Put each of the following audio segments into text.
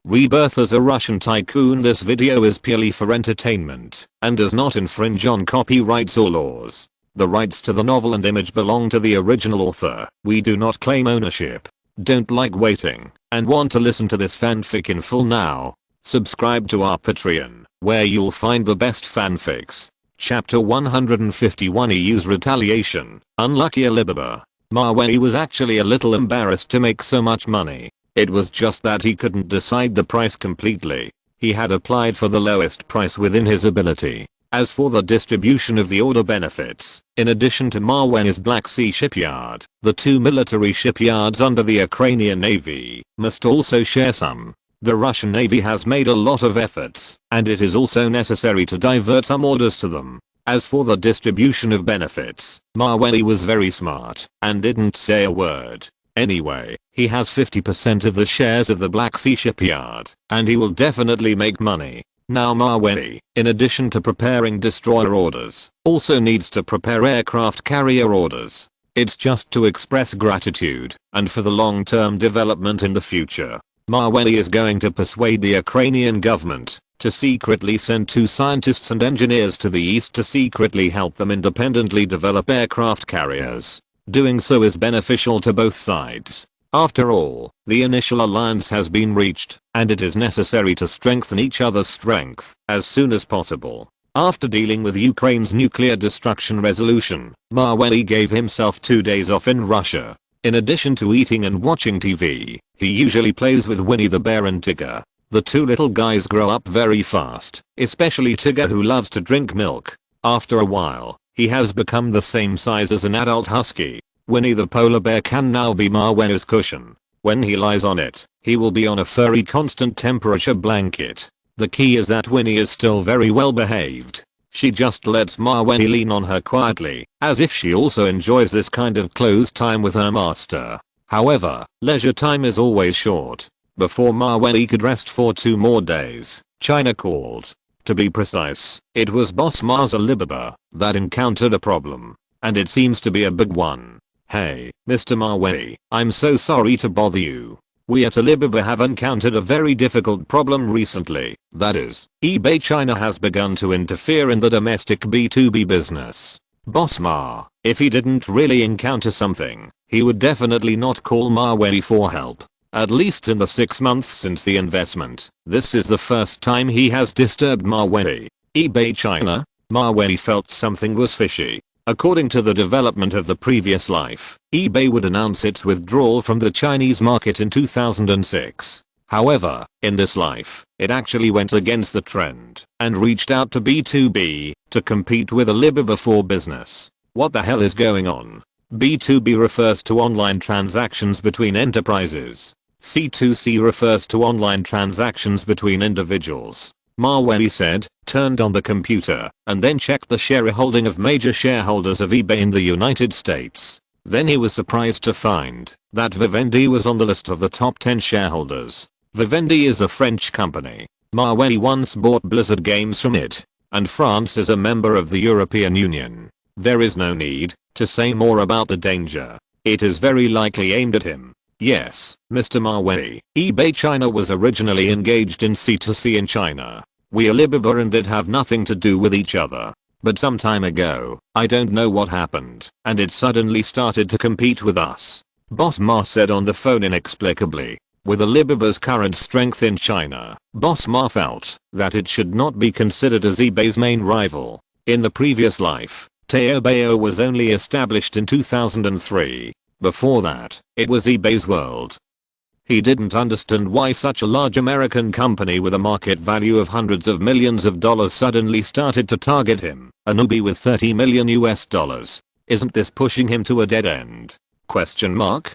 Rebirth as a Russian tycoon. This video is purely for entertainment and does not infringe on copyrights or laws. The rights to the novel and image belong to the original author. We do not claim ownership. Don't like waiting and want to listen to this fanfic in full now? Subscribe to our Patreon, where you'll find the best fanfics. Chapter 151 EU's Retaliation. Unlucky Alibaba. Mawei was actually a little embarrassed to make so much money. It was just that he couldn't decide the price completely. He had applied for the lowest price within his ability. As for the distribution of the order benefits, in addition to Mawei's Black Sea shipyard, the two military shipyards under the Ukrainian Navy must also share some. The Russian Navy has made a lot of efforts, and it is also necessary to divert some orders to them. As for the distribution of benefits, Mawei was very smart and didn't say a word. Anyway, he has 50% of the shares of the Black Sea shipyard, and he will definitely make money. Now Mawei, in addition to preparing destroyer orders, also needs to prepare aircraft carrier orders. It's just to express gratitude and for the long-term development in the future. Mawei is going to persuade the Ukrainian government to secretly send 2 scientists and engineers to the east to secretly help them independently develop aircraft carriers. Doing so is beneficial to both sides. After all, the initial alliance has been reached, and it is necessary to strengthen each other's strength as soon as possible. After dealing with Ukraine's nuclear destruction resolution, Mawei gave himself 2 days off in Russia. In addition to eating and watching TV, he usually plays with Winnie the Bear and Tigger. The two little guys grow up very fast, especially Tigger, who loves to drink milk. After a while, he has become the same size as an adult husky. Winnie the polar bear can now be Mawei's cushion. When he lies on it, he will be on a furry constant temperature blanket. The key is that Winnie is still very well behaved. She just lets Mawei lean on her quietly, as if she also enjoys this kind of close time with her master. However, leisure time is always short. Before Mawei could rest for 2 more days, China called. To be precise, it was Boss Ma's Alibaba that encountered a problem. And it seems to be a big one. Hey, Mr. Mawei, I'm so sorry to bother you. We at Alibaba have encountered a very difficult problem recently. That is, eBay China has begun to interfere in the domestic B2B business. Boss Ma, if he didn't really encounter something, he would definitely not call Mawei for help. At least in the 6 months since the investment, this is the first time he has disturbed Mawei. eBay China? Mawei felt something was fishy. According to the development of the previous life, eBay would announce its withdrawal from the Chinese market in 2006. However, in this life, it actually went against the trend and reached out to B2B to compete with Alibaba for business. What the hell is going on? B2B refers to online transactions between enterprises. C2C refers to online transactions between individuals. Mawei said, turned on the computer, and then checked the shareholding of major shareholders of eBay in the United States. Then he was surprised to find that Vivendi was on the list of the top 10 shareholders. Vivendi is a French company. Mawei once bought Blizzard games from it, and France is a member of the European Union. There is no need to say more about the danger. It is very likely aimed at him. Yes, Mr. Mawei, eBay China was originally engaged in C2C in China. We Alibaba and it have nothing to do with each other. But some time ago, I don't know what happened, and it suddenly started to compete with us. Boss Ma said on the phone inexplicably. With Alibaba's current strength in China, Boss Ma felt that it should not be considered as eBay's main rival. In the previous life, Taobao was only established in 2003. Before that, it was eBay's world. He didn't understand why such a large American company with a market value of hundreds of millions of dollars suddenly started to target him, a newbie with $30 million US. Isn't this pushing him to a dead end? Question mark?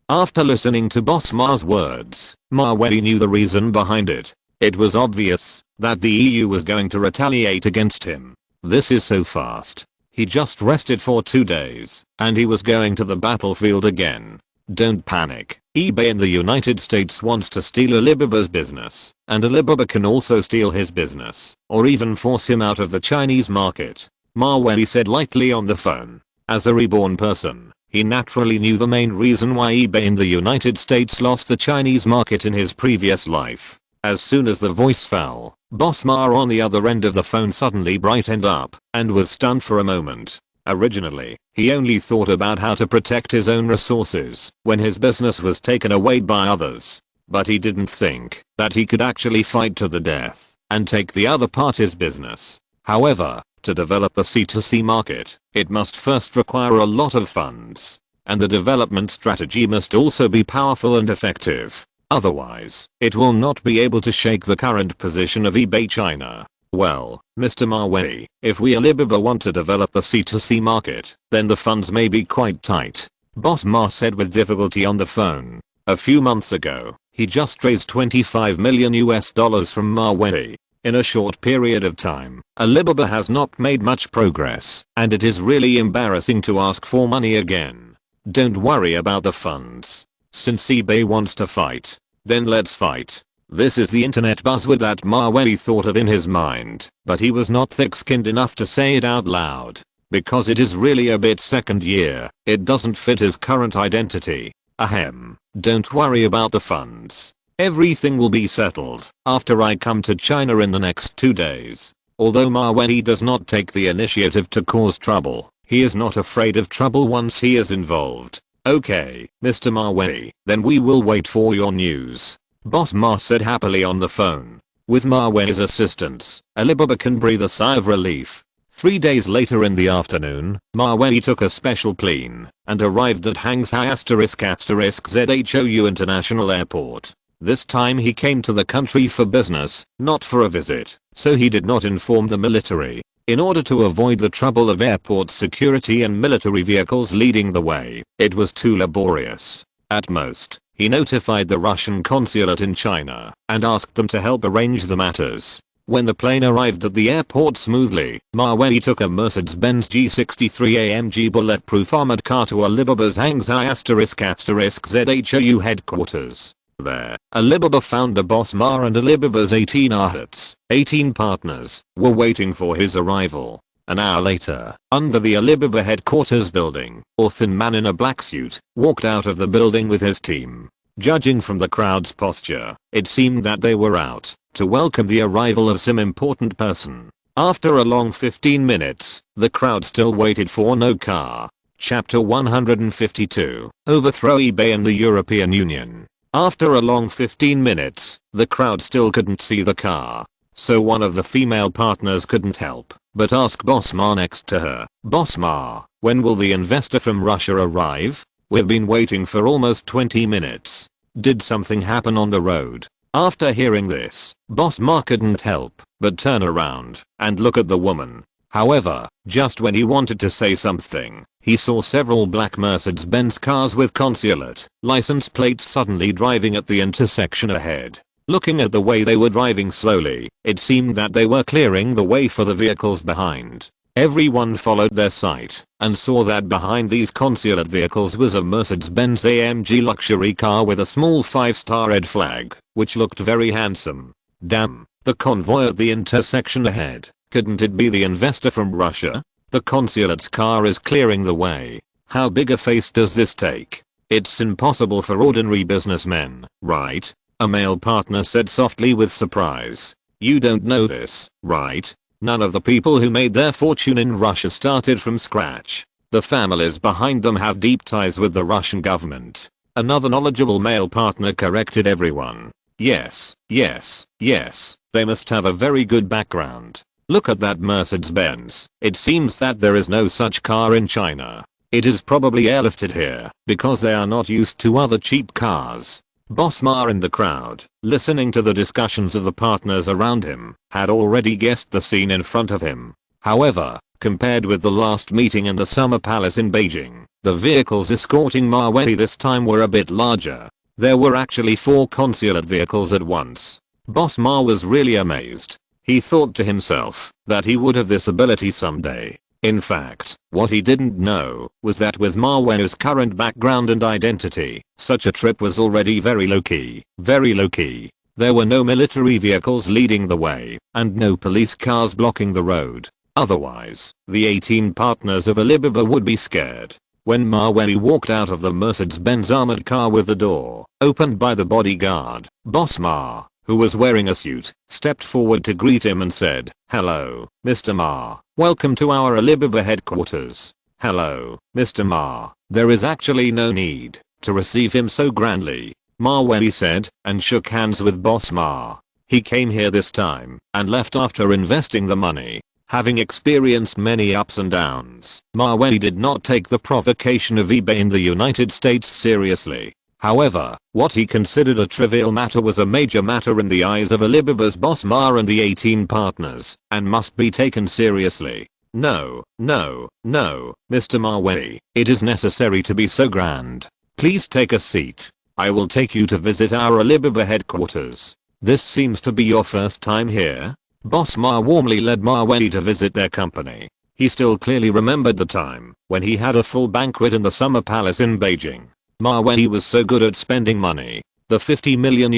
After listening to Boss Ma's words, Mawei knew the reason behind it. It was obvious that the EU was going to retaliate against him. This is so fast. He just rested for 2 days, and he was going to the battlefield again. Don't panic. eBay in the United States wants to steal Alibaba's business, and Alibaba can also steal his business, or even force him out of the Chinese market. Mawei said lightly on the phone. As a reborn person, he naturally knew the main reason why eBay in the United States lost the Chinese market in his previous life. As soon as the voice fell, Boss Ma on the other end of the phone suddenly brightened up and was stunned for a moment. Originally, he only thought about how to protect his own resources when his business was taken away by others. But he didn't think that he could actually fight to the death and take the other party's business. However, to develop the C2C market, it must first require a lot of funds. And the development strategy must also be powerful and effective. Otherwise, it will not be able to shake the current position of eBay China. Well, Mr. Mawei, if we Alibaba want to develop the C2C market, then the funds may be quite tight. Boss Ma said with difficulty on the phone. A few months ago, he just raised $25 million from Mawei. In a short period of time, Alibaba has not made much progress, and it is really embarrassing to ask for money again. Don't worry about the funds. Since eBay wants to fight, then let's fight. This is the internet buzzword that Mawei thought of in his mind, but he was not thick-skinned enough to say it out loud. Because it is really a bit second year, it doesn't fit his current identity. Ahem. Don't worry about the funds. Everything will be settled after I come to China in the next 2 days. Although Mawei does not take the initiative to cause trouble, he is not afraid of trouble once he is involved. Okay, Mr. Mawei, then we will wait for your news. Boss Ma said happily on the phone. With Mawei's assistance, Alibaba can breathe a sigh of relief. 3 days later in the afternoon, Mawei took a special plane and arrived at Shanghai ZHOU International Airport. This time he came to the country for business, not for a visit, so he did not inform the military. In order to avoid the trouble of airport security and military vehicles leading the way, it was too laborious. At most, he notified the Russian consulate in China and asked them to help arrange the matters. When the plane arrived at the airport smoothly, Mawei took a Mercedes-Benz G63 AMG bulletproof armored car to Alibaba's Shanghai ZHOU headquarters. There, Alibaba founder Boss Ma and Alibaba's 18 arhats, 18 partners, were waiting for his arrival. An hour later, under the Alibaba headquarters building, a thin man in a black suit walked out of the building with his team. Judging from the crowd's posture, it seemed that they were out to welcome the arrival of some important person. After a long 15 minutes, the crowd still waited for no car. Chapter 152, Overthrow eBay and the European Union. After a long 15 minutes, the crowd still couldn't see the car. So one of the female partners couldn't help but ask Boss Ma next to her. Boss Ma, when will the investor from Russia arrive? We've been waiting for almost 20 minutes. Did something happen on the road? After hearing this, Boss Ma couldn't help but turn around and look at the woman. However, just when he wanted to say something, he saw several black Mercedes-Benz cars with consulate license plates suddenly driving at the intersection ahead. Looking at the way they were driving slowly, it seemed that they were clearing the way for the vehicles behind. Everyone followed their sight and saw that behind these consulate vehicles was a Mercedes-Benz AMG luxury car with a small 5-star red flag, which looked very handsome. Damn, the convoy at the intersection ahead. Couldn't it be the investor from Russia? The consulate's car is clearing the way. How big a face does this take? It's impossible for ordinary businessmen, right? A male partner said softly with surprise. You don't know this, right? None of the people who made their fortune in Russia started from scratch. The families behind them have deep ties with the Russian government. Another knowledgeable male partner corrected everyone. Yes, yes, yes, they must have a very good background. Look at that Mercedes-Benz. It seems that there is no such car in China. It is probably airlifted here because they are not used to other cheap cars. Boss Ma in the crowd, listening to the discussions of the partners around him, had already guessed the scene in front of him. However, compared with the last meeting in the Summer Palace in Beijing, the vehicles escorting Mawei this time were a bit larger. There were actually 4 consulate vehicles at once. Boss Ma was really amazed. He thought to himself that he would have this ability someday. In fact, what he didn't know was that with Mawei's current background and identity, such a trip was already very low-key. Very low-key. There were no military vehicles leading the way, and no police cars blocking the road. Otherwise, the 18 partners of Alibaba would be scared. When Mawei walked out of the Mercedes-Benz armored car with the door opened by the bodyguard, Boss Ma, who was wearing a suit, stepped forward to greet him and said, "Hello, Mr. Ma. Welcome to our Alibaba headquarters." "Hello, Mr. Ma." There is actually no need to receive him so grandly, Maweli said, and shook hands with Boss Ma. He came here this time and left after investing the money. Having experienced many ups and downs, Maweli did not take the provocation of eBay in the United States seriously. However, what he considered a trivial matter was a major matter in the eyes of Alibaba's boss Ma and the 18 partners, and must be taken seriously. "No, no, no, Mr. Maweli, it is necessary to be so grand. Please take a seat. I will take you to visit our Alibaba headquarters. This seems to be your first time here?" Boss Ma warmly led Maweli to visit their company. He still clearly remembered the time when he had a full banquet in the Summer Palace in Beijing. Maweli was so good at spending money. The $50 million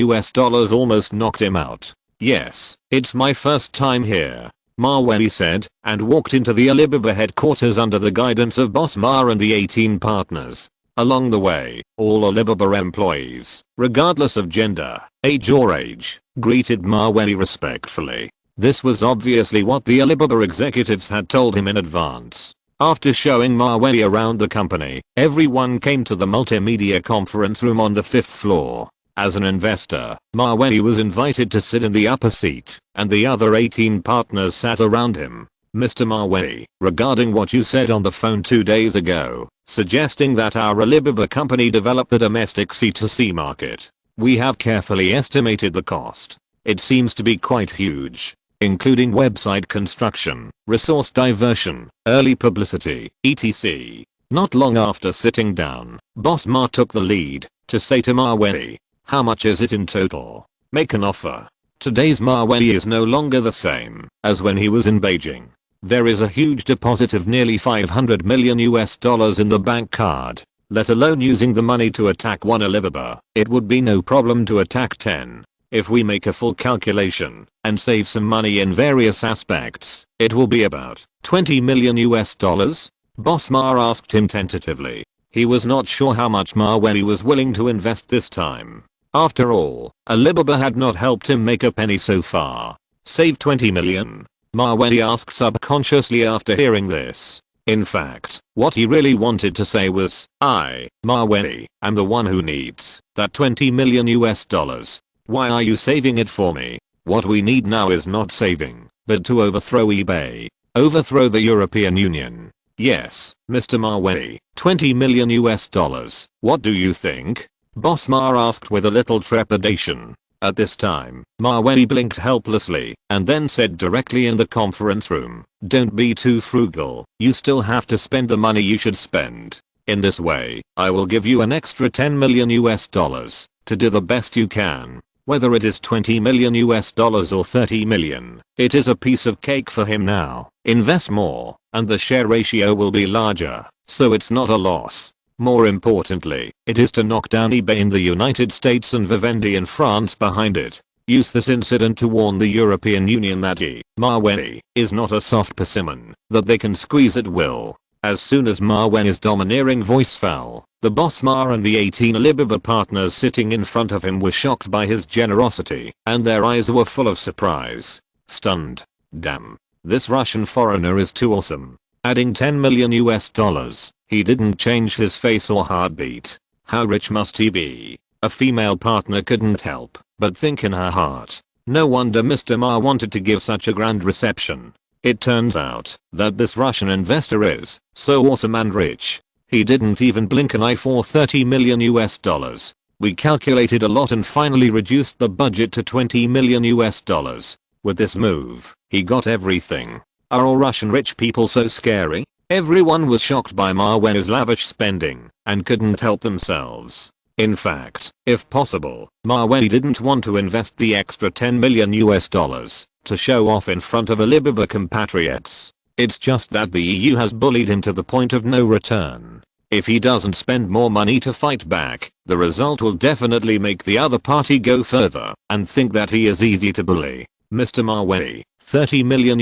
almost knocked him out. "Yes, it's my first time here," Maweli said, and walked into the Alibaba headquarters under the guidance of Boss Ma and the 18 partners. Along the way, all Alibaba employees, regardless of gender, age or age, greeted Maweli respectfully. This was obviously what the Alibaba executives had told him in advance. After showing Maweli around the company, everyone came to the multimedia conference room on the 5th floor. As an investor, Maweli was invited to sit in the upper seat, and the other 18 partners sat around him. "Mr. Maweli, regarding what you said on the phone 2 days ago, suggesting that our Alibaba company develop the domestic C2C market, we have carefully estimated the cost. It seems to be quite huge, including website construction, resource diversion, early publicity, etc." Not long after sitting down, Boss Ma took the lead to say to Maweli, "How much is it in total? Make an offer." Today's Maweli is no longer the same as when he was in Beijing. There is a huge deposit of nearly $500 million in the bank card. Let alone using the money to attack one Alibaba, it would be no problem to attack 10. If we make a full calculation and save some money in various aspects, it will be about $20 million. Boss Ma asked him tentatively. He was not sure how much Maweli was willing to invest this time. After all, Alibaba had not helped him make a penny so far. "Save 20 million? Maweli asked subconsciously after hearing this. In fact, what he really wanted to say was, "I, Maweli, am the one who needs that $20 million. Why are you saving it for me? What we need now is not saving, but to overthrow eBay. Overthrow the European Union." "Yes, Mr. Maweli, $20 million. What do you think?" Boss Ma asked with a little trepidation. At this time, Maweli blinked helplessly and then said directly in the conference room, "Don't be too frugal. You still have to spend the money you should spend. In this way, I will give you an extra $10 million to do the best you can. Whether it is $20 million or $30 million, it is a piece of cake for him now. Invest more, and the share ratio will be larger, so it's not a loss. More importantly, it is to knock down eBay in the United States and Vivendi in France behind it. Use this incident to warn the European Union that Maweli is not a soft persimmon that they can squeeze at will." As soon as Maweli's domineering voice fell, the boss Ma and the 18 Alibaba partners sitting in front of him were shocked by his generosity, and their eyes were full of surprise. Stunned. "Damn. This Russian foreigner is too awesome." Adding $10 million. He didn't change his face or heartbeat. How rich must he be? A female partner couldn't help but think in her heart. No wonder Mr. Ma wanted to give such a grand reception. It turns out that this Russian investor is so awesome and rich. He didn't even blink an eye for $30 million. We calculated a lot and finally reduced the budget to $20 million. With this move, he got everything. Are all Russian rich people so scary? Everyone was shocked by Maweli's lavish spending and couldn't help themselves. In fact, if possible, Maweli didn't want to invest the extra $10 million to show off in front of Alibaba compatriots. It's just that the EU has bullied him to the point of no return. If he doesn't spend more money to fight back, the result will definitely make the other party go further and think that he is easy to bully. Mr. Maweli, $30 million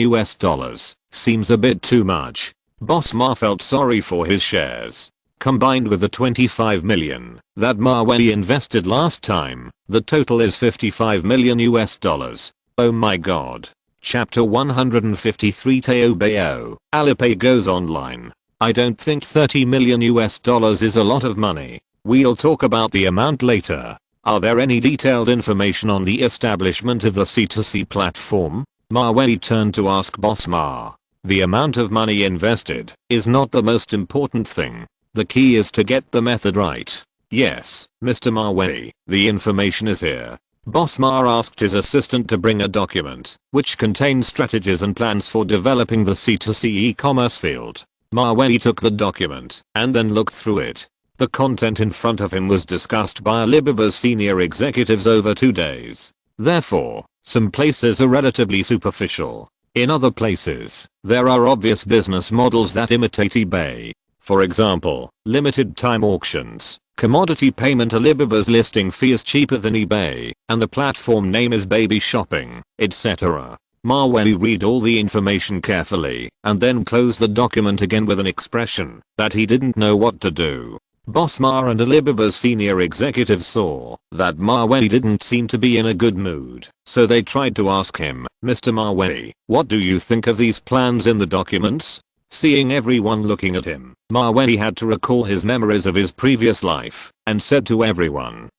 seems a bit too much. Boss Ma felt sorry for his shares. Combined with the 25 million that Mavey invested last time, the total is 55 million US dollars. Oh my god. Chapter 153 Teo Bayo, Alipay goes online. I don't think 30 million US dollars is a lot of money. We'll talk about the amount later. Are there any detailed information on the establishment of the C2C platform? Mavey turned to ask Boss Ma. The amount of money invested is not the most important thing. The key is to get the method right. Yes, Mr. Mavey, the information is here. Boss Ma asked his assistant to bring a document which contains strategies and plans for developing the C2C e-commerce field. Mavey took the document and then looked through it. The content in front of him was discussed by Alibaba's senior executives over 2 days. Therefore, some places are relatively superficial. In other places, there are obvious business models that imitate eBay. For example, limited time auctions, commodity payment. Alibaba's listing fee is cheaper than eBay, and the platform name is baby shopping, etc. Mavey read all the information carefully and then closed the document again with an expression that he didn't know what to do. Boss Ma and Alibaba's senior executives saw that Mavey didn't seem to be in a good mood, so they tried to ask him, Mr. Mavey, what do you think of these plans in the documents? Seeing everyone looking at him, Mavey had to recall his memories of his previous life and said to everyone,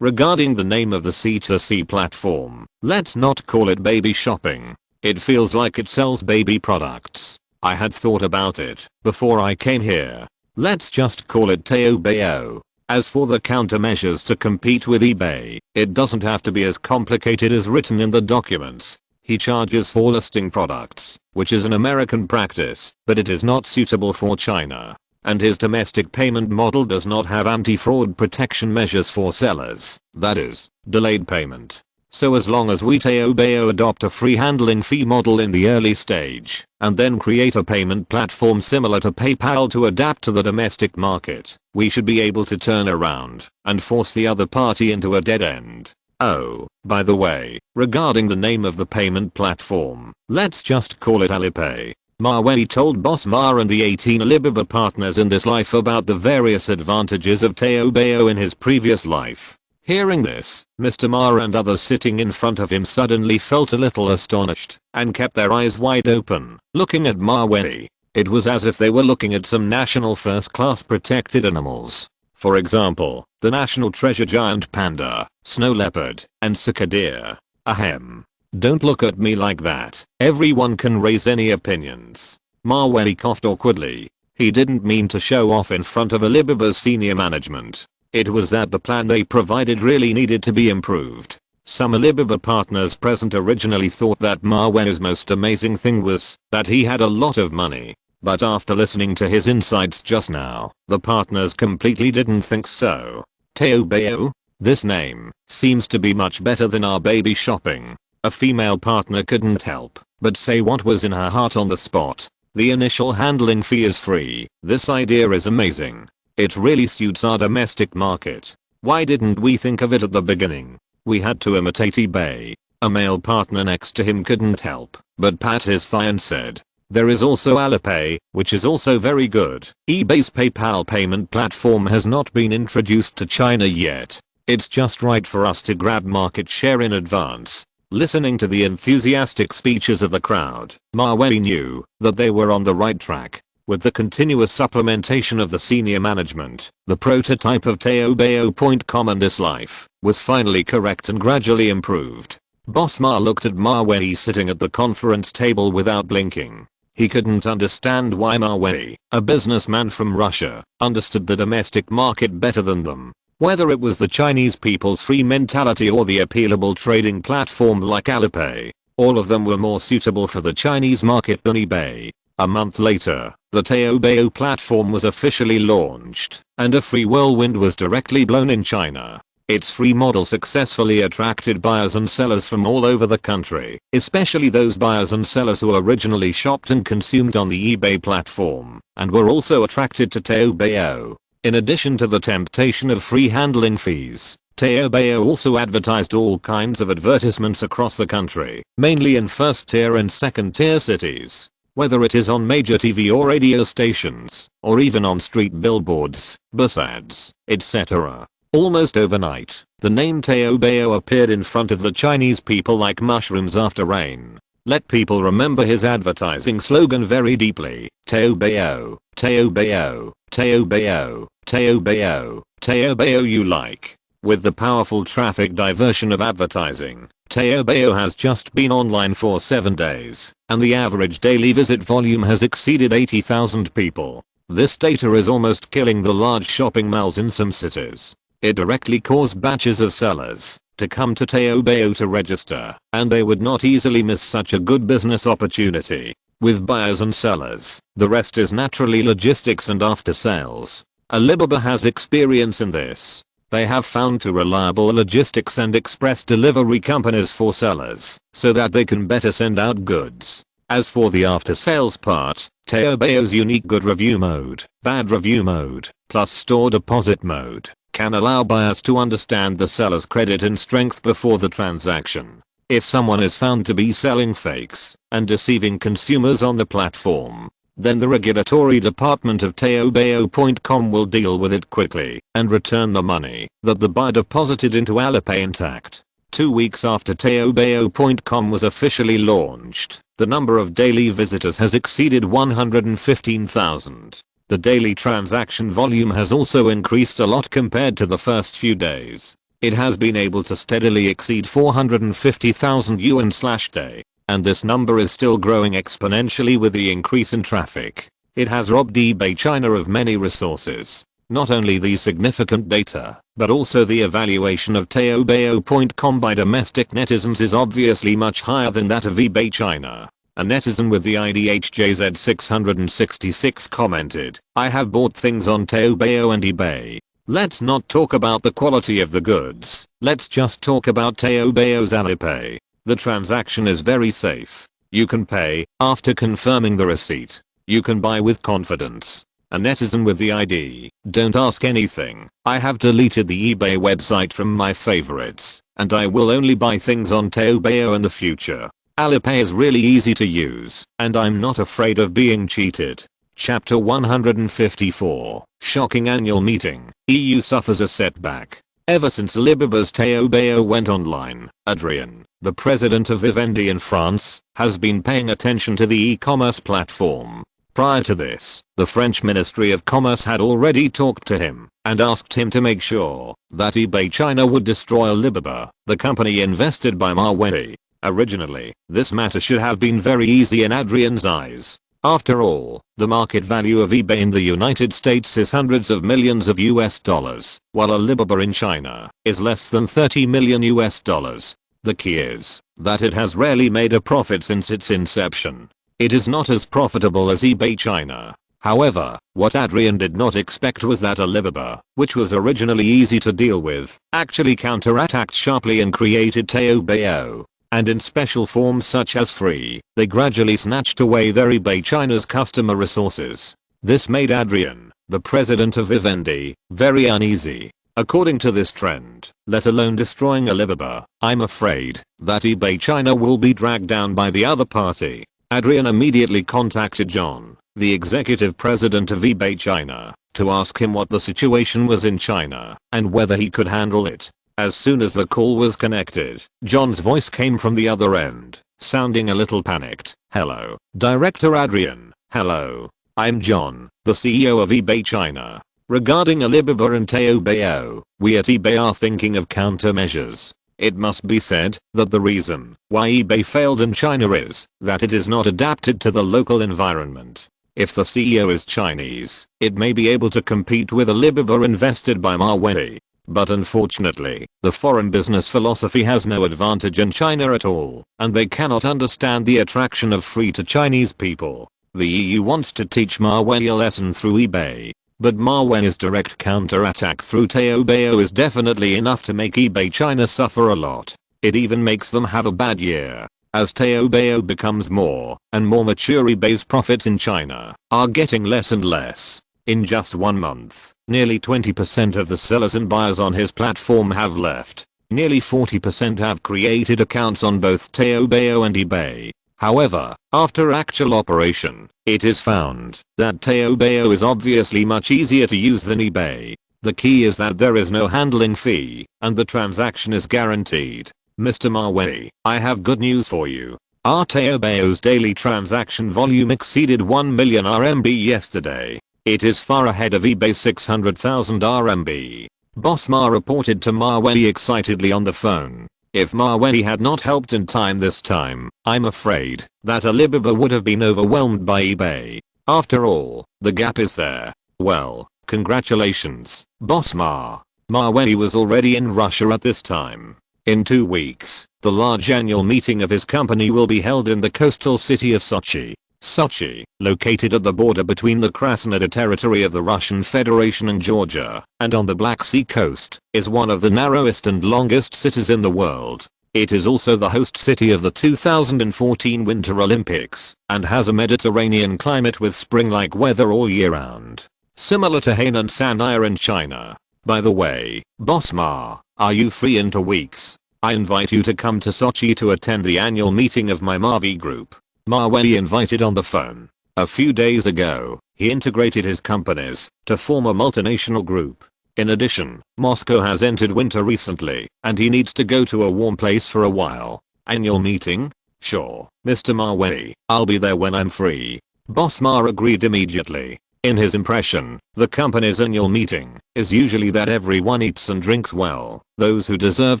regarding the name of the C2C platform, let's not call it baby shopping. It feels like it sells baby products. I had thought about it before I came here. Let's just call it Teo Bayo. As for the countermeasures to compete with eBay, it doesn't have to be as complicated as written in the documents. He charges for listing products, which is an American practice, but it is not suitable for China. And his domestic payment model does not have anti-fraud protection measures for sellers, that is, delayed payment. So as long as we Teo Bayo adopt a free handling fee model in the early stage, and then create a payment platform similar to PayPal to adapt to the domestic market, we should be able to turn around and force the other party into a dead end. Oh, by the way, regarding the name of the payment platform, let's just call it Alipay. Mavey told Boss Ma and the 18 Alibaba partners in this life about the various advantages of Teo Bayo in his previous life. Hearing this, Mr. Ma and others sitting in front of him suddenly felt a little astonished and kept their eyes wide open, looking at Mavey. It was as if they were looking at some national first-class protected animals. For example, the national treasure giant panda, snow leopard, and sika deer. Ahem. Don't look at me like that. Everyone can raise any opinions. Mavey coughed awkwardly. He didn't mean to show off in front of Alibaba's senior management. It was that the plan they provided really needed to be improved. Some Alibaba partners present originally thought that Mavey's most amazing thing was that he had a lot of money. But after listening to his insights just now, the partners completely didn't think so. Teo Bayo? This name seems to be much better than our baby shopping. A female partner couldn't help but say what was in her heart on the spot. The initial handling fee is free. This idea is amazing. It really suits our domestic market. Why didn't we think of it at the beginning? We had to imitate eBay. A male partner next to him couldn't help but pat his thigh and said, there is also Alipay, which is also very good. eBay's PayPal payment platform has not been introduced to China yet. It's just right for us to grab market share in advance. Listening to the enthusiastic speeches of the crowd, Mavey knew that they were on the right track. With the continuous supplementation of the senior management, the prototype of TeoBayo.com in this life was finally correct and gradually improved. Boss Ma looked at Mavey sitting at the conference table without blinking. He couldn't understand why Mavey, a businessman from Russia, understood the domestic market better than them. Whether it was the Chinese people's free mentality or the appealable trading platform like Alipay, all of them were more suitable for the Chinese market than eBay. A month later, the TeoBayo platform was officially launched, and a free whirlwind was directly blown in China. Its free model successfully attracted buyers and sellers from all over the country, especially those buyers and sellers who originally shopped and consumed on the eBay platform, and were also attracted to TeoBayo. In addition to the temptation of free handling fees, TeoBayo also advertised all kinds of advertisements across the country, mainly in first-tier and second-tier cities. whether it is on major TV or radio stations, or even on street billboards, bus ads, etc. Almost overnight, the name Teo Bao appeared in front of the Chinese people like mushrooms after rain. Let people remember his advertising slogan very deeply. Teo Bao, Teo Bao, Teo Bao, Teo Bao, Teo Bao you like. With the powerful traffic diversion of advertising, Teo Bao has just been online for 7 days, and the average daily visit volume has exceeded 80,000 people. This data is almost killing the large shopping malls in some cities. It directly caused batches of sellers to come to Teo Bao to register, and they would not easily miss such a good business opportunity. With buyers and sellers, the rest is naturally logistics and after sales. Alibaba has experience in this. They have found two reliable logistics and express delivery companies for sellers, so that they can better send out goods. As for the after sales part, Teo Bao's unique good review mode, bad review mode, plus store deposit mode, can allow buyers to understand the seller's credit and strength before the transaction. If someone is found to be selling fakes and deceiving consumers on the platform, then the regulatory department of teobao.com will deal with it quickly and return the money that the buyer deposited into Alipay intact. 2 weeks after teobao.com was officially launched, the number of daily visitors has exceeded 115,000. The daily transaction volume has also increased a lot compared to the first few days. It has been able to steadily exceed 450,000 yuan/day. And this number is still growing exponentially with the increase in traffic. It has robbed eBay China of many resources. Not only the significant data, but also the evaluation of teobao.com by domestic netizens is obviously much higher than that of eBay China. A netizen with the ID HJZ666 commented, "I have bought things on Teobao and eBay. Let's not talk about the quality of the goods. Let's just talk about Teobao's Alipay. The transaction is very safe. You can pay after confirming the receipt. You can buy with confidence." A netizen with the ID, "Don't ask anything. I have deleted the eBay website from my favorites, and I will only buy things on Teobao in the future. Alipay is really easy to use, and I'm not afraid of being cheated." Chapter 154, Shocking Annual Meeting, EU suffers a setback. Ever since Alibaba's Teobao went online, Adrien, the president of Vivendi in France, has been paying attention to the e-commerce platform. Prior to this, the French Ministry of Commerce had already talked to him and asked him to make sure that eBay China would destroy Alibaba, the company invested by Mavey. Originally, this matter should have been very easy in Adrien's eyes. After all, the market value of eBay in the United States is hundreds of millions of US dollars, while Alibaba in China is less than 30 million US dollars. The key is that it has rarely made a profit since its inception. It is not as profitable as eBay China. However, what Adrien did not expect was that Alibaba, which was originally easy to deal with, actually counterattacked sharply and created Teobao. And in special forms such as free, they gradually snatched away their eBay China's customer resources. This made Adrien, the president of Vivendi, very uneasy. According to this trend, let alone destroying Alibaba, I'm afraid that eBay China will be dragged down by the other party. Adrien immediately contacted John, the executive president of eBay China, to ask him what the situation was in China and whether he could handle it. As soon as the call was connected, John's voice came from the other end, sounding a little panicked. "Hello, Director Adrien. Hello. I'm John, the CEO of eBay China. Regarding Alibaba and Teobao, we at eBay are thinking of countermeasures. It must be said that the reason why eBay failed in China is that it is not adapted to the local environment. If the CEO is Chinese, it may be able to compete with Alibaba invested by Mavey. But unfortunately, the foreign business philosophy has no advantage in China at all, and they cannot understand the attraction of free to Chinese people. The EU wants to teach Mavey a lesson through eBay, but Mavey's direct counterattack through Teobao is definitely enough to make eBay China suffer a lot. It even makes them have a bad year. As Teobao becomes more and more mature, eBay's profits in China are getting less and less. In just 1 month, nearly 20% of the sellers and buyers on his platform have left. Nearly 40% have created accounts on both Teobao and eBay. However, after actual operation, it is found that Taobao is obviously much easier to use than eBay. The key is that there is no handling fee, and the transaction is guaranteed. Mr. Mawei, I have good news for you. Our Taobao's daily transaction volume exceeded 1 million RMB yesterday. It is far ahead of eBay's 600,000 RMB. Boss Ma reported to Mawei excitedly on the phone. If Mawei had not helped in time this time, I'm afraid that Alibaba would have been overwhelmed by eBay. After all, the gap is there. Well, congratulations, Boss Ma. Mawei was already in Russia at this time. In 2 weeks, the large annual meeting of his company will be held in the coastal city of Sochi. Sochi, located at the border between the Krasnodar territory of the Russian Federation and Georgia, and on the Black Sea coast, is one of the narrowest and longest cities in the world. It is also the host city of the 2014 Winter Olympics, and has a Mediterranean climate with spring-like weather all year round. Similar to Hainan Sanya in China. By the way, Boss Ma, are you free in 2 weeks? I invite you to come to Sochi to attend the annual meeting of my Mavey group. Mawei invited on the phone. A few days ago, he integrated his companies to form a multinational group. In addition, Moscow has entered winter recently, and he needs to go to a warm place for a while. Annual meeting? Sure, Mr. Mawei, I'll be there when I'm free. Boss Ma agreed immediately. In his impression, the company's annual meeting is usually that everyone eats and drinks well. Those who deserve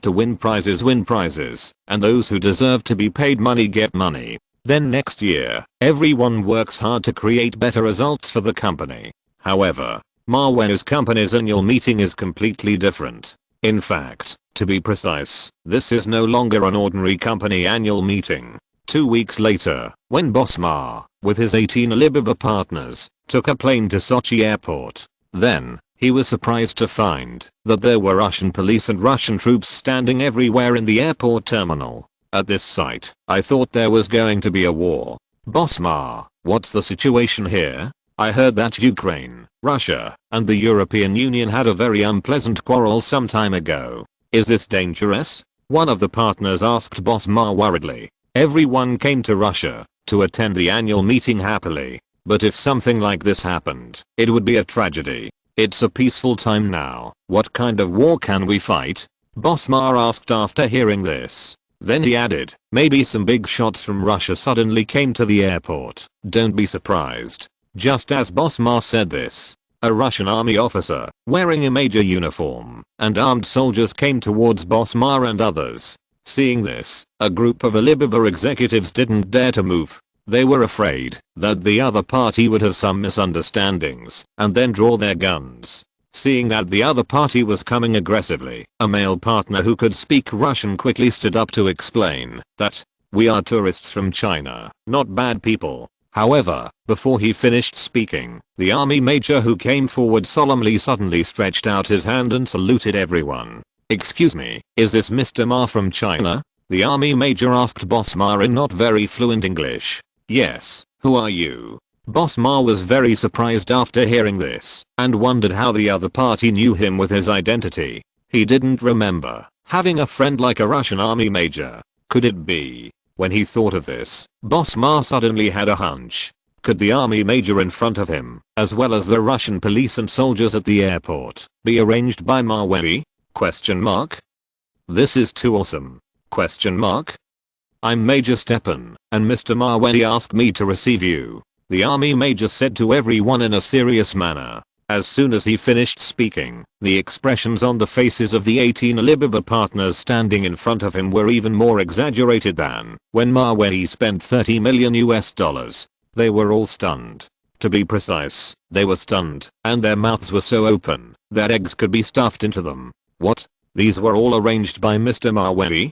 to win prizes, and those who deserve to be paid money get money. Then next year, everyone works hard to create better results for the company. However, Mawei's company's annual meeting is completely different. In fact, to be precise, this is no longer an ordinary company annual meeting. 2 weeks later, when Boss Ma, with his 18 Alibaba partners, took a plane to Sochi airport, then, he was surprised to find that there were Russian police and Russian troops standing everywhere in the airport terminal. At this site, I thought there was going to be a war. Boss Ma, what's the situation here? I heard that Ukraine, Russia, and the European Union had a very unpleasant quarrel some time ago. Is this dangerous? One of the partners asked Boss Ma worriedly. Everyone came to Russia to attend the annual meeting happily. But if something like this happened, it would be a tragedy. It's a peaceful time now. What kind of war can we fight? Boss Ma asked after hearing this. Then he added, maybe some big shots from Russia suddenly came to the airport. Don't be surprised. Just as Boss Ma said this, a Russian army officer, wearing a major uniform, and armed soldiers came towards Boss Ma and others. Seeing this, a group of Alibaba executives didn't dare to move. They were afraid that the other party would have some misunderstandings and then draw their guns. Seeing that the other party was coming aggressively, a male partner who could speak Russian quickly stood up to explain that, we are tourists from China, not bad people. However, before he finished speaking, the army major who came forward solemnly suddenly stretched out his hand and saluted everyone. Excuse me, is this Mr. Ma from China? The army major asked Boss Ma in not very fluent English. Yes, who are you? Boss Ma was very surprised after hearing this, and wondered how the other party knew him with his identity. He didn't remember having a friend like a Russian army major. Could it be? When he thought of this, Boss Ma suddenly had a hunch. Could the army major in front of him, as well as the Russian police and soldiers at the airport, be arranged by Mawei? Question mark? This is too awesome. Question mark? I'm Major Stepan, and Mr. Mawei asked me to receive you. The army major said to everyone in a serious manner. As soon as he finished speaking, the expressions on the faces of the 18 Alibaba partners standing in front of him were even more exaggerated than when Mawei spent $30 million. They were all stunned. To be precise, they were stunned, and their mouths were so open that eggs could be stuffed into them. What? These were all arranged by Mr. Mawei?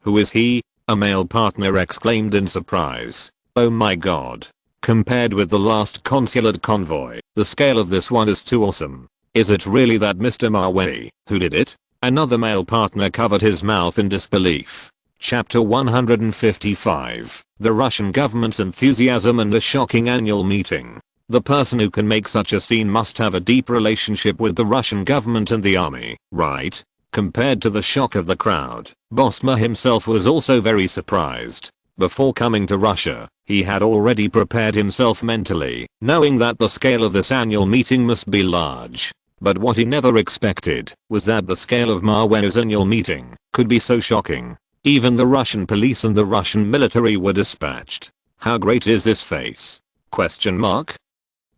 Who is he? A male partner exclaimed in surprise. Oh my god. Compared with the last consulate convoy, the scale of this one is too awesome. Is it really that Mr. Mawei who did it? Another male partner covered his mouth in disbelief. Chapter 155. The Russian government's enthusiasm and the shocking annual meeting. The person who can make such a scene must have a deep relationship with the Russian government and the army, right? Compared to the shock of the crowd, Boss Ma himself was also very surprised. Before coming to Russia, he had already prepared himself mentally, knowing that the scale of this annual meeting must be large. But what he never expected was that the scale of Mawey's annual meeting could be so shocking. Even the Russian police and the Russian military were dispatched. How great is this face? Question mark?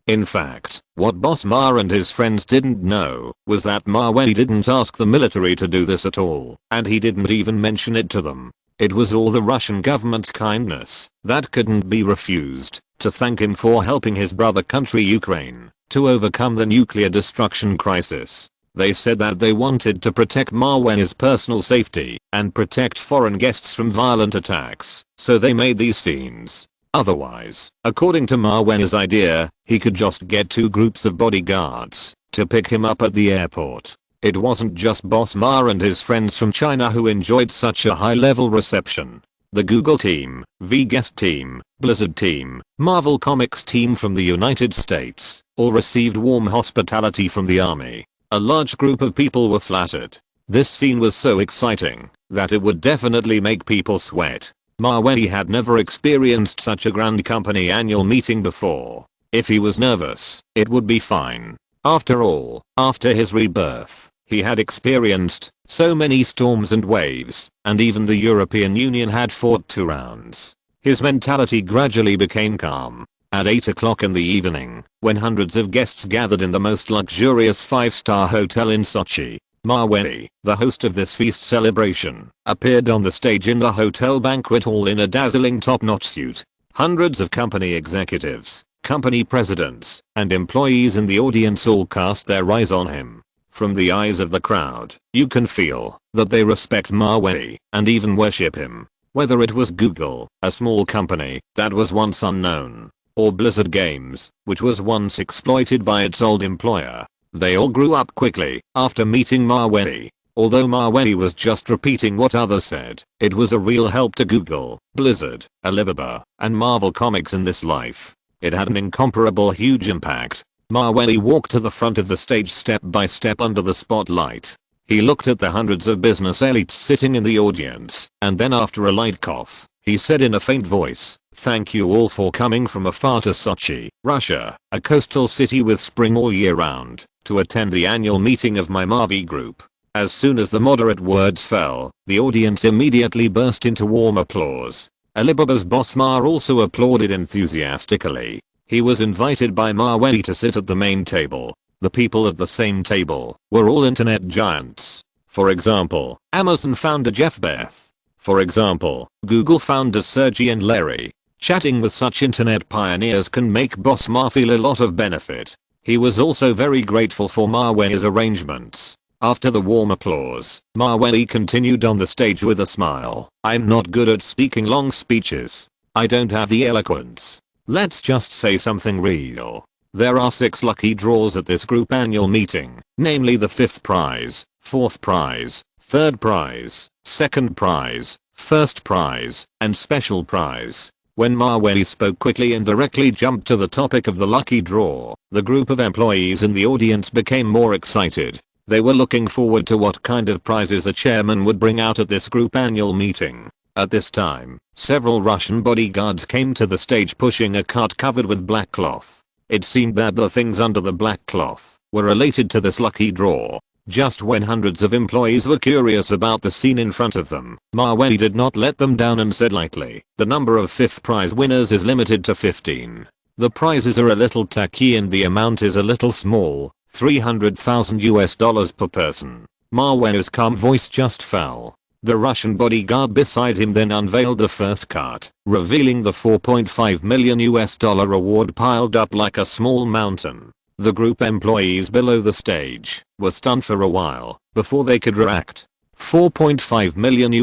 In fact, what Boss Ma and his friends didn't know was that Mawey didn't ask the military to do this at all, and he didn't even mention it to them. It was all the Russian government's kindness that couldn't be refused, to thank him for helping his brother country Ukraine to overcome the nuclear destruction crisis. They said that they wanted to protect Mawey's personal safety and protect foreign guests from violent attacks, so they made these scenes. Otherwise, according to Mawey's idea, he could just get 2 groups of bodyguards to pick him up at the airport. It wasn't just Boss Ma and his friends from China who enjoyed such a high-level reception. The Google team, V-Guest team, Blizzard team, Marvel Comics team from the United States all received warm hospitality from the army. A large group of people were flattered. This scene was so exciting that it would definitely make people sweat. Mawey had never experienced such a grand company annual meeting before. If he was nervous, it would be fine. After all, after his rebirth, he had experienced so many storms and waves, and even the European Union had fought 2 rounds. His mentality gradually became calm. At 8 o'clock in the evening, when hundreds of guests gathered in the most luxurious 5-star hotel in Sochi, Mawey, the host of this feast celebration, appeared on the stage in the hotel banquet hall in a dazzling top-notch suit. Hundreds of company executives, company presidents, and employees in the audience all cast their eyes on him. From the eyes of the crowd, you can feel that they respect Mawey and even worship him. Whether it was Google, a small company that was once unknown, or Blizzard Games, which was once exploited by its old employer, they all grew up quickly after meeting Mawey. Although Mawey was just repeating what others said, it was a real help to Google, Blizzard, Alibaba, and Marvel Comics in this life. It had an incomparable huge impact. Mawey walked to the front of the stage step by step under the spotlight. He looked at the hundreds of business elites sitting in the audience, and then after a light cough, he said in a faint voice, "Thank you all for coming from afar to Sochi, Russia, a coastal city with spring all year round, to attend the annual meeting of my Mavey group." As soon as the moderate words fell, the audience immediately burst into warm applause. Alibaba's boss Ma also applauded enthusiastically. He was invited by Mawey to sit at the main table. The people at the same table were all internet giants. For example, Amazon founder Jeff Bezos. For example, Google founders Sergey and Larry. Chatting with such internet pioneers can make Boss Ma feel a lot of benefit. He was also very grateful for Mawey's arrangements. After the warm applause, Mawey continued on the stage with a smile. "I'm not good at speaking long speeches. I don't have the eloquence. Let's just say something real. There are 6 lucky draws at this group annual meeting, namely the 5th prize, 4th prize, 3rd prize, 2nd prize, 1st prize, and special prize." When Mawey spoke quickly and directly jumped to the topic of the lucky draw, the group of employees in the audience became more excited. They were looking forward to what kind of prizes the chairman would bring out at this group annual meeting. At this time, several Russian bodyguards came to the stage pushing a cart covered with black cloth. It seemed that the things under the black cloth were related to this lucky draw. Just when hundreds of employees were curious about the scene in front of them, Mawey did not let them down and said lightly, "The number of 5th prize winners is limited to 15. The prizes are a little tacky and the amount is a little small, $300,000 per person." Mawey's calm voice just fell. The Russian bodyguard beside him then unveiled the first cart, revealing the $4.5 million reward piled up like a small mountain. The group employees below the stage were stunned for a while before they could react. $4.5 million.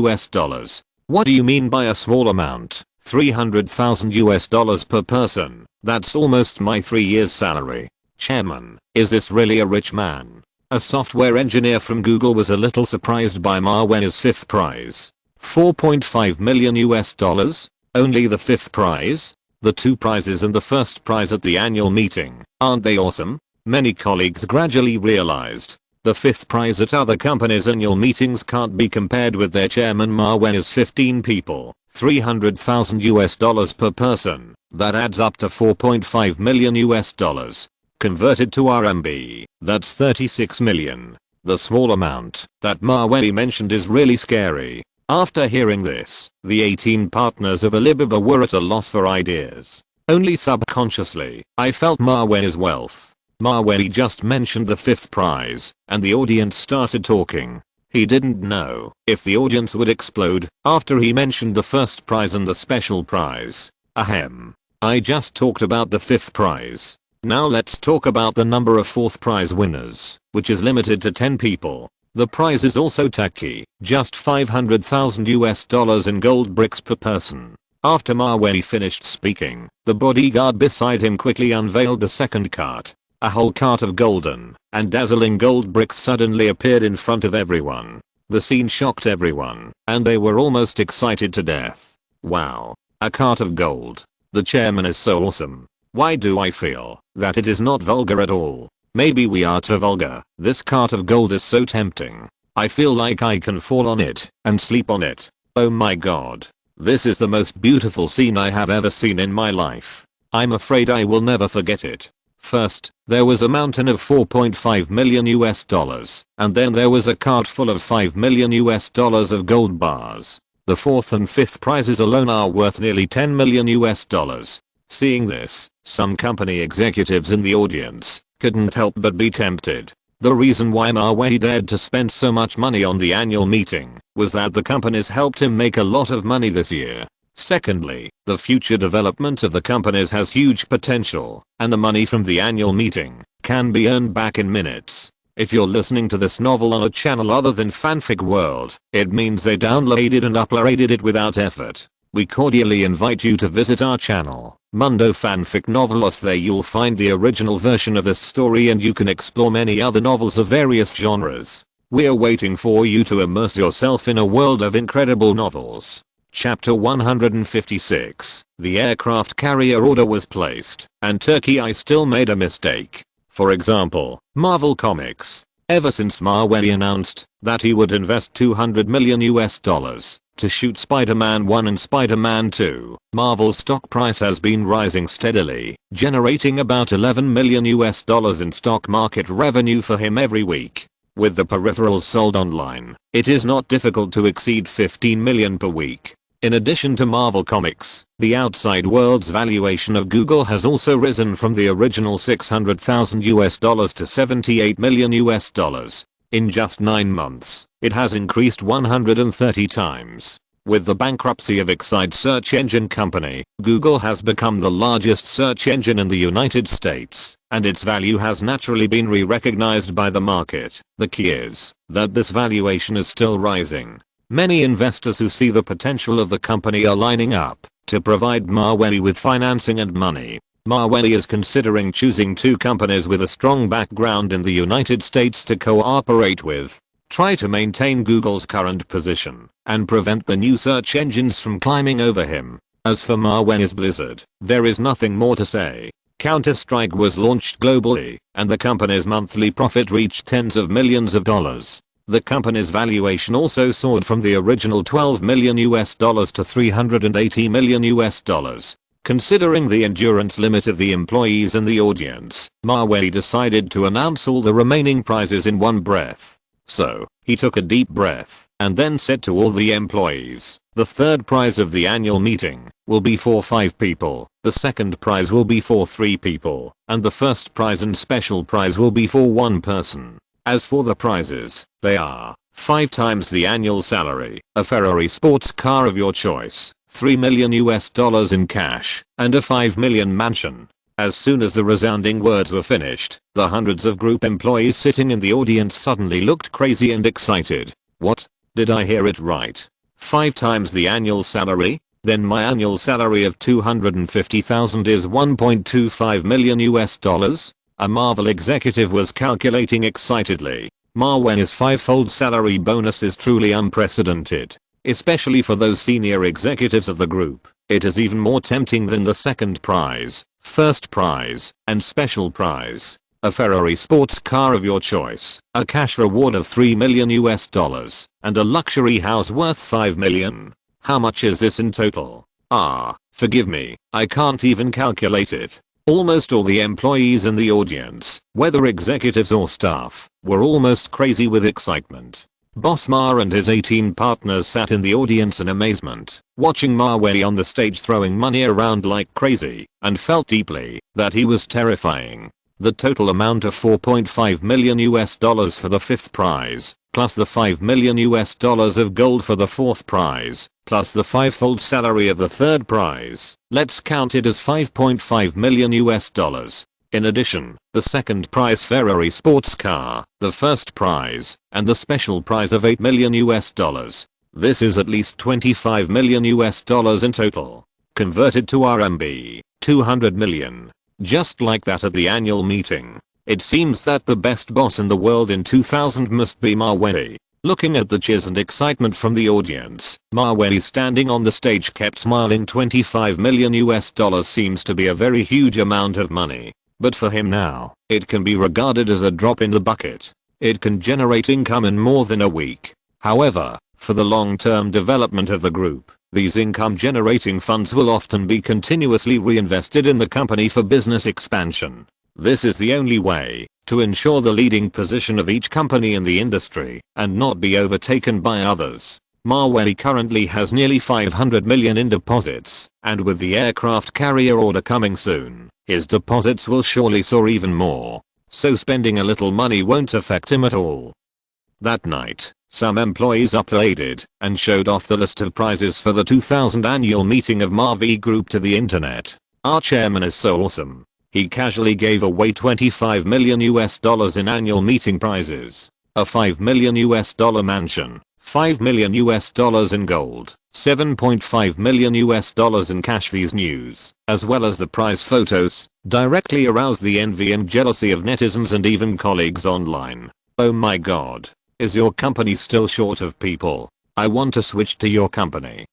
What do you mean by a small amount? $300,000 per person. That's almost my 3 years' salary. Chairman, is this really a rich man? A software engineer from Google was a little surprised by Mawey's 5th prize. $4.5 million. Only the 5th prize? The 2 prizes and the 1st prize at the annual meeting, aren't they awesome? Many colleagues gradually realized the 5th prize at other companies' annual meetings can't be compared with their chairman Mawey's 15 people. $300,000 US per person. That adds up to 4.5 million US dollars. Converted to RMB, that's 36 million. The small amount that Mawei mentioned is really scary. After hearing this, the 18 partners of Alibaba were at a loss for ideas. Only subconsciously, I felt Mawei's wealth. Mawei just mentioned the fifth prize, and the audience started talking. He didn't know if the audience would explode after he mentioned the first prize and the special prize. Ahem. I just talked about the fifth prize. Now let's talk about the number of fourth prize winners, which is limited to 10 people. The prize is also tacky, just 500,000 US dollars in gold bricks per person. After Mawei finished speaking, the bodyguard beside him quickly unveiled the second cart. A whole cart of golden and dazzling gold bricks suddenly appeared in front of everyone. The scene shocked everyone, and they were almost excited to death. Wow. A cart of gold. The chairman is so awesome. Why do I feel that it is not vulgar at all? Maybe we are too vulgar. This cart of gold is so tempting. I feel like I can fall on it and sleep on it. Oh my god. This is the most beautiful scene I have ever seen in my life. I'm afraid I will never forget it. First, there was a mountain of 4.5 million US dollars, and then there was a cart full of 5 million US dollars of gold bars. The fourth and fifth prizes alone are worth nearly 10 million US dollars. Seeing this, some company executives in the audience couldn't help but be tempted. The reason why Mawei dared to spend so much money on the annual meeting was that the companies helped him make a lot of money this year. Secondly, the future development of the companies has huge potential, and the money from the annual meeting can be earned back in minutes. If you're listening to this novel on a channel other than Fanfic World, it means they downloaded and uploaded it without effort. We cordially invite you to visit our channel, Mundo Fanfic Novelos. There you'll find the original version of this story and you can explore many other novels of various genres. We're waiting for you to immerse yourself in a world of incredible novels. Chapter 156. The aircraft carrier order was placed, and Turkey I still made a mistake. For example, Marvel Comics. Ever since Mawei announced that he would invest 200 million US dollars to shoot Spider-Man 1 and Spider-Man 2, Marvel's stock price has been rising steadily, generating about 11 million US dollars in stock market revenue for him every week. With the peripherals sold online, it is not difficult to exceed 15 million per week. In addition to Marvel Comics, the outside world's valuation of Google has also risen from the original 600,000 US dollars to 78 million US dollars. In just 9 months, it has increased 130 times. With the bankruptcy of Excite search engine company, Google has become the largest search engine in the United States, and its value has naturally been re-recognized by the market. The key is that this valuation is still rising. Many investors who see the potential of the company are lining up to provide Mawei with financing and money. Mawei is considering choosing 2 companies with a strong background in the United States to cooperate with. Try to maintain Google's current position and prevent the new search engines from climbing over him. As for Mawei's Blizzard, there is nothing more to say. Counter-Strike was launched globally, and the company's monthly profit reached tens of millions of dollars. The company's valuation also soared from the original 12 million US dollars to 380 million US dollars. Considering the endurance limit of the employees and the audience, Mawei decided to announce all the remaining prizes in one breath. So, he took a deep breath and then said to all the employees, the third prize of the annual meeting will be for 5 people, the second prize will be for 3 people, and the first prize and special prize will be for 1 person. As for the prizes, they are 5 times the annual salary, a Ferrari sports car of your choice, 3 million US dollars in cash, and a 5 million mansion. As soon as the resounding words were finished, the hundreds of group employees sitting in the audience suddenly looked crazy and excited. What? Did I hear it right? 5 times the annual salary? Then my annual salary of 250,000 is 1.25 million US dollars? A Marvel executive was calculating excitedly. Mawei's 5-fold salary bonus is truly unprecedented, especially for those senior executives of the group. It is even more tempting than the second prize, first prize, and special prize. A Ferrari sports car of your choice, a cash reward of 3 million US dollars, and a luxury house worth 5 million. How much is this in total? Forgive me, I can't even calculate it. Almost all the employees in the audience, whether executives or staff, were almost crazy with excitement. Boss Ma and his 18 partners sat in the audience in amazement, watching Mavey on the stage throwing money around like crazy, and felt deeply that he was terrifying. The total amount of $4.5 million for the fifth prize, plus the $5 million of gold for the fourth prize, plus the five-fold salary of the third prize. Let's count it as $5.5 million. In addition, the second prize Ferrari sports car, the first prize, and the special prize of $8 million. This is at least $25 million in total. Converted to RMB, 200 million. Just like that at the annual meeting. It seems that the best boss in the world in 2000 must be Mavey. Looking at the cheers and excitement from the audience, Mavey standing on the stage kept smiling. $25 million seems to be a very huge amount of money. But for him now, it can be regarded as a drop in the bucket. It can generate income in more than a week. However, for the long-term development of the group, these income-generating funds will often be continuously reinvested in the company for business expansion. This is the only way to ensure the leading position of each company in the industry and not be overtaken by others. Mavey currently has nearly 500 million in deposits, and with the aircraft carrier order coming soon, his deposits will surely soar even more. So spending a little money won't affect him at all. That night, some employees uploaded and showed off the list of prizes for the 2000 annual meeting of Mavey Group to the internet. Our chairman is so awesome. He casually gave away $25 million in annual meeting prizes, a $5 million mansion, $5 million in gold, $7.5 million in cash. These news, as well as the prize photos, directly aroused the envy and jealousy of netizens and even colleagues online. Oh my god. Is your company still short of people? I want to switch to your company.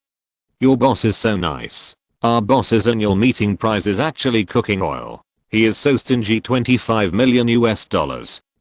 Your boss is so nice. Our boss's annual meeting prize is actually cooking oil. He is so stingy. $25 million.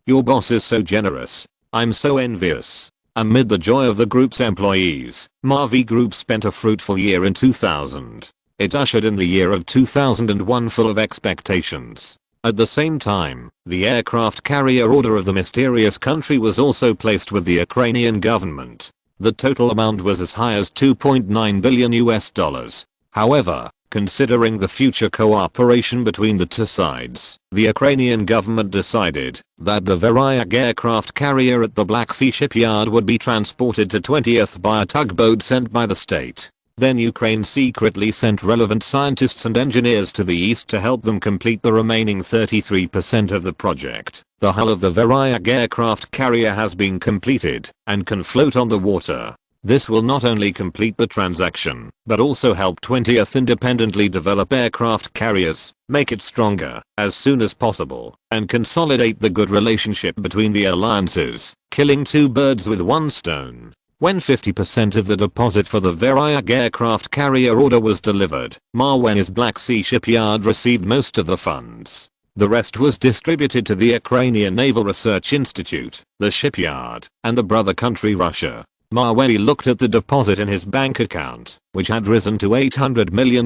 Your boss is so generous. I'm so envious. Amid the joy of the group's employees, Mavey Group spent a fruitful year in 2000. It ushered in the year of 2001 full of expectations. At the same time, the aircraft carrier order of the mysterious country was also placed with the Ukrainian government. The total amount was as high as $2.9 billion. However, considering the future cooperation between the two sides, the Ukrainian government decided that the Varyak aircraft carrier at the Black Sea shipyard would be transported to 20th by a tugboat sent by the state. Then Ukraine secretly sent relevant scientists and engineers to the east to help them complete the remaining 33% of the project. The hull of the Varyak aircraft carrier has been completed and can float on the water. This will not only complete the transaction, but also help 20th independently develop aircraft carriers, make it stronger as soon as possible, and consolidate the good relationship between the alliances, killing two birds with one stone. When 50% of the deposit for the Varyak aircraft carrier order was delivered, Mavey's Black Sea shipyard received most of the funds. The rest was distributed to the Ukrainian Naval Research Institute, the shipyard, and the brother country Russia. Mavey looked at the deposit in his bank account, which had risen to $800 million.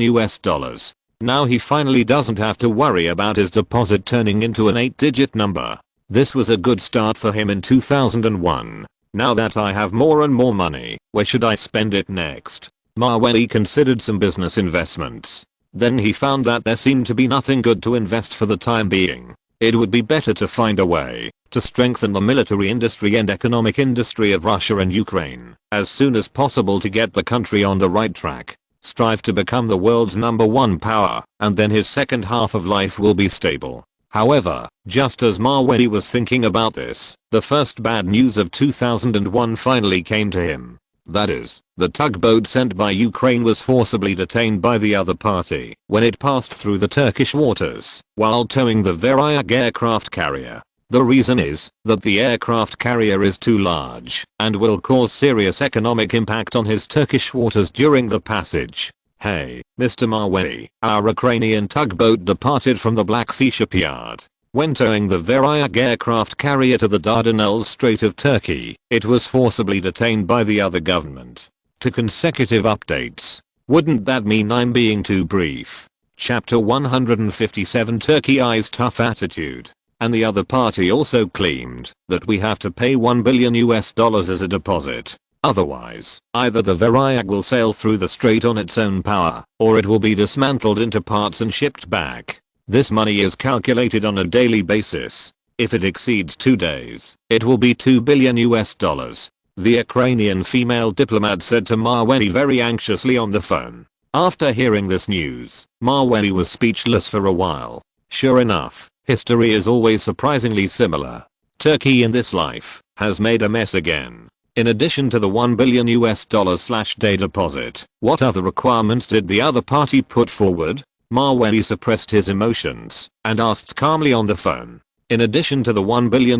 Now he finally doesn't have to worry about his deposit turning into an 8-digit number. This was a good start for him in 2001. Now that I have more and more money, where should I spend it next? Mavey considered some business investments. Then he found that there seemed to be nothing good to invest for the time being. It would be better to find a way to strengthen the military industry and economic industry of Russia and Ukraine as soon as possible to get the country on the right track. Strive to become the world's #1 power, and then his second half of life will be stable. However, just as Mavey was thinking about this, the first bad news of 2001 finally came to him. That is, the tugboat sent by Ukraine was forcibly detained by the other party when it passed through the Turkish waters while towing the Varyak aircraft carrier. The reason is that the aircraft carrier is too large and will cause serious economic impact on his Turkish waters during the passage. Hey, Mr. Mavey, our Ukrainian tugboat departed from the Black Sea shipyard. When towing the Varyak aircraft carrier to the Dardanelles Strait of Turkey, it was forcibly detained by the other government. to consecutive updates. Wouldn't that mean I'm being too brief? Chapter 157 Turkey eyes tough attitude. And the other party also claimed that we have to pay $1 billion as a deposit. Otherwise, either the Variag will sail through the strait on its own power, or it will be dismantled into parts and shipped back. This money is calculated on a daily basis. If it exceeds 2 days, it will be $2 billion. The Ukrainian female diplomat said to Maweli very anxiously on the phone. After hearing this news, Maweli was speechless for a while. Sure enough, history is always surprisingly similar. Turkey in this life has made a mess again. In addition to the $1 billion/day deposit, what other requirements did the other party put forward? Maweli suppressed his emotions and asked calmly on the phone. In addition to the $1 billion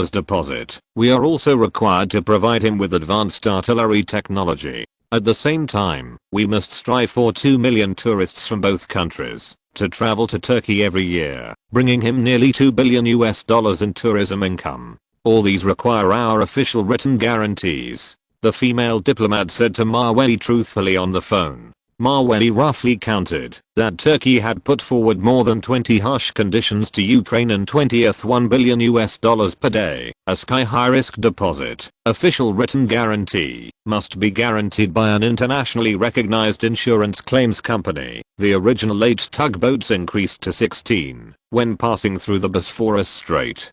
deposit, we are also required to provide him with advanced artillery technology. At the same time, we must strive for 2 million tourists from both countries to travel to Turkey every year, bringing him nearly $2 billion in tourism income. All these require our official written guarantees, the female diplomat said to Maweli truthfully on the phone. Maweli roughly counted that Turkey had put forward more than 20 harsh conditions to Ukraine and 20th $1 billion per day, a sky-high risk deposit, official written guarantee, must be guaranteed by an internationally recognized insurance claims company. The original 8 tugboats increased to 16 when passing through the Bosphorus Strait.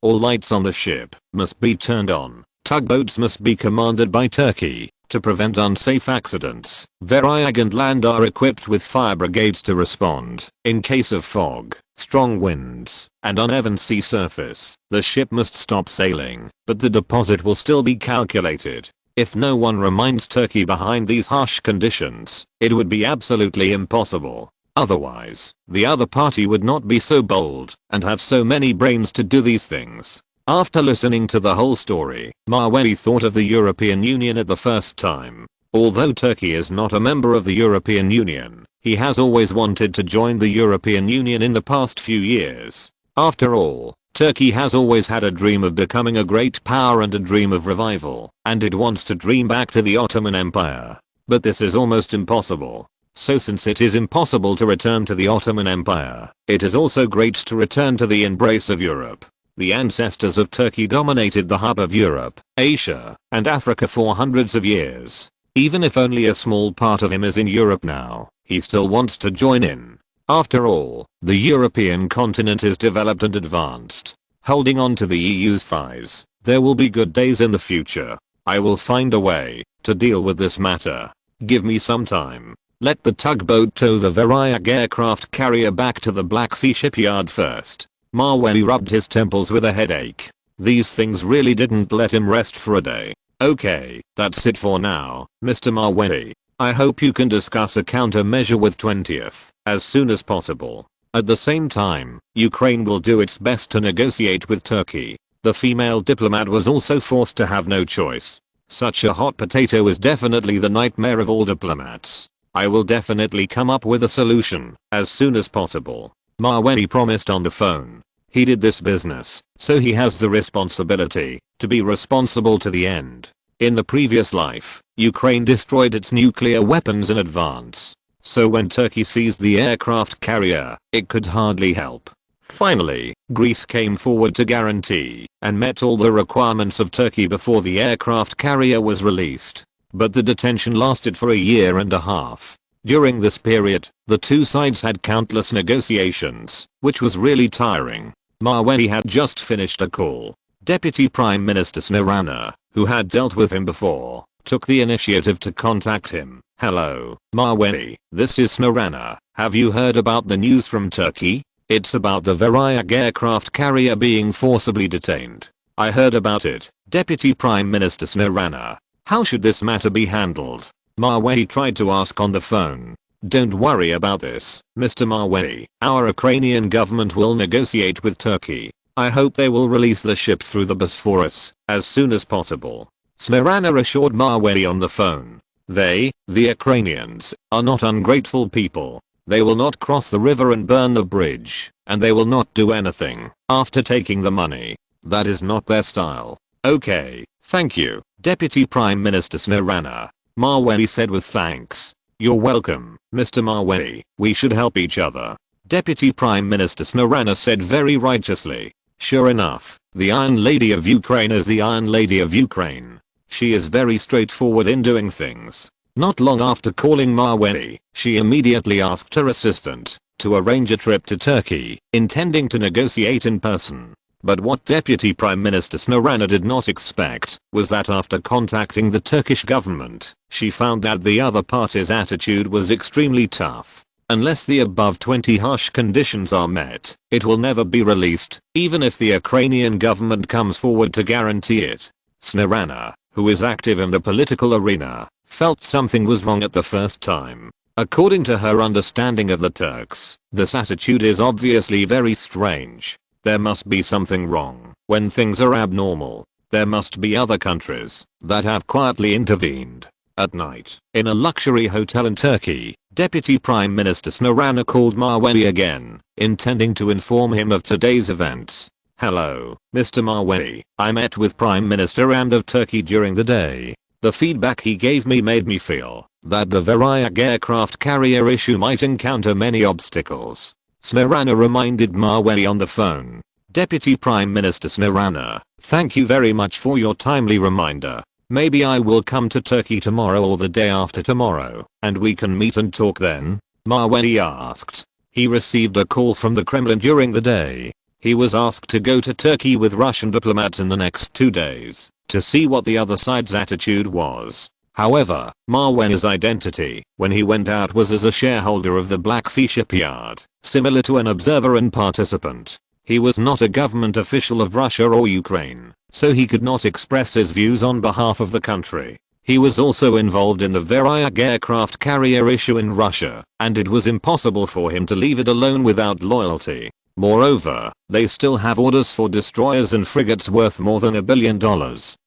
All lights on the ship must be turned on. Tugboats must be commanded by Turkey. To prevent unsafe accidents, Variag and land are equipped with fire brigades to respond. In case of fog, strong winds, and uneven sea surface, the ship must stop sailing, but the deposit will still be calculated. If no one reminds Turkey behind these harsh conditions, it would be absolutely impossible. Otherwise, the other party would not be so bold and have so many brains to do these things. After listening to the whole story, Maweli thought of the European Union at the first time. Although Turkey is not a member of the European Union, he has always wanted to join the European Union in the past few years. After all, Turkey has always had a dream of becoming a great power and a dream of revival, and it wants to dream back to the Ottoman Empire. But this is almost impossible. So since it is impossible to return to the Ottoman Empire, it is also great to return to the embrace of Europe. The ancestors of Turkey dominated the hub of Europe, Asia, and Africa for hundreds of years. Even if only a small part of him is in Europe now, he still wants to join in. After all, the European continent is developed and advanced. Holding on to the EU's thighs, there will be good days in the future. I will find a way to deal with this matter. Give me some time. Let the tugboat tow the Variag aircraft carrier back to the Black Sea shipyard first. Maweli rubbed his temples with a headache. These things really didn't let him rest for a day. Okay, that's it for now, Mr. Maweli. I hope you can discuss a countermeasure with 20th as soon as possible. At the same time, Ukraine will do its best to negotiate with Turkey. The female diplomat was also forced to have no choice. Such a hot potato is definitely the nightmare of all diplomats. I will definitely come up with a solution as soon as possible, Maweli promised on the phone. He did this business, so he has the responsibility to be responsible to the end. In the previous life, Ukraine destroyed its nuclear weapons in advance. So when Turkey seized the aircraft carrier, it could hardly help. Finally, Greece came forward to guarantee and met all the requirements of Turkey before the aircraft carrier was released. But the detention lasted for a year and a half. During this period, the two sides had countless negotiations, which was really tiring. Maweli had just finished a call. Deputy Prime Minister Smirana, who had dealt with him before, took the initiative to contact him. Hello, Maweli, this is Smirana. Have you heard about the news from Turkey? It's about the Variag aircraft carrier being forcibly detained. I heard about it, Deputy Prime Minister Smirana. How should this matter be handled? Maweli tried to ask on the phone. Don't worry about this, Mr. Maweli. Our Ukrainian government will negotiate with Turkey. I hope they will release the ship through the Bosphorus as soon as possible. Smirana assured Maweli on the phone. They, the Ukrainians, are not ungrateful people. They will not cross the river and burn the bridge, and they will not do anything after taking the money. That is not their style. Okay, thank you, Deputy Prime Minister Smirana. Maweli said with thanks. You're welcome, Mr. Maweli. We should help each other. Deputy Prime Minister Snarana said very righteously. Sure enough, the Iron Lady of Ukraine is the Iron Lady of Ukraine. She is very straightforward in doing things. Not long after calling Maweli, she immediately asked her assistant to arrange a trip to Turkey, intending to negotiate in person. But what Deputy Prime Minister Snarana did not expect was that after contacting the Turkish government, she found that the other party's attitude was extremely tough. Unless the above 20 harsh conditions are met, it will never be released, even if the Ukrainian government comes forward to guarantee it. Snarana, who is active in the political arena, felt something was wrong at the first time. According to her understanding of the Turks, this attitude is obviously very strange. There must be something wrong when things are abnormal. There must be other countries that have quietly intervened. At night, in a luxury hotel in Turkey, Deputy Prime Minister Snarana called Maweli again, intending to inform him of today's events. Hello, Mr. Maweli. I met with Prime Minister and of Turkey during the day. The feedback he gave me made me feel that the Varyak aircraft carrier issue might encounter many obstacles. Snarana reminded Maweli on the phone. Deputy Prime Minister Snarana, thank you very much for your timely reminder. Maybe I will come to Turkey tomorrow or the day after tomorrow, and we can meet and talk then? Maweli asked. He received a call from the Kremlin during the day. He was asked to go to Turkey with Russian diplomats in the next 2 days to see what the other side's attitude was. However, Maweli's identity when he went out was as a shareholder of the Black Sea shipyard, similar to an observer and participant. He was not a government official of Russia or Ukraine, so he could not express his views on behalf of the country. He was also involved in the Varyak aircraft carrier issue in Russia, and it was impossible for him to leave it alone without loyalty. Moreover, they still have orders for destroyers and frigates worth more than $1 billion,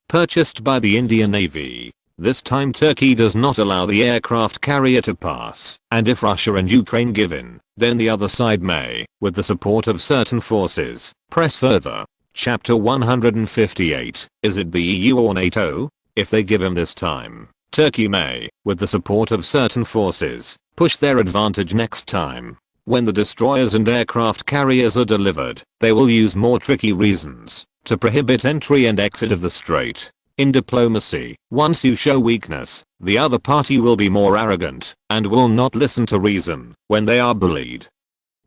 purchased by the Indian Navy. This time Turkey does not allow the aircraft carrier to pass, and if Russia and Ukraine give in, then the other side may, with the support of certain forces, press further. Chapter 158, is it the EU or NATO? If they give in this time, Turkey may, with the support of certain forces, push their advantage next time. When the destroyers and aircraft carriers are delivered, they will use more tricky reasons to prohibit entry and exit of the strait. In diplomacy, once you show weakness, the other party will be more arrogant and will not listen to reason when they are bullied.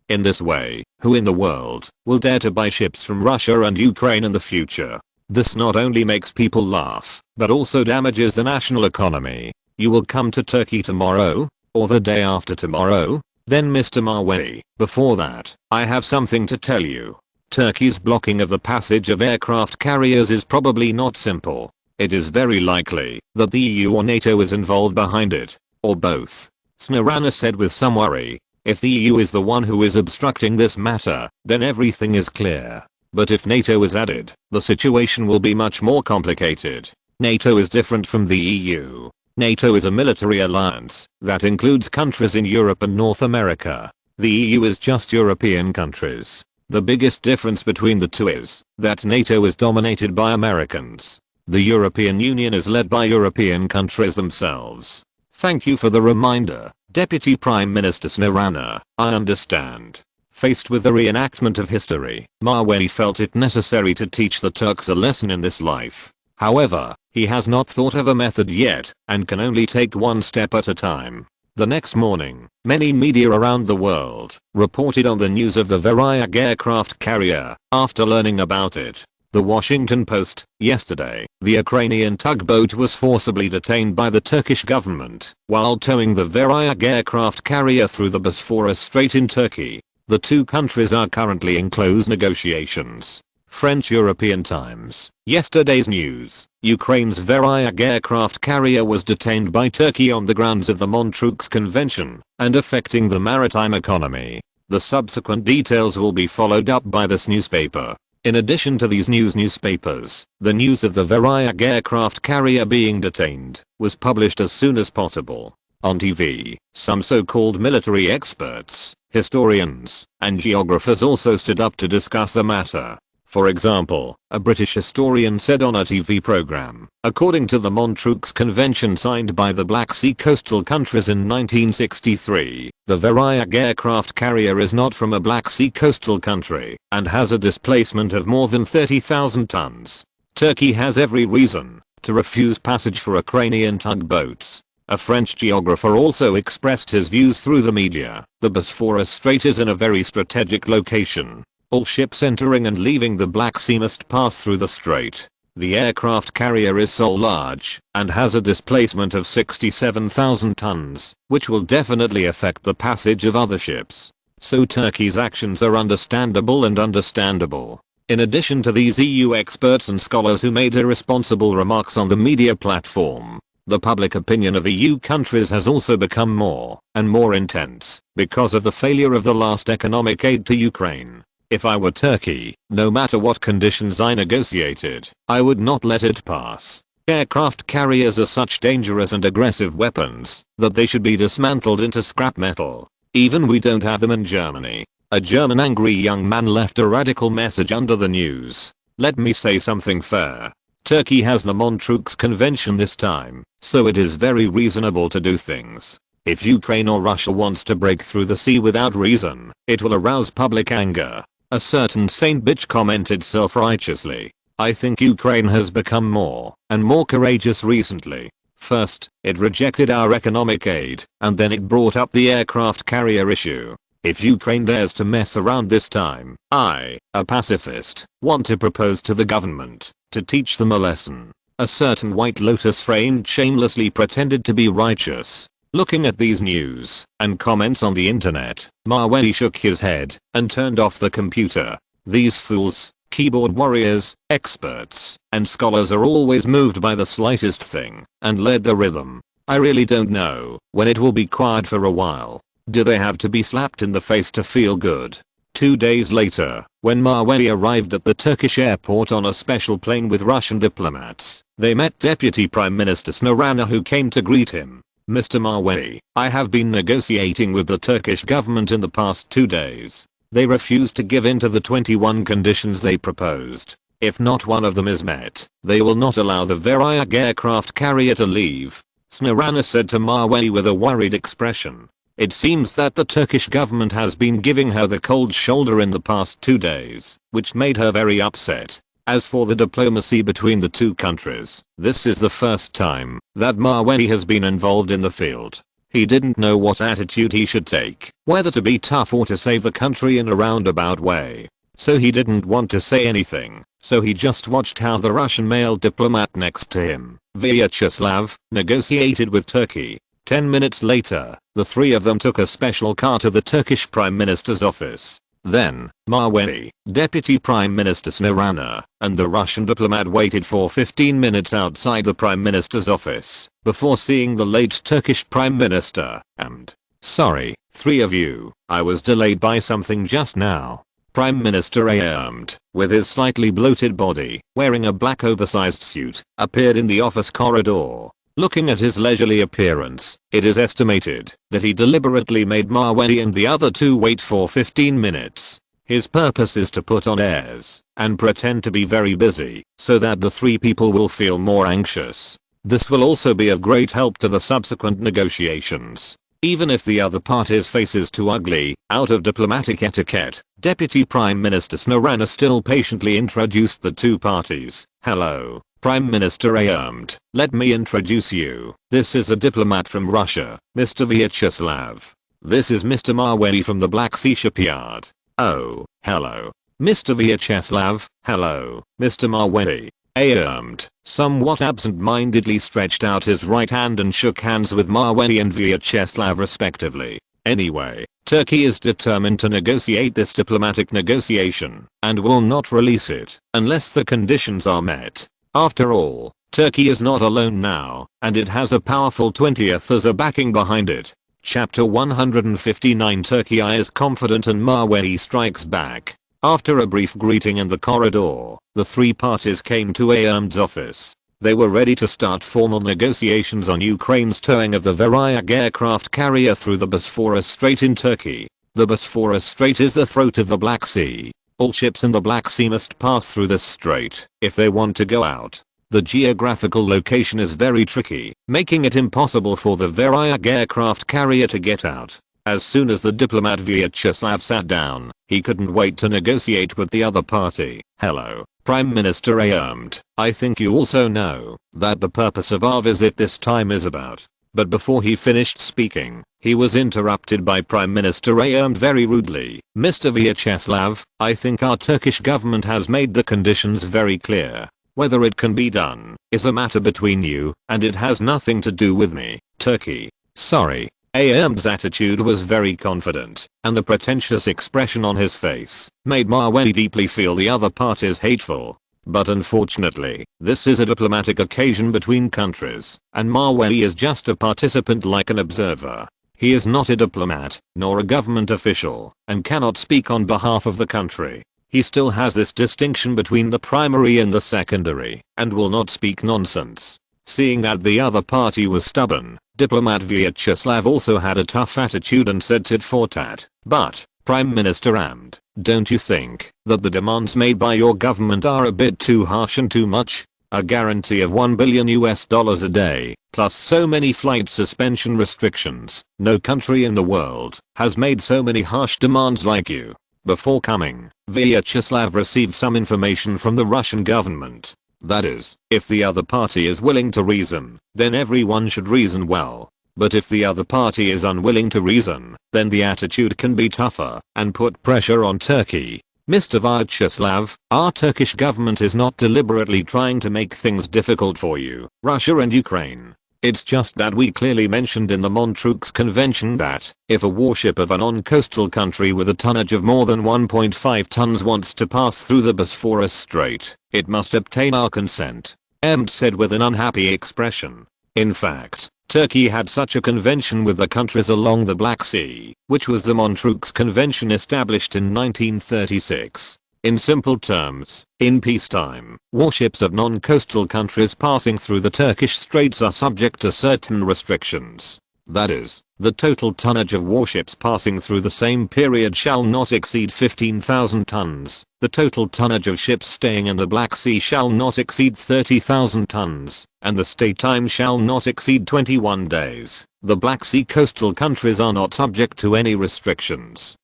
In this way, who in the world will dare to buy ships from Russia and Ukraine in the future? This not only makes people laugh, but also damages the national economy. You will come to Turkey tomorrow? Or the day after tomorrow? Then Mr. Maweli, before that, I have something to tell you. Turkey's blocking of the passage of aircraft carriers is probably not simple. It is very likely that the EU or NATO is involved behind it, or both. Snarana said with some worry. If the EU is the one who is obstructing this matter, then everything is clear. But if NATO is added, the situation will be much more complicated. NATO is different from the EU. NATO is a military alliance that includes countries in Europe and North America. The EU is just European countries. The biggest difference between the two is that NATO is dominated by Americans. The European Union is led by European countries themselves. Thank you for the reminder, Deputy Prime Minister Snarana. I understand. Faced with the reenactment of history, Maweli felt it necessary to teach the Turks a lesson in this life. However, he has not thought of a method yet and can only take one step at a time. The next morning, many media around the world reported on the news of the Varyak aircraft carrier after learning about it. The Washington Post, yesterday, the Ukrainian tugboat was forcibly detained by the Turkish government while towing the Varyak aircraft carrier through the Bosphorus Strait in Turkey. The two countries are currently in close negotiations. French European Times, yesterday's news, Ukraine's Varyak aircraft carrier was detained by Turkey on the grounds of the Montreux Convention and affecting the maritime economy. The subsequent details will be followed up by this newspaper. In addition to these newspapers, the news of the Varyak aircraft carrier being detained was published as soon as possible. On TV, some so-called military experts, historians, and geographers also stood up to discuss the matter. For example, a British historian said on a TV program, according to the Montreux Convention signed by the Black Sea coastal countries in 1963, the Variag aircraft carrier is not from a Black Sea coastal country and has a displacement of more than 30,000 tons. Turkey has every reason to refuse passage for Ukrainian tugboats. A French geographer also expressed his views through the media. The Bosphorus Strait is in a very strategic location. All ships entering and leaving the Black Sea must pass through the strait. The aircraft carrier is so large and has a displacement of 67,000 tons, which will definitely affect the passage of other ships. So Turkey's actions are understandable and understandable. In addition to these EU experts and scholars who made irresponsible remarks on the media platform, the public opinion of EU countries has also become more and more intense because of the failure of the last economic aid to Ukraine. If I were Turkey, no matter what conditions I negotiated, I would not let it pass. Aircraft carriers are such dangerous and aggressive weapons that they should be dismantled into scrap metal. Even we don't have them in Germany. A German angry young man left a radical message under the news. Let me say something fair. Turkey has the Montreux Convention this time, so it is very reasonable to do things. If Ukraine or Russia wants to break through the sea without reason, it will arouse public anger. A certain saint bitch commented self-righteously. I think Ukraine has become more and more courageous recently. First, it rejected our economic aid, and then it brought up the aircraft carrier issue. If Ukraine dares to mess around this time, I, a pacifist, want to propose to the government to teach them a lesson. A certain White Lotus friend shamelessly pretended to be righteous. Looking at these news and comments on the internet, Maweli shook his head and turned off the computer. These fools, keyboard warriors, experts, and scholars are always moved by the slightest thing and led the rhythm. I really don't know when it will be quiet for a while. Do they have to be slapped in the face to feel good? 2 days later, when Maweli arrived at the Turkish airport on a special plane with Russian diplomats, they met Deputy Prime Minister Snarana, who came to greet him. Mr. Maweli, I have been negotiating with the Turkish government in the past 2 days. They refused to give in to the 21 conditions they proposed. If not one of them is met, they will not allow the Variag aircraft carrier to leave. Snarana said to Maweli with a worried expression. It seems that the Turkish government has been giving her the cold shoulder in the past 2 days, which made her very upset. As for the diplomacy between the two countries, this is the first time that Maweli has been involved in the field. He didn't know what attitude he should take, whether to be tough or to save the country in a roundabout way. So he didn't want to say anything, so he just watched how the Russian male diplomat next to him, Vyacheslav, negotiated with Turkey. 10 minutes later, the three of them took a special car to the Turkish Prime Minister's office. Then, Maweli, Deputy Prime Minister Snarana, and the Russian diplomat waited for 15 minutes outside the Prime Minister's office before seeing the late Turkish Prime Minister and, "Sorry, three of you, I was delayed by something just now." Prime Minister Ahmed, with his slightly bloated body, wearing a black oversized suit, appeared in the office corridor. Looking at his leisurely appearance, it is estimated that he deliberately made Maweli and the other two wait for 15 minutes. His purpose is to put on airs and pretend to be very busy so that the three people will feel more anxious. This will also be of great help to the subsequent negotiations. Even if the other party's face is too ugly, out of diplomatic etiquette, Deputy Prime Minister Snarana still patiently introduced the two parties. "Hello, Prime Minister Ahmed, let me introduce you. This is a diplomat from Russia, Mr. Vyacheslav. This is Mr. Maweli from the Black Sea shipyard." "Oh, hello, Mr. Vyacheslav." "Hello, Mr. Maweli." Ahmed, somewhat absent-mindedly stretched out his right hand and shook hands with Maweli and Vyacheslav respectively. Anyway, Turkey is determined to negotiate this diplomatic negotiation and will not release it unless the conditions are met. After all, Turkey is not alone now, and it has a powerful 20th as a backing behind it. Chapter 159. Turkey is confident and Maweli strikes back. After a brief greeting in the corridor, the three parties came to Ahmed's office. They were ready to start formal negotiations on Ukraine's towing of the Variag aircraft carrier through the Bosphorus Strait in Turkey. The Bosphorus Strait is the throat of the Black Sea. All ships in the Black Sea must pass through this strait if they want to go out. The geographical location is very tricky, making it impossible for the Vyacheslav aircraft carrier to get out. As soon as the diplomat Vyacheslav sat down, he couldn't wait to negotiate with the other party. "Hello, Prime Minister Ahmed. I think you also know that the purpose of our visit this time is about." But before he finished speaking, he was interrupted by Prime Minister Ahmed very rudely. "Mr. Vyacheslav, I think our Turkish government has made the conditions very clear. Whether it can be done is a matter between you, and it has nothing to do with me, Turkey." "Sorry." Ahmed's attitude was very confident, and the pretentious expression on his face made Maweli deeply feel the other part is hateful. But unfortunately, this is a diplomatic occasion between countries, and Maweli is just a participant like an observer. He is not a diplomat, nor a government official, and cannot speak on behalf of the country. He still has this distinction between the primary and the secondary, and will not speak nonsense. Seeing that the other party was stubborn, diplomat Vyacheslav also had a tough attitude and said tit for tat. "But, Prime Minister Ahmed, don't you think that the demands made by your government are a bit too harsh and too much? A guarantee of $1 billion a day, plus so many flight suspension restrictions. No country in the world has made so many harsh demands like you." Before coming, Vyacheslav received some information from the Russian government. That is, if the other party is willing to reason, then everyone should reason well. But if the other party is unwilling to reason, then the attitude can be tougher and put pressure on Turkey. "Mr. Vyacheslav, our Turkish government is not deliberately trying to make things difficult for you, Russia and Ukraine. It's just that we clearly mentioned in the Montreux Convention that if a warship of a non-coastal country with a tonnage of more than 1.5 tons wants to pass through the Bosphorus Strait, it must obtain our consent," Ahmed said with an unhappy expression. In fact, Turkey had such a convention with the countries along the Black Sea, which was the Montreux Convention established in 1936. In simple terms, in peacetime, warships of non-coastal countries passing through the Turkish straits are subject to certain restrictions. That is, the total tonnage of warships passing through the same period shall not exceed 15,000 tons. The total tonnage of ships staying in the Black Sea shall not exceed 30,000 tons, and the stay time shall not exceed 21 days. The Black Sea coastal countries are not subject to any restrictions.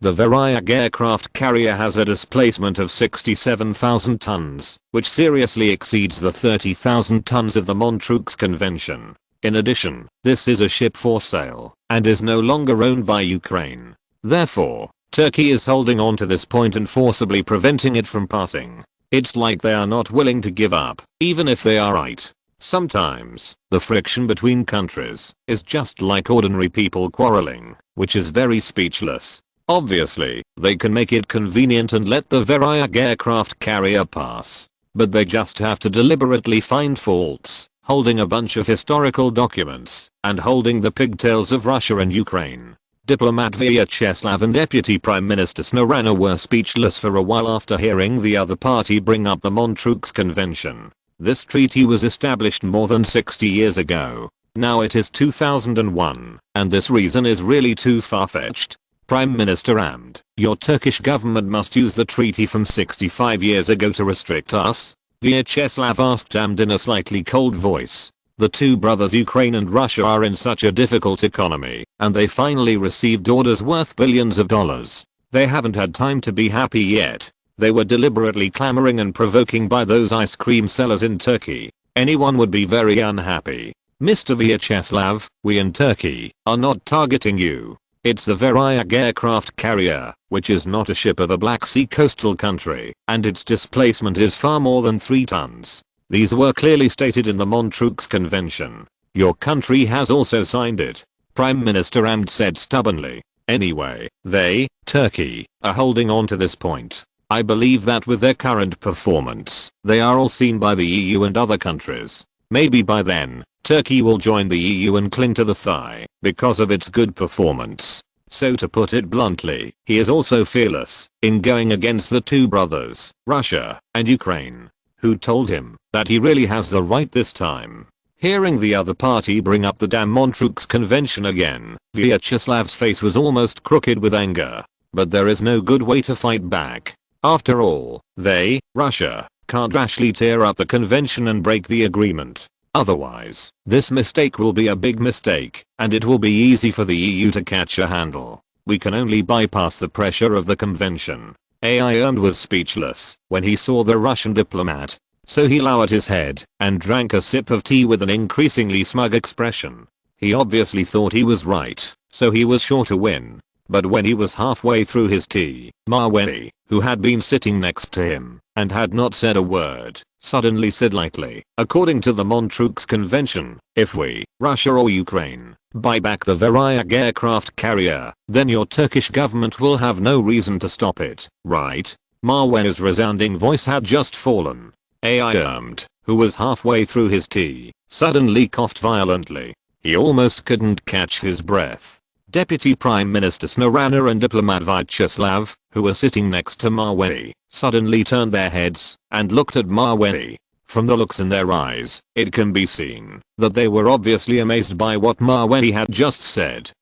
The Vyacheslav aircraft carrier has a displacement of 67,000 tons, which seriously exceeds the 30,000 tons of the Montreux Convention. In addition, this is a ship for sale, and is no longer owned by Ukraine. Therefore, Turkey is holding on to this point and forcibly preventing it from passing. It's like they are not willing to give up, even if they are right. Sometimes, the friction between countries is just like ordinary people quarreling, which is very speechless. Obviously, they can make it convenient and let the Vyacheslav aircraft carrier pass. But they just have to deliberately find faults, holding a bunch of historical documents, and holding the pigtails of Russia and Ukraine. Diplomat Vyacheslav and Deputy Prime Minister Snorana were speechless for a while after hearing the other party bring up the Montreux Convention. This treaty was established more than 60 years ago. Now it is 2001, and this reason is really too far-fetched. Prime Minister Ahmed, your Turkish government must use the treaty from 65 years ago to restrict us? Vyacheslav asked Ahmed in a slightly cold voice. The two brothers Ukraine and Russia are in such a difficult economy, and they finally received orders worth billions of dollars. They haven't had time to be happy yet. They were deliberately clamoring and provoking by those ice cream sellers in Turkey. Anyone would be very unhappy. Mr. Vyacheslav, we in Turkey are not targeting you. It's the Vyacheslav aircraft carrier, which is not a ship of a Black Sea coastal country, and its displacement is far more than 3 tons. These were clearly stated in the Montreux Convention. Your country has also signed it. Prime Minister Ahmed said stubbornly. Anyway, they, Turkey, are holding on to this point. I believe that with their current performance, they are all seen by the EU and other countries. Maybe by then, Turkey will join the EU and cling to the thigh because of its good performance. So to put it bluntly, he is also fearless in going against the two brothers, Russia and Ukraine, who told him that he really has the right this time. Hearing the other party bring up the damn Montreux Convention again, Vyacheslav's face was almost crooked with anger. But there is no good way to fight back. After all, they, Russia, can't rashly tear up the convention and break the agreement. Otherwise, this mistake will be a big mistake, and it will be easy for the EU to catch a handle. We can only bypass the pressure of the convention. AI was speechless when he saw the Russian diplomat. So he lowered his head and drank a sip of tea with an increasingly smug expression. He obviously thought he was right, so he was sure to win. But when he was halfway through his tea, Mawey, who had been sitting next to him and had not said a word, suddenly said lightly, according to the Montreux Convention, if we, Russia or Ukraine, buy back the Varyak aircraft carrier, then your Turkish government will have no reason to stop it, right? Mawey's resounding voice had just fallen. AI, who was halfway through his tea, suddenly coughed violently. He almost couldn't catch his breath. Deputy Prime Minister Snarana and diplomat Vyacheslav, who were sitting next to Mawey, suddenly turned their heads and looked at Mawey. From the looks in their eyes, it can be seen that they were obviously amazed by what Mawey had just said.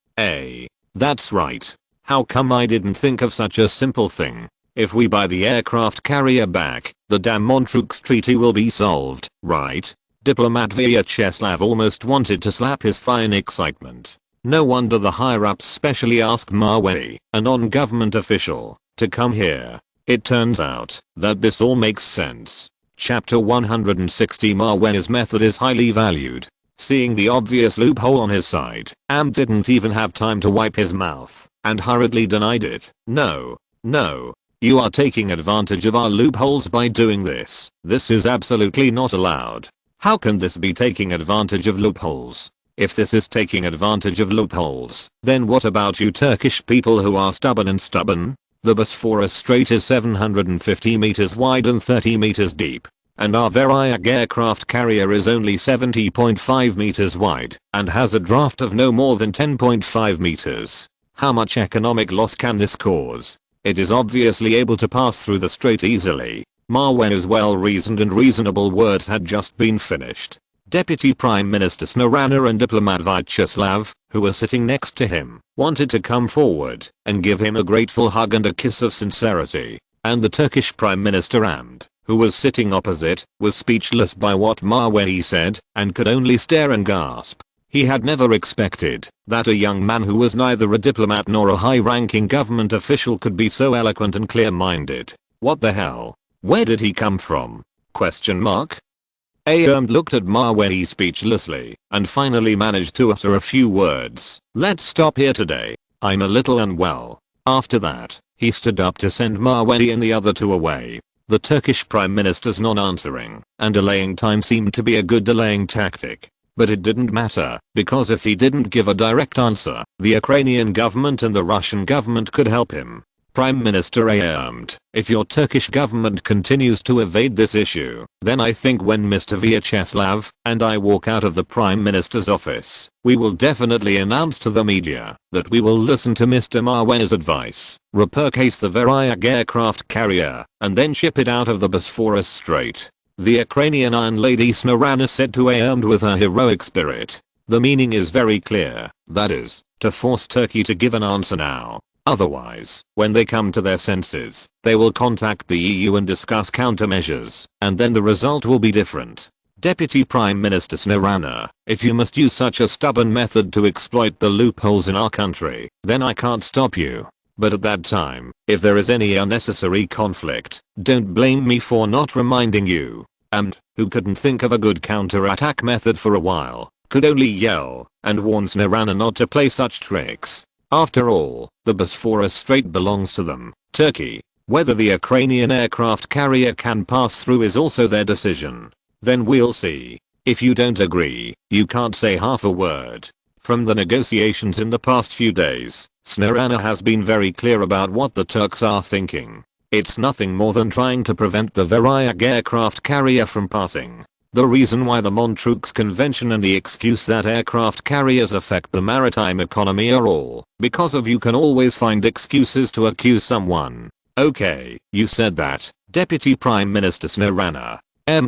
That's right. How come I didn't think of such a simple thing? If we buy the aircraft carrier back, the damn Montreux Treaty will be solved, right? Diplomat Vyacheslav almost wanted to slap his thigh in excitement. No wonder the higher-ups specially asked Mawey, a non-government official, to come here. It turns out that this all makes sense. Chapter 160 Mawey's method is highly valued. Seeing the obvious loophole on his side, didn't even have time to wipe his mouth, and hurriedly denied it. No. You are taking advantage of our loopholes by doing this. This is absolutely not allowed. How can this be taking advantage of loopholes? If this is taking advantage of loopholes, then what about you Turkish people who are stubborn and stubborn? The Bosphorus Strait is 750 meters wide and 30 meters deep. And our Varyak aircraft carrier is only 70.5 meters wide and has a draft of no more than 10.5 meters. How much economic loss can this cause? It is obviously able to pass through the strait easily. Mawey's well-reasoned and reasonable words had just been finished. Deputy Prime Minister Snarana and diplomat Vyacheslav, who were sitting next to him, wanted to come forward and give him a grateful hug and a kiss of sincerity. And the Turkish Prime Minister who was sitting opposite, was speechless by what Mawey said and could only stare and gasp. He had never expected that a young man who was neither a diplomat nor a high-ranking government official could be so eloquent and clear-minded. What the hell? Where did he come from? Question mark? Looked at Mawey speechlessly and finally managed to utter a few words. Let's stop here today. I'm a little unwell. After that, he stood up to send Mawey and the other two away. The Turkish Prime Minister's non-answering and delaying time seemed to be a good delaying tactic. But it didn't matter, because if he didn't give a direct answer, the Ukrainian government and the Russian government could help him. Prime Minister if your Turkish government continues to evade this issue, then I think when Mr. Vyacheslav and I walk out of the Prime Minister's office, we will definitely announce to the media that we will listen to Mr. Mawey's advice, repurchase the Varyak aircraft carrier, and then ship it out of the Bosphorus Strait. The Ukrainian Iron Lady Snarana said to with her heroic spirit. The meaning is very clear, that is, to force Turkey to give an answer now. Otherwise, when they come to their senses, they will contact the EU and discuss countermeasures, and then the result will be different. Deputy Prime Minister Snarana, if you must use such a stubborn method to exploit the loopholes in our country, then I can't stop you. But at that time, if there is any unnecessary conflict, don't blame me for not reminding you. Who couldn't think of a good counter-attack method for a while, could only yell and warn Snarana not to play such tricks. After all, the Bosphorus Strait belongs to them, Turkey. Whether the Ukrainian aircraft carrier can pass through is also their decision. Then we'll see. If you don't agree, you can't say half a word. From the negotiations in the past few days, Snarana has been very clear about what the Turks are thinking. It's nothing more than trying to prevent the Varyak aircraft carrier from passing. The reason why the Montreux Convention and the excuse that aircraft carriers affect the maritime economy are all because of you can always find excuses to accuse someone. Okay, you said that, Deputy Prime Minister Snarana.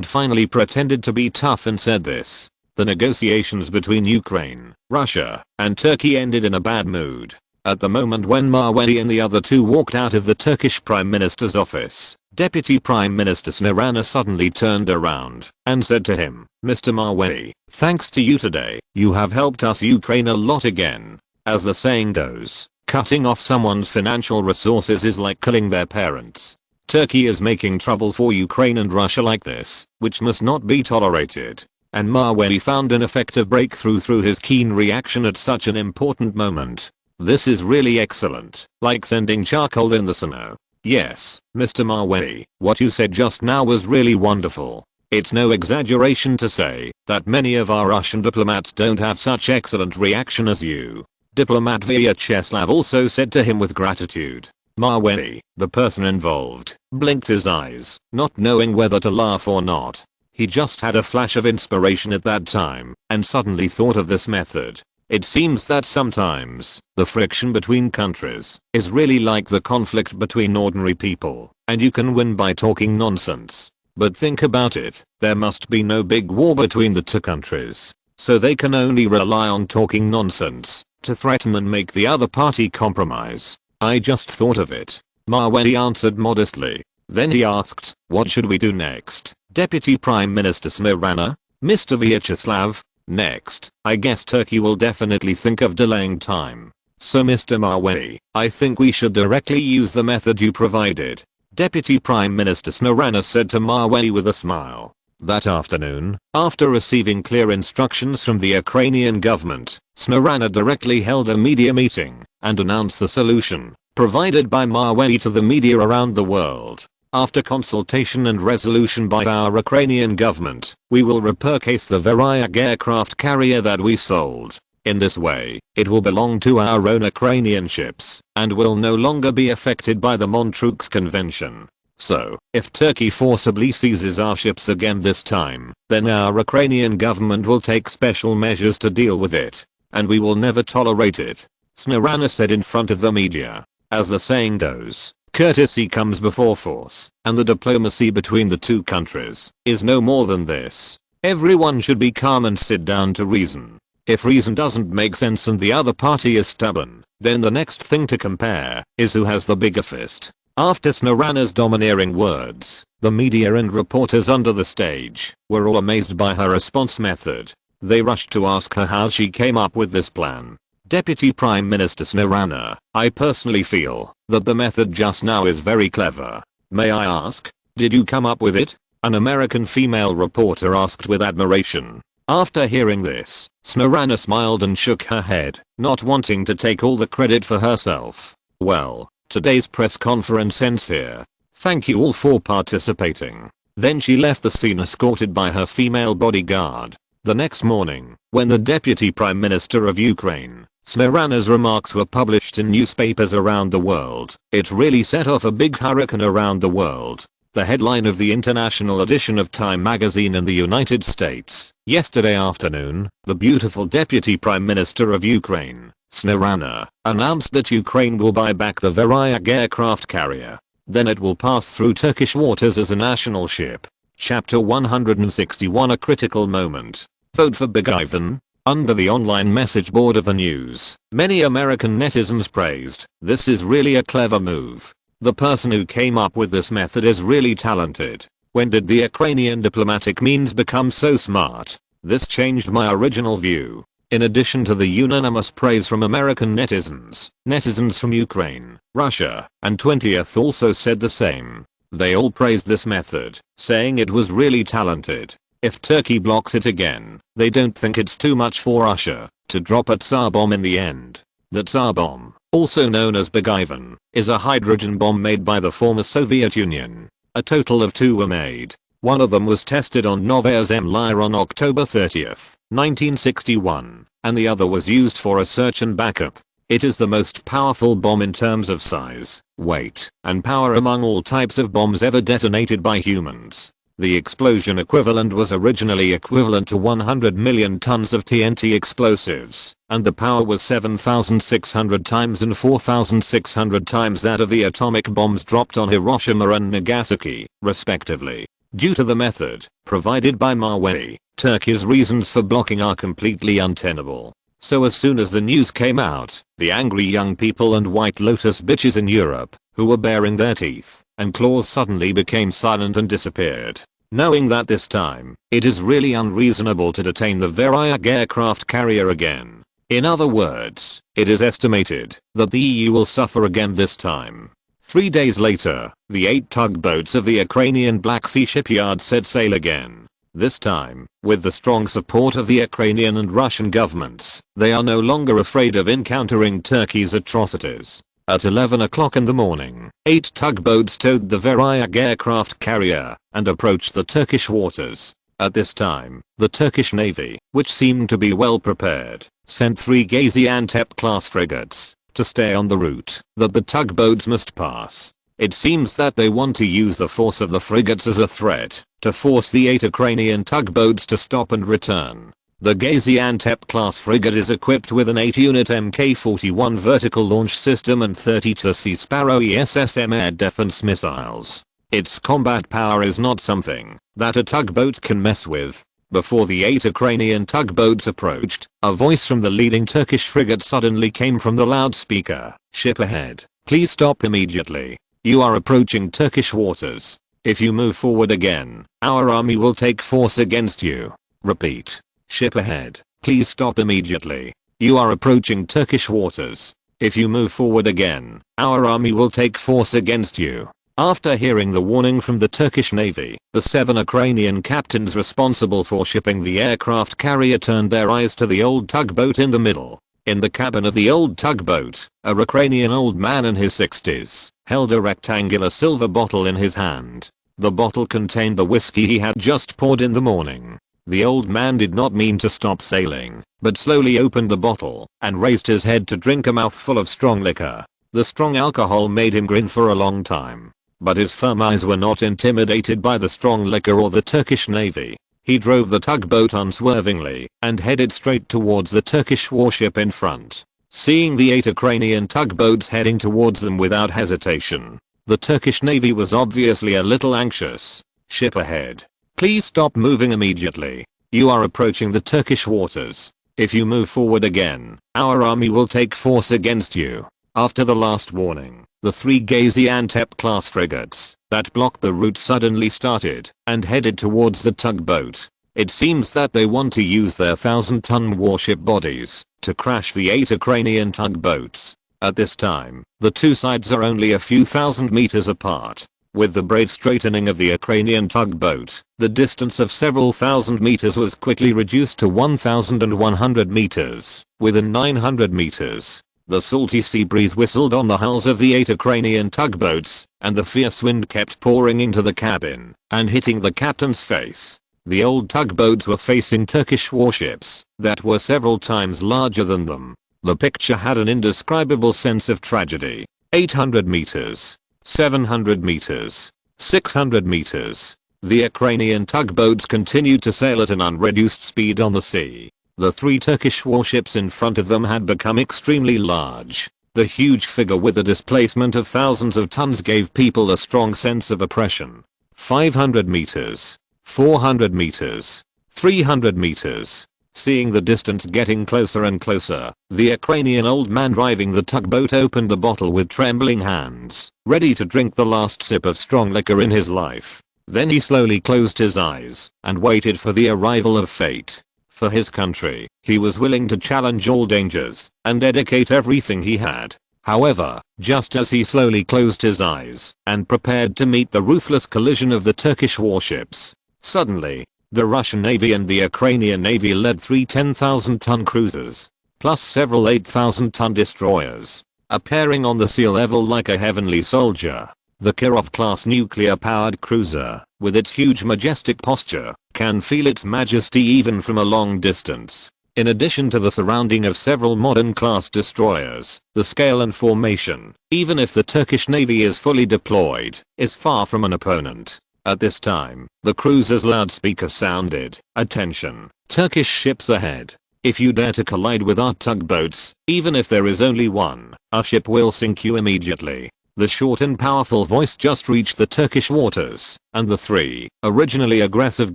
Finally pretended to be tough and said this. The negotiations between Ukraine, Russia, and Turkey ended in a bad mood. At the moment when Maweli and the other two walked out of the Turkish Prime Minister's office, Deputy Prime Minister Snarana suddenly turned around and said to him, "Mr. Maweli, thanks to you today, you have helped us Ukraine a lot again. As the saying goes, cutting off someone's financial resources is like killing their parents. Turkey is making trouble for Ukraine and Russia like this, which must not be tolerated." And Maweli found an effective breakthrough through his keen reaction at such an important moment. "This is really excellent, like sending charcoal in the snow." Yes, Mr. Maweli, what you said just now was really wonderful. It's no exaggeration to say that many of our Russian diplomats don't have such excellent reaction as you. Diplomat Vyacheslav also said to him with gratitude. Maweli, the person involved, blinked his eyes, not knowing whether to laugh or not. He just had a flash of inspiration at that time and suddenly thought of this method. It seems that sometimes the friction between countries is really like the conflict between ordinary people, and you can win by talking nonsense. But think about it, there must be no big war between the two countries, so they can only rely on talking nonsense to threaten and make the other party compromise. I just thought of it. Maweli answered modestly. Then he asked, "What should we do next, Deputy Prime Minister Smirana?" "Mr. Vyacheslav, next, I guess Turkey will definitely think of delaying time. So Mr. Maweli, I think we should directly use the method you provided." Deputy Prime Minister Smirana said to Maweli with a smile. That afternoon, after receiving clear instructions from the Ukrainian government, Smirana directly held a media meeting and announced the solution provided by Maweli to the media around the world. "After consultation and resolution by our Ukrainian government, we will repurchase the Varyak aircraft carrier that we sold. In this way, it will belong to our own Ukrainian ships and will no longer be affected by the Montreux Convention. So, if Turkey forcibly seizes our ships again this time, then our Ukrainian government will take special measures to deal with it, and we will never tolerate it," Smirana said in front of the media. As the saying goes, courtesy comes before force, and the diplomacy between the two countries is no more than this. Everyone should be calm and sit down to reason. If reason doesn't make sense and the other party is stubborn, then the next thing to compare is who has the bigger fist. After Smirana's domineering words, the media and reporters under the stage were all amazed by her response method. They rushed to ask her how she came up with this plan. "Deputy Prime Minister Smirana, I personally feel that the method just now is very clever. May I ask, did you come up with it?" an American female reporter asked with admiration. After hearing this, Smirana smiled and shook her head, not wanting to take all the credit for herself. "Well, today's press conference ends here. Thank you all for participating." Then she left the scene escorted by her female bodyguard. The next morning, when the Deputy Prime Minister of Ukraine, Smirana's remarks were published in newspapers around the world, it really set off a big hurricane around the world. The headline of the international edition of Time magazine in the United States, yesterday afternoon, the beautiful Deputy Prime Minister of Ukraine, Smirana, announced that Ukraine will buy back the Varyak aircraft carrier. Then it will pass through Turkish waters as a national ship. Chapter 161 A critical moment. Vote for Big Ivan. Under the online message board of the news, many American netizens praised, "This is really a clever move. The person who came up with this method is really talented. When did the Ukrainian diplomatic means become so smart? This changed my original view." In addition to the unanimous praise from American netizens, netizens from Ukraine, Russia, and 20th also said the same. They all praised this method, saying it was really talented. If Turkey blocks it again, they don't think it's too much for Russia to drop a Tsar bomb in the end. The Tsar bomb, also known as Big Ivan, is a hydrogen bomb made by the former Soviet Union. A total of 2 were made. One of them was tested on Novaya Zemlya on October 30th, 1961, and the other was used for a search and backup. It is the most powerful bomb in terms of size, weight, and power among all types of bombs ever detonated by humans. The explosion equivalent was originally equivalent to 100 million tons of TNT explosives, and the power was 7,600 times and 4,600 times that of the atomic bombs dropped on Hiroshima and Nagasaki, respectively. Due to the method provided by Maweli, Turkey's reasons for blocking are completely untenable. So as soon as the news came out, the angry young people and White Lotus bitches in Europe, who were baring their teeth and claws, suddenly became silent and disappeared. Knowing that this time, it is really unreasonable to detain the Variag aircraft carrier again. In other words, it is estimated that the EU will suffer again this time. 3 days later, the 8 tugboats of the Ukrainian Black Sea shipyard set sail again. This time, with the strong support of the Ukrainian and Russian governments, they are no longer afraid of encountering Turkey's atrocities. At 11 o'clock in the morning, 8 tugboats towed the Variag aircraft carrier and approached the Turkish waters. At this time, the Turkish Navy, which seemed to be well prepared, sent 3 Gaziantep-class frigates to stay on the route that the tugboats must pass. It seems that they want to use the force of the frigates as a threat to force the 8 Ukrainian tugboats to stop and return. The Gaziantep-class frigate is equipped with an 8-unit Mk-41 vertical launch system and 32 Sea Sparrow ESSM air defense missiles. Its combat power is not something that a tugboat can mess with. Before the 8 Ukrainian tugboats approached, a voice from the leading Turkish frigate suddenly came from the loudspeaker. "Ship ahead. Please stop immediately. You are approaching Turkish waters. If you move forward again, our army will take force against you. Repeat. Ship ahead. Please stop immediately. You are approaching Turkish waters. If you move forward again, our army will take force against you." After hearing the warning from the Turkish Navy, the 7 Ukrainian captains responsible for shipping the aircraft carrier turned their eyes to the old tugboat in the middle. In the cabin of the old tugboat, a Ukrainian old man in his 60s held a rectangular silver bottle in his hand. The bottle contained the whiskey he had just poured in the morning. The old man did not mean to stop sailing, but slowly opened the bottle and raised his head to drink a mouthful of strong liquor. The strong alcohol made him grin for a long time. But his firm eyes were not intimidated by the strong liquor or the Turkish Navy. He drove the tugboat unswervingly and headed straight towards the Turkish warship in front. Seeing the 8 Ukrainian tugboats heading towards them without hesitation, the Turkish Navy was obviously a little anxious. "Ship ahead. Please stop moving immediately. You are approaching the Turkish waters. If you move forward again, our army will take force against you." After the last warning, the 3 Gaziantep-class frigates that blocked the route suddenly started and headed towards the tugboat. It seems that they want to use their 1,000-ton warship bodies to crash the 8 Ukrainian tugboats. At this time, the two sides are only a few thousand meters apart. With the braid straightening of the Ukrainian tugboat, the distance of several thousand meters was quickly reduced to 1,100 meters. Within 900 meters, the salty sea breeze whistled on the hulls of the 8 Ukrainian tugboats, and the fierce wind kept pouring into the cabin and hitting the captain's face. The old tugboats were facing Turkish warships that were several times larger than them. The picture had an indescribable sense of tragedy. 800 meters, 700 meters, 600 meters. The Ukrainian tugboats continued to sail at an unreduced speed on the sea. The 3 Turkish warships in front of them had become extremely large. The huge figure with a displacement of thousands of tons gave people a strong sense of oppression. 500 meters, 400 meters, 300 meters. Seeing the distance getting closer and closer, the Ukrainian old man driving the tugboat opened the bottle with trembling hands, ready to drink the last sip of strong liquor in his life. Then he slowly closed his eyes and waited for the arrival of fate. For his country, he was willing to challenge all dangers and dedicate everything he had. However, just as he slowly closed his eyes and prepared to meet the ruthless collision of the Turkish warships, suddenly, the Russian Navy and the Ukrainian Navy led 3 10,000-ton cruisers, plus several 8,000-ton destroyers, appearing on the sea level like a heavenly soldier. The Kirov-class nuclear-powered cruiser, with its huge majestic posture, can feel its majesty even from a long distance. In addition to the surrounding of several modern class destroyers, the scale and formation, even if the Turkish Navy is fully deployed, is far from an opponent. At this time, the cruiser's loudspeaker sounded, "Attention, Turkish ships ahead. If you dare to collide with our tugboats, even if there is only one, our ship will sink you immediately." The short and powerful voice just reached the Turkish waters, and the 3 originally aggressive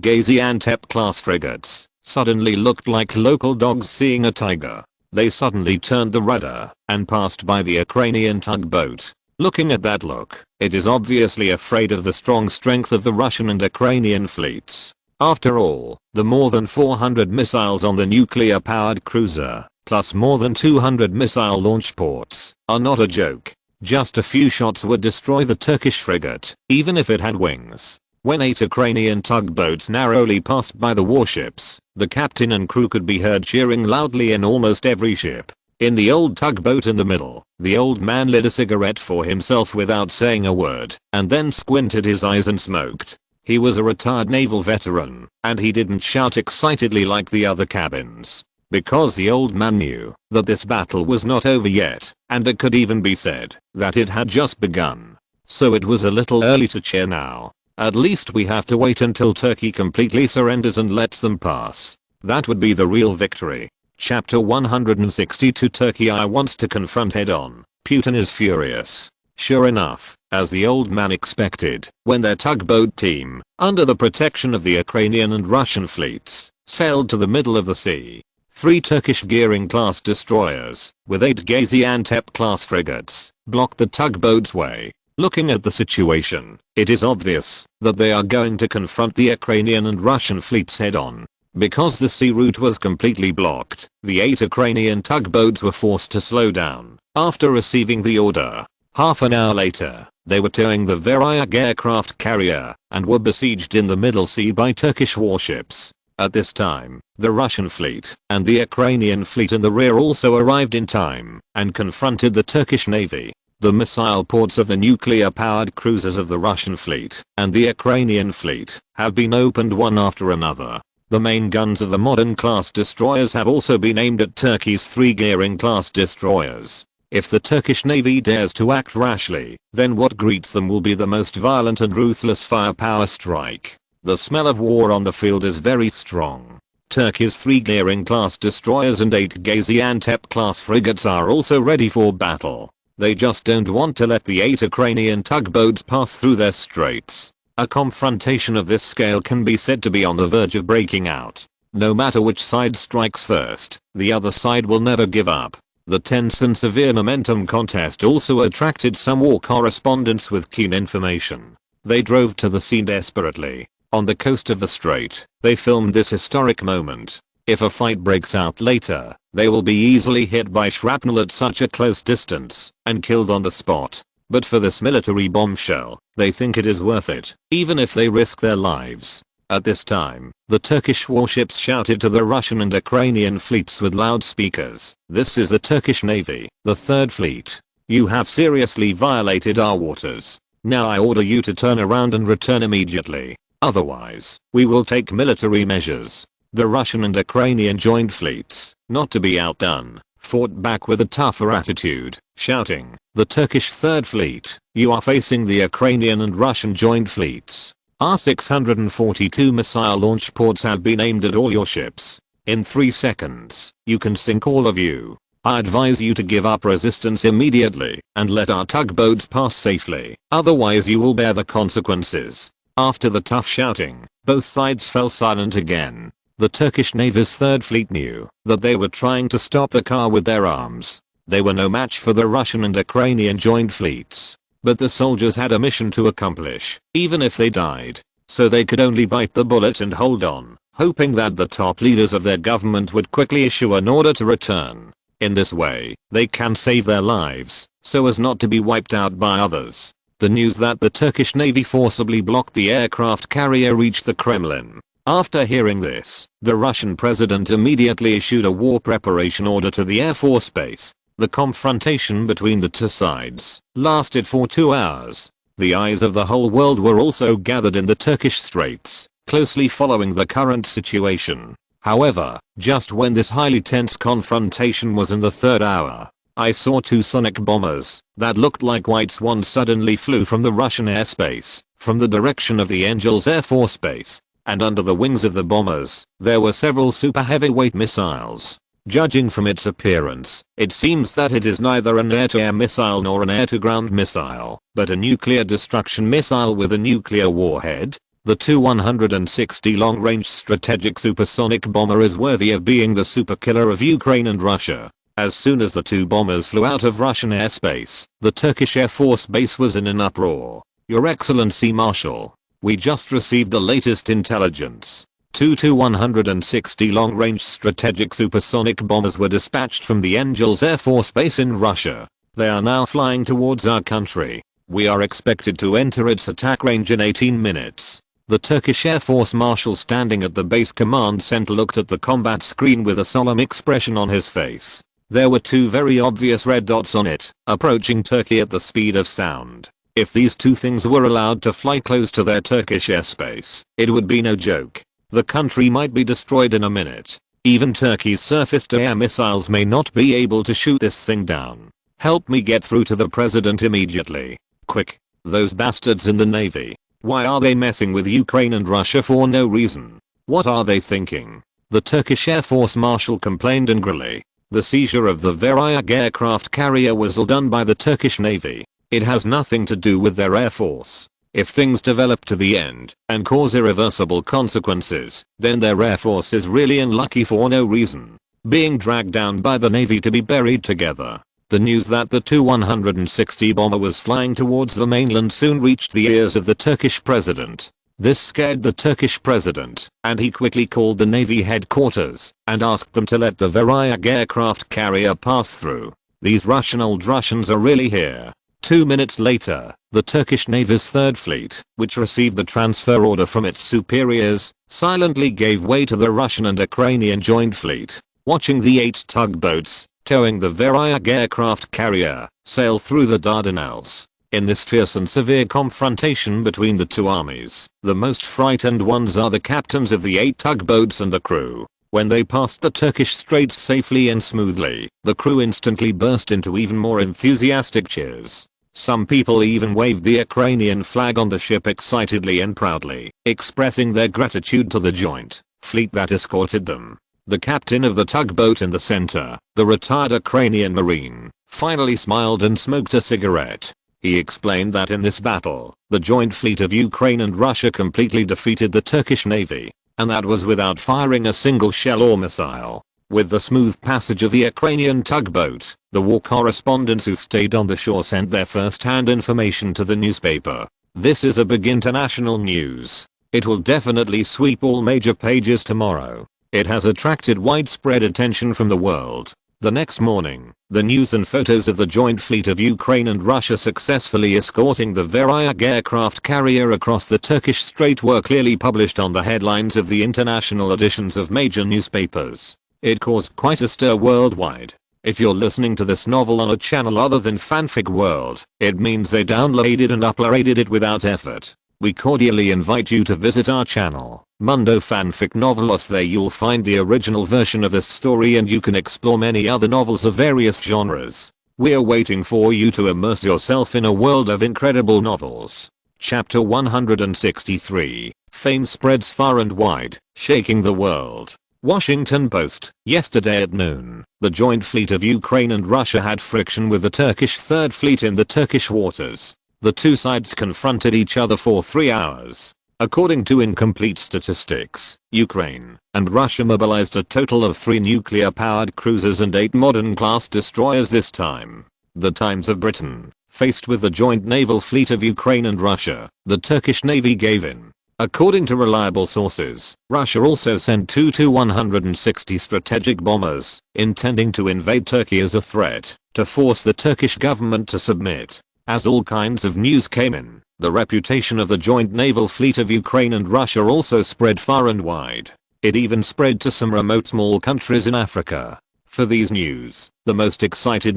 Gaziantep-class frigates suddenly looked like local dogs seeing a tiger. they suddenly turned the rudder and passed by the Ukrainian tugboat. Looking at that look, it is obviously afraid of the strong strength of the Russian and Ukrainian fleets. After all, the more than 400 missiles on the nuclear-powered cruiser, plus more than 200 missile launch ports, are not a joke. Just a few shots would destroy the Turkish frigate, even if it had wings. When 8 Ukrainian tugboats narrowly passed by the warships, the captain and crew could be heard cheering loudly in almost every ship. In the old tugboat in the middle, the old man lit a cigarette for himself without saying a word, and then squinted his eyes and smoked. He was a retired naval veteran, and he didn't shout excitedly like the other cabins. Because the old man knew that this battle was not over yet, and it could even be said that it had just begun. So it was a little early to cheer now. At least we have to wait until Turkey completely surrenders and lets them pass. That would be the real victory. Chapter 162. Turkey wants to confront head-on. Putin is furious. Sure enough, as the old man expected, when their tugboat team, under the protection of the Ukrainian and Russian fleets, sailed to the middle of the sea, 3 Turkish Gearing-class destroyers, with 8 Gaziantep-class frigates, blocked the tugboat's way. Looking at the situation, it is obvious that they are going to confront the Ukrainian and Russian fleets head-on. Because the sea route was completely blocked, the 8 Ukrainian tugboats were forced to slow down after receiving the order. Half an hour later, they were towing the Veryag aircraft carrier and were besieged in the Middle Sea by Turkish warships. At this time, the Russian fleet and the Ukrainian fleet in the rear also arrived in time and confronted the Turkish navy. The missile ports of the nuclear-powered cruisers of the Russian fleet and the Ukrainian fleet have been opened one after another. The main guns of the modern class destroyers have also been aimed at Turkey's 3 Gearing-class destroyers. If the Turkish navy dares to act rashly, then what greets them will be the most violent and ruthless firepower strike. The smell of war on the field is very strong. Turkey's 3 Gearing-class destroyers and 8 Gaziantep-class frigates are also ready for battle. They just don't want to let the 8 Ukrainian tugboats pass through their straits. A confrontation of this scale can be said to be on the verge of breaking out. No matter which side strikes first, the other side will never give up. The tense and severe momentum contest also attracted some war correspondents with keen information. They drove to the scene desperately. On the coast of the strait, they filmed this historic moment. If a fight breaks out later, they will be easily hit by shrapnel at such a close distance and killed on the spot. But for this military bombshell, they think it is worth it, even if they risk their lives. At this time, the Turkish warships shouted to the Russian and Ukrainian fleets with loudspeakers, "This is the Turkish Navy, the Third Fleet. You have seriously violated our waters. Now I order you to turn around and return immediately. Otherwise, we will take military measures." The Russian and Ukrainian joint fleets, not to be outdone, fought back with a tougher attitude, shouting, "The Turkish Third Fleet, you are facing the Ukrainian and Russian joint fleets. Our 642 missile launch ports have been aimed at all your ships. In 3 seconds, you can sink all of you. I advise you to give up resistance immediately and let our tugboats pass safely, otherwise you will bear the consequences." After the tough shouting, both sides fell silent again. The Turkish Navy's Third Fleet knew that they were trying to stop the car with their arms. They were no match for the Russian and Ukrainian joint fleets. But the soldiers had a mission to accomplish, even if they died. So they could only bite the bullet and hold on, hoping that the top leaders of their government would quickly issue an order to return. In this way, they can save their lives, so as not to be wiped out by others. The news that the Turkish Navy forcibly blocked the aircraft carrier reached the Kremlin. After hearing this, the Russian president immediately issued a war preparation order to the Air Force Base. The confrontation between the two sides lasted for 2 hours. The eyes of the whole world were also gathered in the Turkish Straits, closely following the current situation. However, just when this highly tense confrontation was in the 3rd hour, I saw 2 sonic bombers that looked like white swans suddenly flew from the Russian airspace, from the direction of the Angels Air Force Base. And under the wings of the bombers, there were several super heavyweight missiles. Judging from its appearance, it seems that it is neither an air-to-air missile nor an air-to-ground missile, but a nuclear destruction missile with a nuclear warhead. The Tu-160 long-range strategic supersonic bomber is worthy of being the super killer of Ukraine and Russia. As soon as the two bombers flew out of Russian airspace, the Turkish Air Force base was in an uproar. Your Excellency Marshal, we just received the latest intelligence. Two Tu-160 long-range strategic supersonic bombers were dispatched from the Engels Air Force Base in Russia. They are now flying towards our country. We are expected to enter its attack range in 18 minutes. The Turkish Air Force Marshal standing at the base command center looked at the combat screen with a solemn expression on his face. There were two very obvious red dots on it, approaching Turkey at the speed of sound. If these two things were allowed to fly close to their Turkish airspace, it would be no joke. The country might be destroyed in a minute. Even Turkey's surface-to-air missiles may not be able to shoot this thing down. Help me get through to the president immediately. Quick. Those bastards in the Navy. Why are they messing with Ukraine and Russia for no reason? What are they thinking? The Turkish Air Force Marshal complained angrily. The seizure of the Varyak aircraft carrier was all done by the Turkish Navy. It has nothing to do with their air force. If things develop to the end and cause irreversible consequences, then their air force is really unlucky for no reason. Being dragged down by the Navy to be buried together. The news that the Tu-160 bomber was flying towards the mainland soon reached the ears of the Turkish president. This scared the Turkish president, and he quickly called the Navy headquarters and asked them to let the Varyak aircraft carrier pass through. These Russian old Russians are really here. 2 minutes later, the Turkish Navy's Third Fleet, which received the transfer order from its superiors, silently gave way to the Russian and Ukrainian Joint Fleet, watching the 8 tugboats, towing the Varyak aircraft carrier, sail through the Dardanelles. In this fierce and severe confrontation between the two armies, the most frightened ones are the captains of the 8 tugboats and the crew. When they passed the Turkish straits safely and smoothly, the crew instantly burst into even more enthusiastic cheers. Some people even waved the Ukrainian flag on the ship excitedly and proudly, expressing their gratitude to the Joint Fleet that escorted them. The captain of the tugboat in the center, the retired Ukrainian Marine, finally smiled and smoked a cigarette. He explained that in this battle, the Joint Fleet of Ukraine and Russia completely defeated the Turkish Navy, and that was without firing a single shell or missile. With the smooth passage of the Ukrainian tugboat, the war correspondents who stayed on the shore sent their first-hand information to the newspaper. This is a big international news. It will definitely sweep all major pages tomorrow. It has attracted widespread attention from the world. The next morning, the news and photos of the Joint Fleet of Ukraine and Russia successfully escorting the Varyak aircraft carrier across the Turkish Strait were clearly published on the headlines of the international editions of major newspapers. It caused quite a stir worldwide. If you're listening to this novel on a channel other than Fanfic World, it means they downloaded and uploaded it without effort. We cordially invite you to visit our channel, Mundo Fanfic Novelos. There you'll find the original version of this story and you can explore many other novels of various genres. We're waiting for you to immerse yourself in a world of incredible novels. Chapter 163, Fame spreads far and wide, shaking the world. Washington Post, yesterday at noon, the Joint Fleet of Ukraine and Russia had friction with the Turkish Third Fleet in the Turkish waters. The two sides confronted each other for 3 hours. According to incomplete statistics, Ukraine and Russia mobilized a total of 3 nuclear-powered cruisers and 8 modern-class destroyers this time. The Times of Britain, faced with the joint naval fleet of Ukraine and Russia, the Turkish Navy gave in. According to reliable sources, Russia also sent 2 Tu-160 strategic bombers, intending to invade Turkey as a threat, to force the Turkish government to submit. As all kinds of news came in, the reputation of the joint naval fleet of Ukraine and Russia also spread far and wide. It even spread to some remote small countries in Africa. For these news, the most excited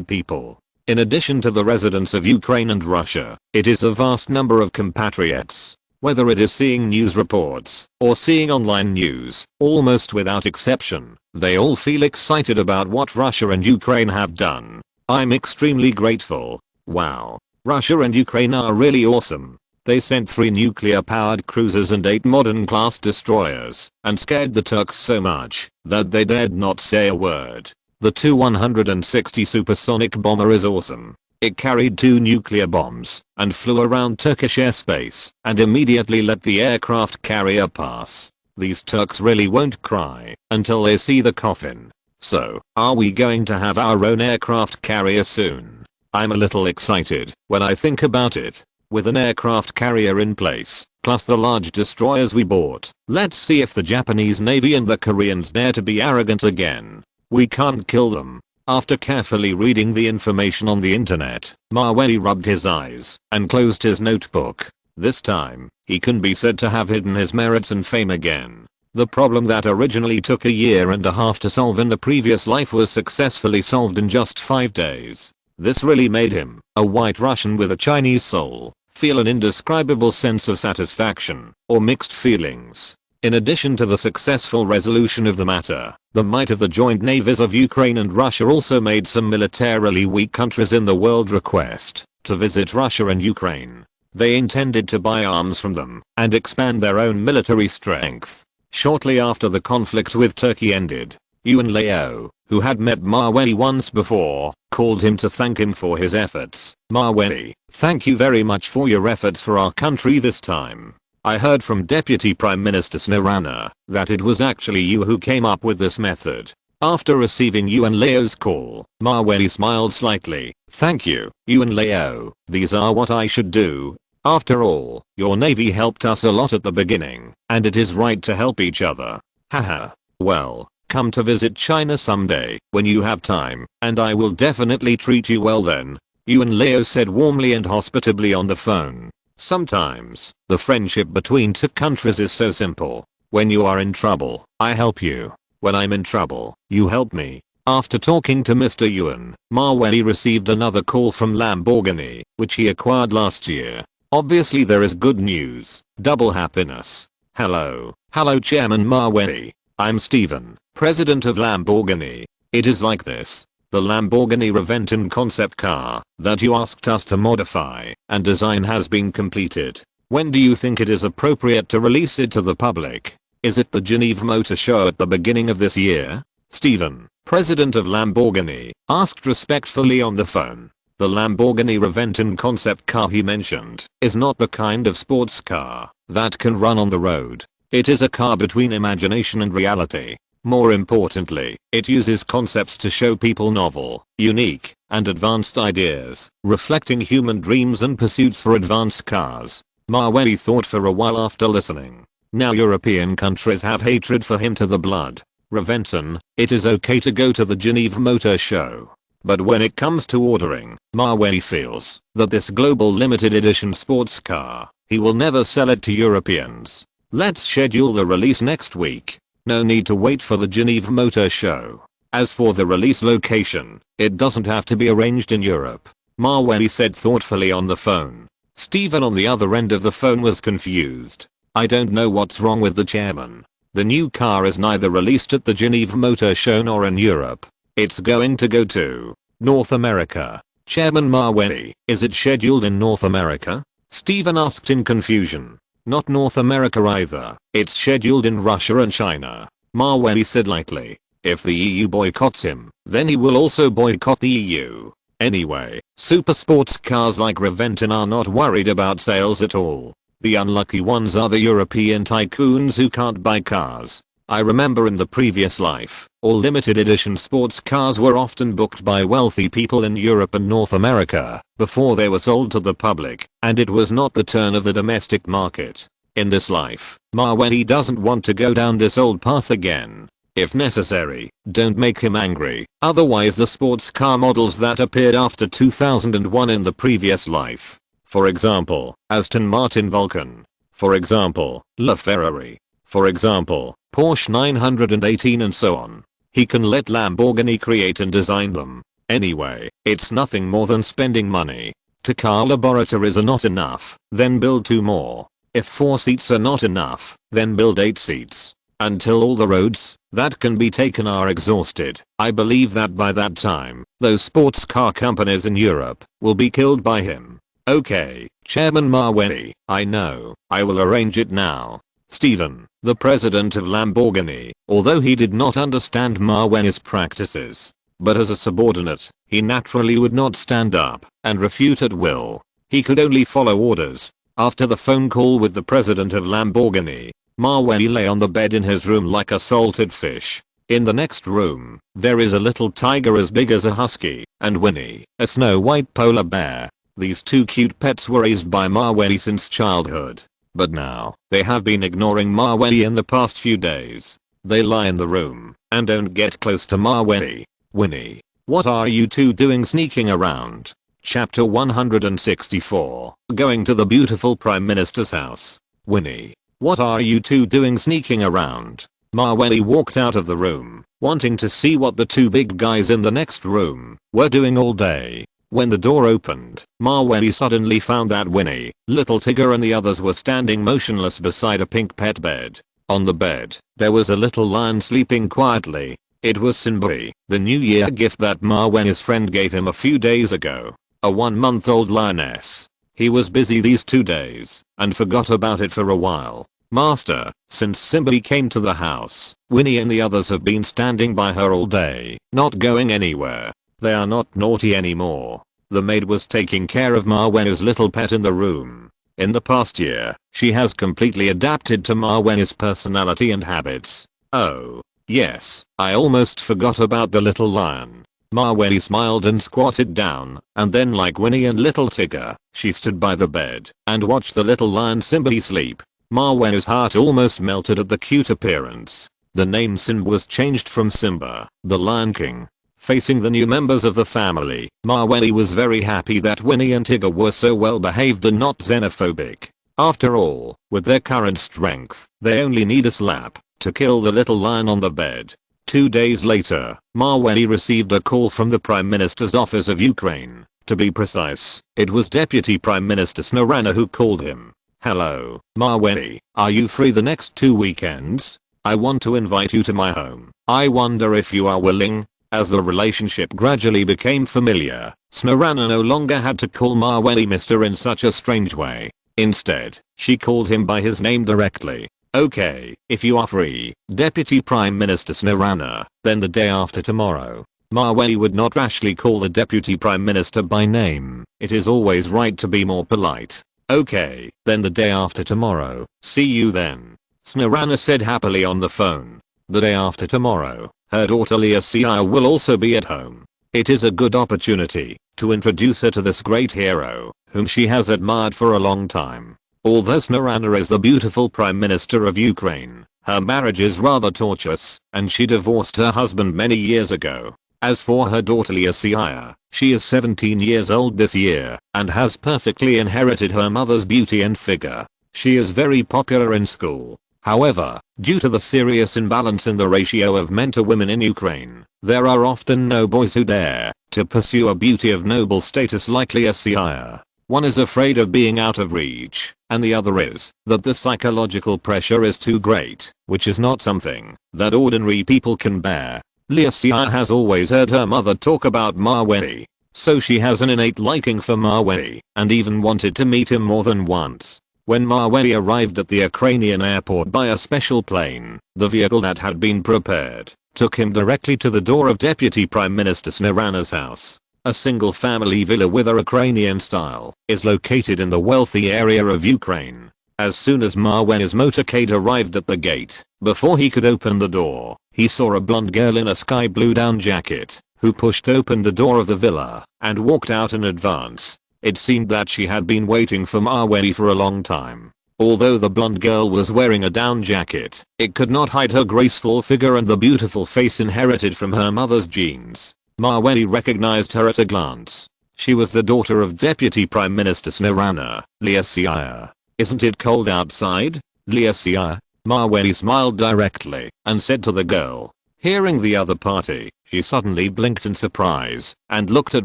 people, in addition to the residents of Ukraine and Russia, it is a vast number of compatriots. Whether it is seeing news reports or seeing online news, almost without exception, they all feel excited about what Russia and Ukraine have done. I'm extremely grateful. Wow. Russia and Ukraine are really awesome. They sent 3 nuclear-powered cruisers and 8 modern-class destroyers, and scared the Turks so much that they dared not say a word. The Tu-160 supersonic bomber is awesome. It carried 2 nuclear bombs and flew around Turkish airspace and immediately let the aircraft carrier pass. These Turks really won't cry until they see the coffin. So, are we going to have our own aircraft carrier soon? I'm a little excited when I think about it. With an aircraft carrier in place, plus the large destroyers we bought, let's see if the Japanese Navy and the Koreans dare to be arrogant again. We can't kill them. After carefully reading the information on the internet, Maweli rubbed his eyes and closed his notebook. This time, he can be said to have hidden his merits and fame again. The problem that originally took a year and a half to solve in the previous life was successfully solved in just 5 days. This really made him, a white Russian with a Chinese soul, feel an indescribable sense of satisfaction, or mixed feelings. In addition to the successful resolution of the matter, the might of the joint navies of Ukraine and Russia also made some militarily weak countries in the world request to visit Russia and Ukraine. They intended to buy arms from them and expand their own military strength. Shortly after the conflict with Turkey ended, Yuan Leo, who had met Maweli once before, called him to thank him for his efforts. Maweli, thank you very much for your efforts for our country this time. I heard from Deputy Prime Minister Snorana that it was actually you who came up with this method. After receiving Yuan Leo's call, Maweli smiled slightly. Thank you, Yuan Leo, these are what I should do. After all, your navy helped us a lot at the beginning, and it is right to help each other. Haha. Well, come to visit China someday when you have time, and I will definitely treat you well then. Yuan Leo said warmly and hospitably on the phone. Sometimes, the friendship between two countries is so simple. When you are in trouble, I help you. When I'm in trouble, you help me. After talking to Mr. Yuan, Maweli received another call from Lamborghini, which he acquired last year. Obviously there is good news. Double happiness. Hello Chairman Maweli. I'm Steven, President of Lamborghini. It is like this. The Lamborghini Reventon concept car that you asked us to modify and design has been completed. When do you think it is appropriate to release it to the public? Is it the Geneva Motor Show at the beginning of this year? Steven, President of Lamborghini, asked respectfully on the phone. The Lamborghini Reventon concept car he mentioned is not the kind of sports car that can run on the road. It is a car between imagination and reality. More importantly, it uses concepts to show people novel, unique, and advanced ideas, reflecting human dreams and pursuits for advanced cars. Maweli thought for a while after listening. Now European countries have hatred for him to the blood. Reventon, it is okay to go to the Geneva Motor Show. But when it comes to ordering, Maweli feels that this global limited edition sports car, he will never sell it to Europeans. Let's schedule the release next week. No need to wait for the Geneva Motor Show. As for the release location, it doesn't have to be arranged in Europe. Maweli said thoughtfully on the phone. Steven on the other end of the phone was confused. I don't know what's wrong with the chairman. The new car is neither released at the Geneva Motor Show nor in Europe. It's going to go to North America. Chairman Maweli, is it scheduled in North America? Steven asked in confusion. Not North America either. It's scheduled in Russia and China. Maweli said lightly. If the EU boycotts him, then he will also boycott the EU. Anyway, super sports cars like Reventon are not worried about sales at all. The unlucky ones are the European tycoons who can't buy cars. I remember in the previous life, all limited edition sports cars were often booked by wealthy people in Europe and North America before they were sold to the public, and it was not the turn of the domestic market. In this life, Maweli doesn't want to go down this old path again. If necessary, don't make him angry, otherwise the sports car models that appeared after 2001 in the previous life, for example, Aston Martin Vulcan, for example, LaFerrari, for example, Porsche 918 and so on. He can let Lamborghini create and design them. Anyway, it's nothing more than spending money. To car laboratories are not enough, then build 2 more. If 4 seats are not enough, then build 8 seats. Until all the roads that can be taken are exhausted. I believe that by that time, those sports car companies in Europe will be killed by him. Okay, Chairman Maweli, I know, I will arrange it now. Steven, the president of Lamborghini, although he did not understand Maweli's practices, but as a subordinate, he naturally would not stand up and refute at will. He could only follow orders. After the phone call with the president of Lamborghini, Maweli lay on the bed in his room like a salted fish. In the next room, there is a little tiger as big as a husky, and Winnie, a snow white polar bear. These two cute pets were raised by Maweli since childhood. But now, they have been ignoring Maweli in the past few days. They lie in the room, and don't get close to Maweli. Winnie, what are you two doing sneaking around? Chapter 164. Going to the beautiful Prime Minister's house. Winnie, what are you two doing sneaking around? Maweli walked out of the room, wanting to see what the two big guys in the next room were doing all day. When the door opened, Maweli suddenly found that Winnie, little Tigger and the others were standing motionless beside a pink pet bed. On the bed, there was a little lion sleeping quietly. It was Sinbui, the New Year gift that Maweli's friend gave him a few days ago. A 1-month-old lioness. He was busy these 2 days, and forgot about it for a while. Master, since Sinbui came to the house, Winnie and the others have been standing by her all day, not going anywhere. They are not naughty anymore. The maid was taking care of Maweli's little pet in the room. In the past year, she has completely adapted to Maweli's personality and habits. Oh, yes, I almost forgot about the little lion. Maweli smiled and squatted down, and then like Winnie and little Tigger, she stood by the bed and watched the little lion Sinbui sleep. Maweli's heart almost melted at the cute appearance. The name Simba was changed from Simba, the Lion King. Facing the new members of the family, Maweli was very happy that Winnie and Tigger were so well behaved and not xenophobic. After all, with their current strength, they only need a slap to kill the little lion on the bed. 2 days later, Maweli received a call from the Prime Minister's office of Ukraine. To be precise, it was Deputy Prime Minister Snarana who called him. Hello, Maweli, are you free the next 2 weekends? I want to invite you to my home. I wonder if you are willing? As the relationship gradually became familiar, Snarana no longer had to call Maweli Mr. in such a strange way. Instead, she called him by his name directly. Okay, if you are free, Deputy Prime Minister Snarana, then the day after tomorrow. Maweli would not rashly call the Deputy Prime Minister by name. It is always right to be more polite. Okay, then the day after tomorrow. See you then. Snarana said happily on the phone. The day after tomorrow, her daughter Leosia will also be at home. It is a good opportunity to introduce her to this great hero, whom she has admired for a long time. Although Snarana is the beautiful Prime Minister of Ukraine, her marriage is rather tortuous, and she divorced her husband many years ago. As for her daughter Leosia, she is 17 years old this year, and has perfectly inherited her mother's beauty and figure. She is very popular in school. However, due to the serious imbalance in the ratio of men to women in Ukraine, there are often no boys who dare to pursue a beauty of noble status like Leosia. One is afraid of being out of reach, and the other is that the psychological pressure is too great, which is not something that ordinary people can bear. Leosia has always heard her mother talk about Maweli, so she has an innate liking for Maweli, and even wanted to meet him more than once. When Maweli arrived at the Ukrainian airport by a special plane, the vehicle that had been prepared took him directly to the door of Deputy Prime Minister Snarana's house. A single-family villa with a Ukrainian style is located in the wealthy area of Ukraine. As soon as Maweli's motorcade arrived at the gate, before he could open the door, he saw a blonde girl in a sky blue down jacket, who pushed open the door of the villa and walked out in advance. It seemed that she had been waiting for Maweli for a long time. Although the blonde girl was wearing a down jacket, it could not hide her graceful figure and the beautiful face inherited from her mother's genes. Maweli recognized her at a glance. She was the daughter of Deputy Prime Minister Snarana, Leosia. Isn't it cold outside, Leosia? Maweli smiled directly and said to the girl. Hearing the other party, she suddenly blinked in surprise and looked at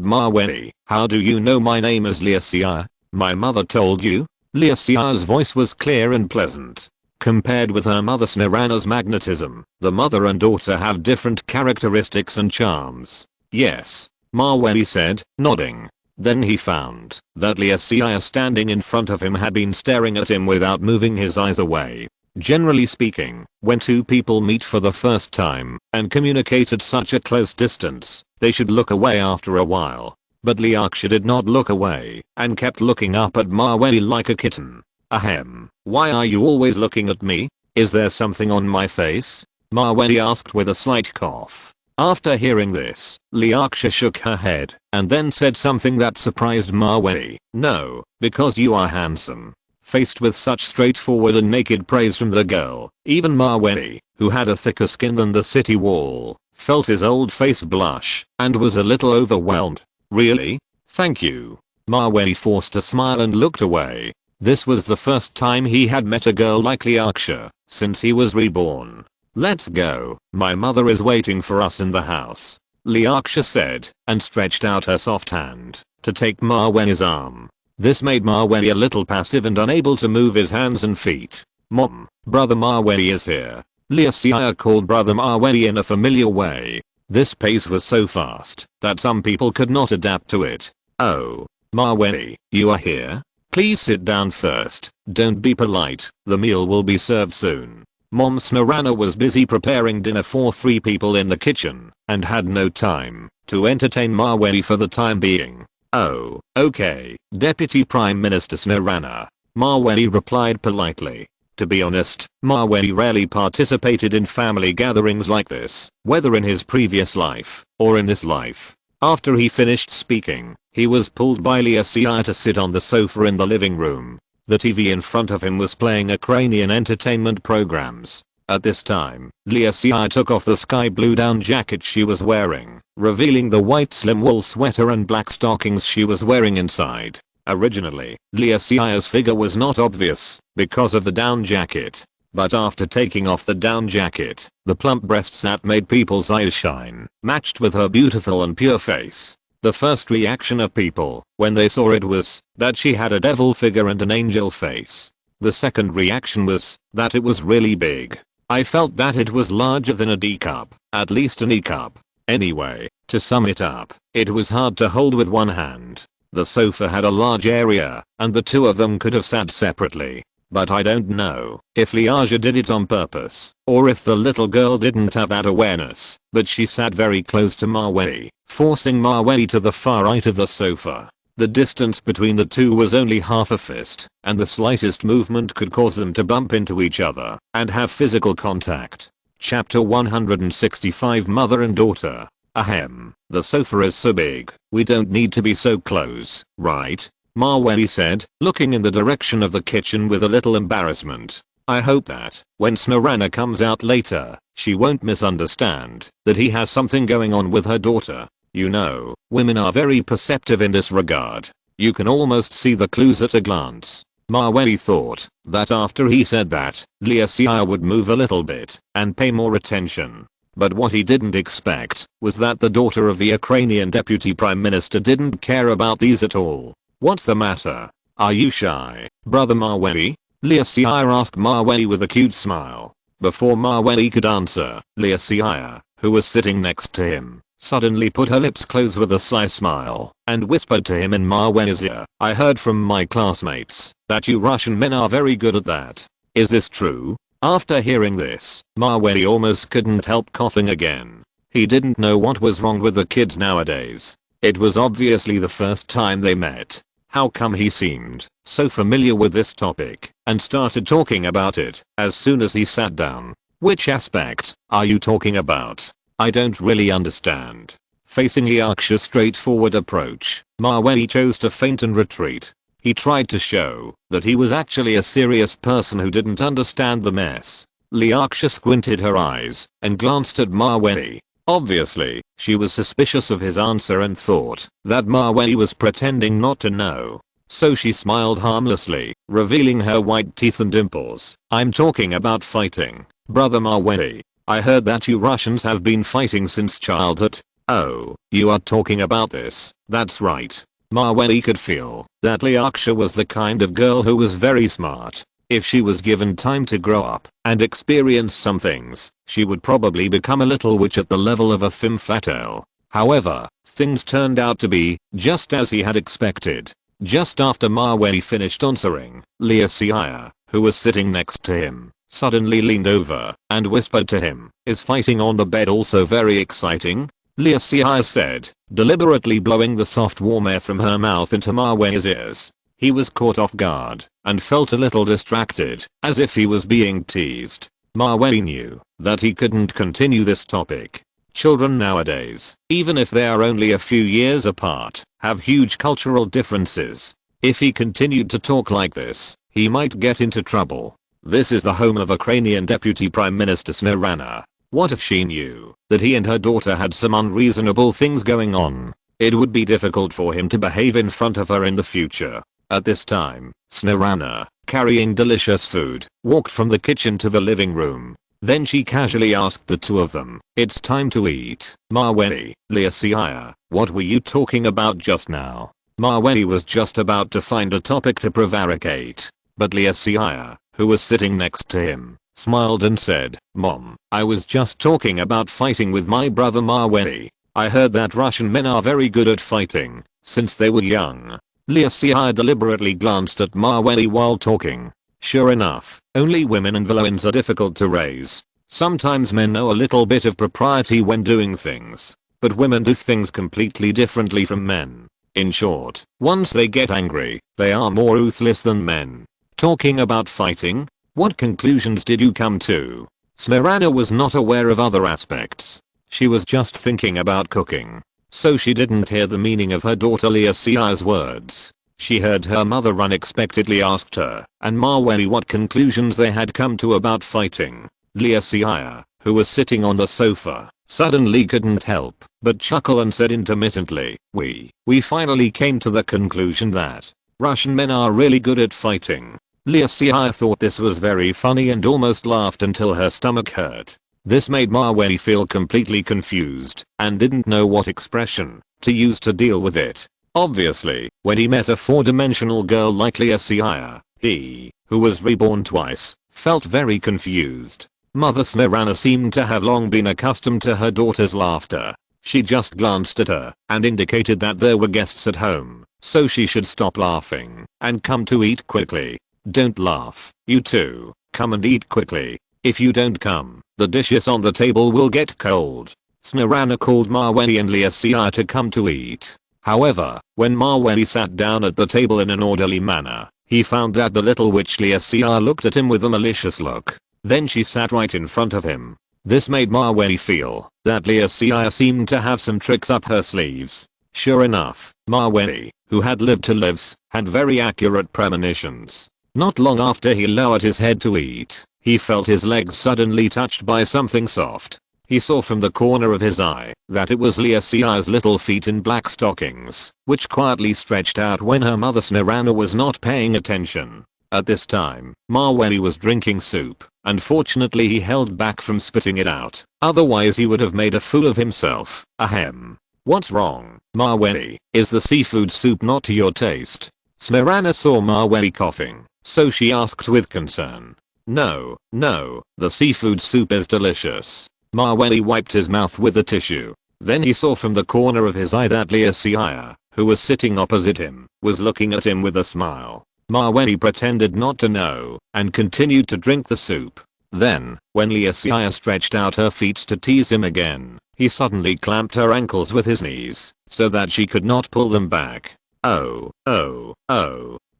Maweli. How do you know my name is Leosia? My mother told you? Leosia's voice was clear and pleasant. Compared with her mother Snarana's magnetism, the mother and daughter have different characteristics and charms. Yes, Maweli said, nodding. Then he found that Leosia standing in front of him had been staring at him without moving his eyes away. Generally speaking, when two people meet for the first time and communicate at such a close distance, they should look away after a while. But Leosia did not look away and kept looking up at Maweli like a kitten. Ahem, why are you always looking at me? Is there something on my face? Maweli asked with a slight cough. After hearing this, Liaksha shook her head and then said something that surprised Maweli. No, because you are handsome. Faced with such straightforward and naked praise from the girl, even Maweli, who had a thicker skin than the city wall, felt his old face blush and was a little overwhelmed. Really? Thank you. Maweli forced a smile and looked away. This was the first time he had met a girl like Liaksha since he was reborn. Let's go. My mother is waiting for us in the house, Liaksha said and stretched out her soft hand to take Maweli's arm. This made Maweli a little passive and unable to move his hands and feet. Mom, Brother Maweli is here. Liaksha called Brother Maweli in a familiar way. This pace was so fast that some people could not adapt to it. Oh, Maweli, you are here? Please sit down first. Don't be polite. The meal will be served soon. Mom Smirana was busy preparing dinner for 3 people in the kitchen and had no time to entertain Maweli for the time being. Oh, okay, Deputy Prime Minister Smirana. Maweli replied politely. To be honest, Maweli rarely participated in family gatherings like this, whether in his previous life or in this life. After he finished speaking, he was pulled by Liaksha to sit on the sofa in the living room. The TV in front of him was playing Ukrainian entertainment programs. At this time, Liaksha took off the sky blue down jacket she was wearing, revealing the white slim wool sweater and black stockings she was wearing inside. Originally, Liaksha's figure was not obvious because of the down jacket. But after taking off the down jacket, the plump breasts that made people's eyes shine matched with her beautiful and pure face. The first reaction of people when they saw it was that she had a devil figure and an angel face. The second reaction was that it was really big. I felt that it was larger than a D cup, at least an E cup. Anyway, to sum it up, it was hard to hold with one hand. The sofa had a large area and the two of them could have sat separately. But I don't know if Liaksha did it on purpose or if the little girl didn't have that awareness, but she sat very close to Maweli, forcing Maweli to the far right of the sofa. The distance between the two was only half a fist, and the slightest movement could cause them to bump into each other and have physical contact. Chapter 165 Mother and Daughter. Ahem. The sofa is so big, we don't need to be so close, right? Maweli said, looking in the direction of the kitchen with a little embarrassment. I hope that, when Smirana comes out later, she won't misunderstand that he has something going on with her daughter. You know, women are very perceptive in this regard. You can almost see the clues at a glance. Maweli thought that after he said that, Liaksha would move a little bit and pay more attention. But what he didn't expect was that the daughter of the Ukrainian deputy prime minister didn't care about these at all. What's the matter? Are you shy, Brother Maweli? Liaksha asked Maweli with a cute smile. Before Maweli could answer, Liaksha, who was sitting next to him, suddenly put her lips closed with a sly smile and whispered to him in Maweli's ear. I heard from my classmates that you Russian men are very good at that. Is this true? After hearing this, Maweli almost couldn't help coughing again. He didn't know what was wrong with the kids nowadays. It was obviously the first time they met. How come he seemed so familiar with this topic and started talking about it as soon as he sat down? Which aspect are you talking about? I don't really understand. Facing Liaksha's straightforward approach, Maweli chose to feint and retreat. He tried to show that he was actually a serious person who didn't understand the mess. Liaksha squinted her eyes and glanced at Maweli. Obviously, she was suspicious of his answer and thought that Maweli was pretending not to know. So she smiled harmlessly, revealing her white teeth and dimples. I'm talking about fighting, Brother Maweli. I heard that you Russians have been fighting since childhood. Oh, you are talking about this. That's right. Maweli could feel that Liaksha was the kind of girl who was very smart. If she was given time to grow up and experience some things, she would probably become a little witch at the level of a femme fatale. However, things turned out to be just as he had expected. Just after Maweli finished answering, Liaksha, who was sitting next to him, suddenly leaned over and whispered to him, is fighting on the bed also very exciting? Liaksha said, deliberately blowing the soft warm air from her mouth into Maweli's ears. He was caught off guard and felt a little distracted, as if he was being teased. Maweli knew that he couldn't continue this topic. Children nowadays, even if they are only a few years apart, have huge cultural differences. If he continued to talk like this, he might get into trouble. This is the home of Ukrainian Deputy Prime Minister Snarana. What if she knew that he and her daughter had some unreasonable things going on? It would be difficult for him to behave in front of her in the future. At this time, Snarana, carrying delicious food, walked from the kitchen to the living room. Then she casually asked the two of them, "It's time to eat." Maweli, Lysia, what were you talking about just now? Maweli was just about to find a topic to prevaricate. But Lysia, who was sitting next to him, smiled and said, "Mom, I was just talking about fighting with my brother Maweli. I heard that Russian men are very good at fighting, since they were young." Lysia deliberately glanced at Maweli while talking. Sure enough, only women and villains are difficult to raise. Sometimes men know a little bit of propriety when doing things, but women do things completely differently from men. In short, once they get angry, they are more ruthless than men. Talking about fighting, what conclusions did you come to? Snarana was not aware of other aspects. She was just thinking about cooking. So she didn't hear the meaning of her daughter Lysia's words. She heard her mother unexpectedly asked her and Maweli what conclusions they had come to about fighting. Lysia, who was sitting on the sofa, suddenly couldn't help but chuckle and said intermittently, We finally came to the conclusion that Russian men are really good at fighting." Lysia thought this was very funny and almost laughed until her stomach hurt. This made Maweli feel completely confused and didn't know what expression to use to deal with it. Obviously, when he met a four-dimensional girl like Lysia, he, who was reborn twice, felt very confused. Mother Snarana seemed to have long been accustomed to her daughter's laughter. She just glanced at her and indicated that there were guests at home, so she should stop laughing and come to eat quickly. "Don't laugh, you two, come and eat quickly. If you don't come, the dishes on the table will get cold." Snarana called Maweli and Lysia to come to eat. However, when Maweli sat down at the table in an orderly manner, he found that the little witch Lysia looked at him with a malicious look. Then she sat right in front of him. This made Maweli feel that Lysia seemed to have some tricks up her sleeves. Sure enough, Maweli, who had lived to live, had very accurate premonitions. Not long after he lowered his head to eat, he felt his legs suddenly touched by something soft. He saw from the corner of his eye that it was Lysia's little feet in black stockings, which quietly stretched out when her mother Snarana was not paying attention. At this time, Maweli was drinking soup. Unfortunately, he held back from spitting it out, otherwise he would have made a fool of himself. Ahem. What's wrong, Maweli? Is the seafood soup not to your taste? Snarana saw Maweli coughing, so she asked with concern. No, the seafood soup is delicious. Maweli wiped his mouth with a tissue. Then he saw from the corner of his eye that Lysia, who was sitting opposite him, was looking at him with a smile. Maweli pretended not to know and continued to drink the soup. Then, when Lysia stretched out her feet to tease him again, he suddenly clamped her ankles with his knees so that she could not pull them back. Oh.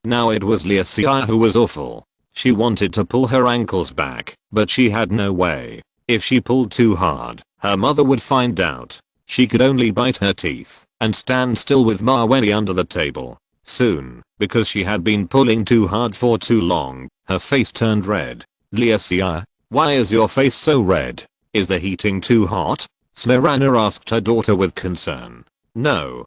Now it was Lysia who was awful. She wanted to pull her ankles back, but she had no way. If she pulled too hard, her mother would find out. She could only bite her teeth and stand still with Maweli under the table. Soon, because she had been pulling too hard for too long, her face turned red. Lysia, why is your face so red? Is the heating too hot? Snarana asked her daughter with concern. No.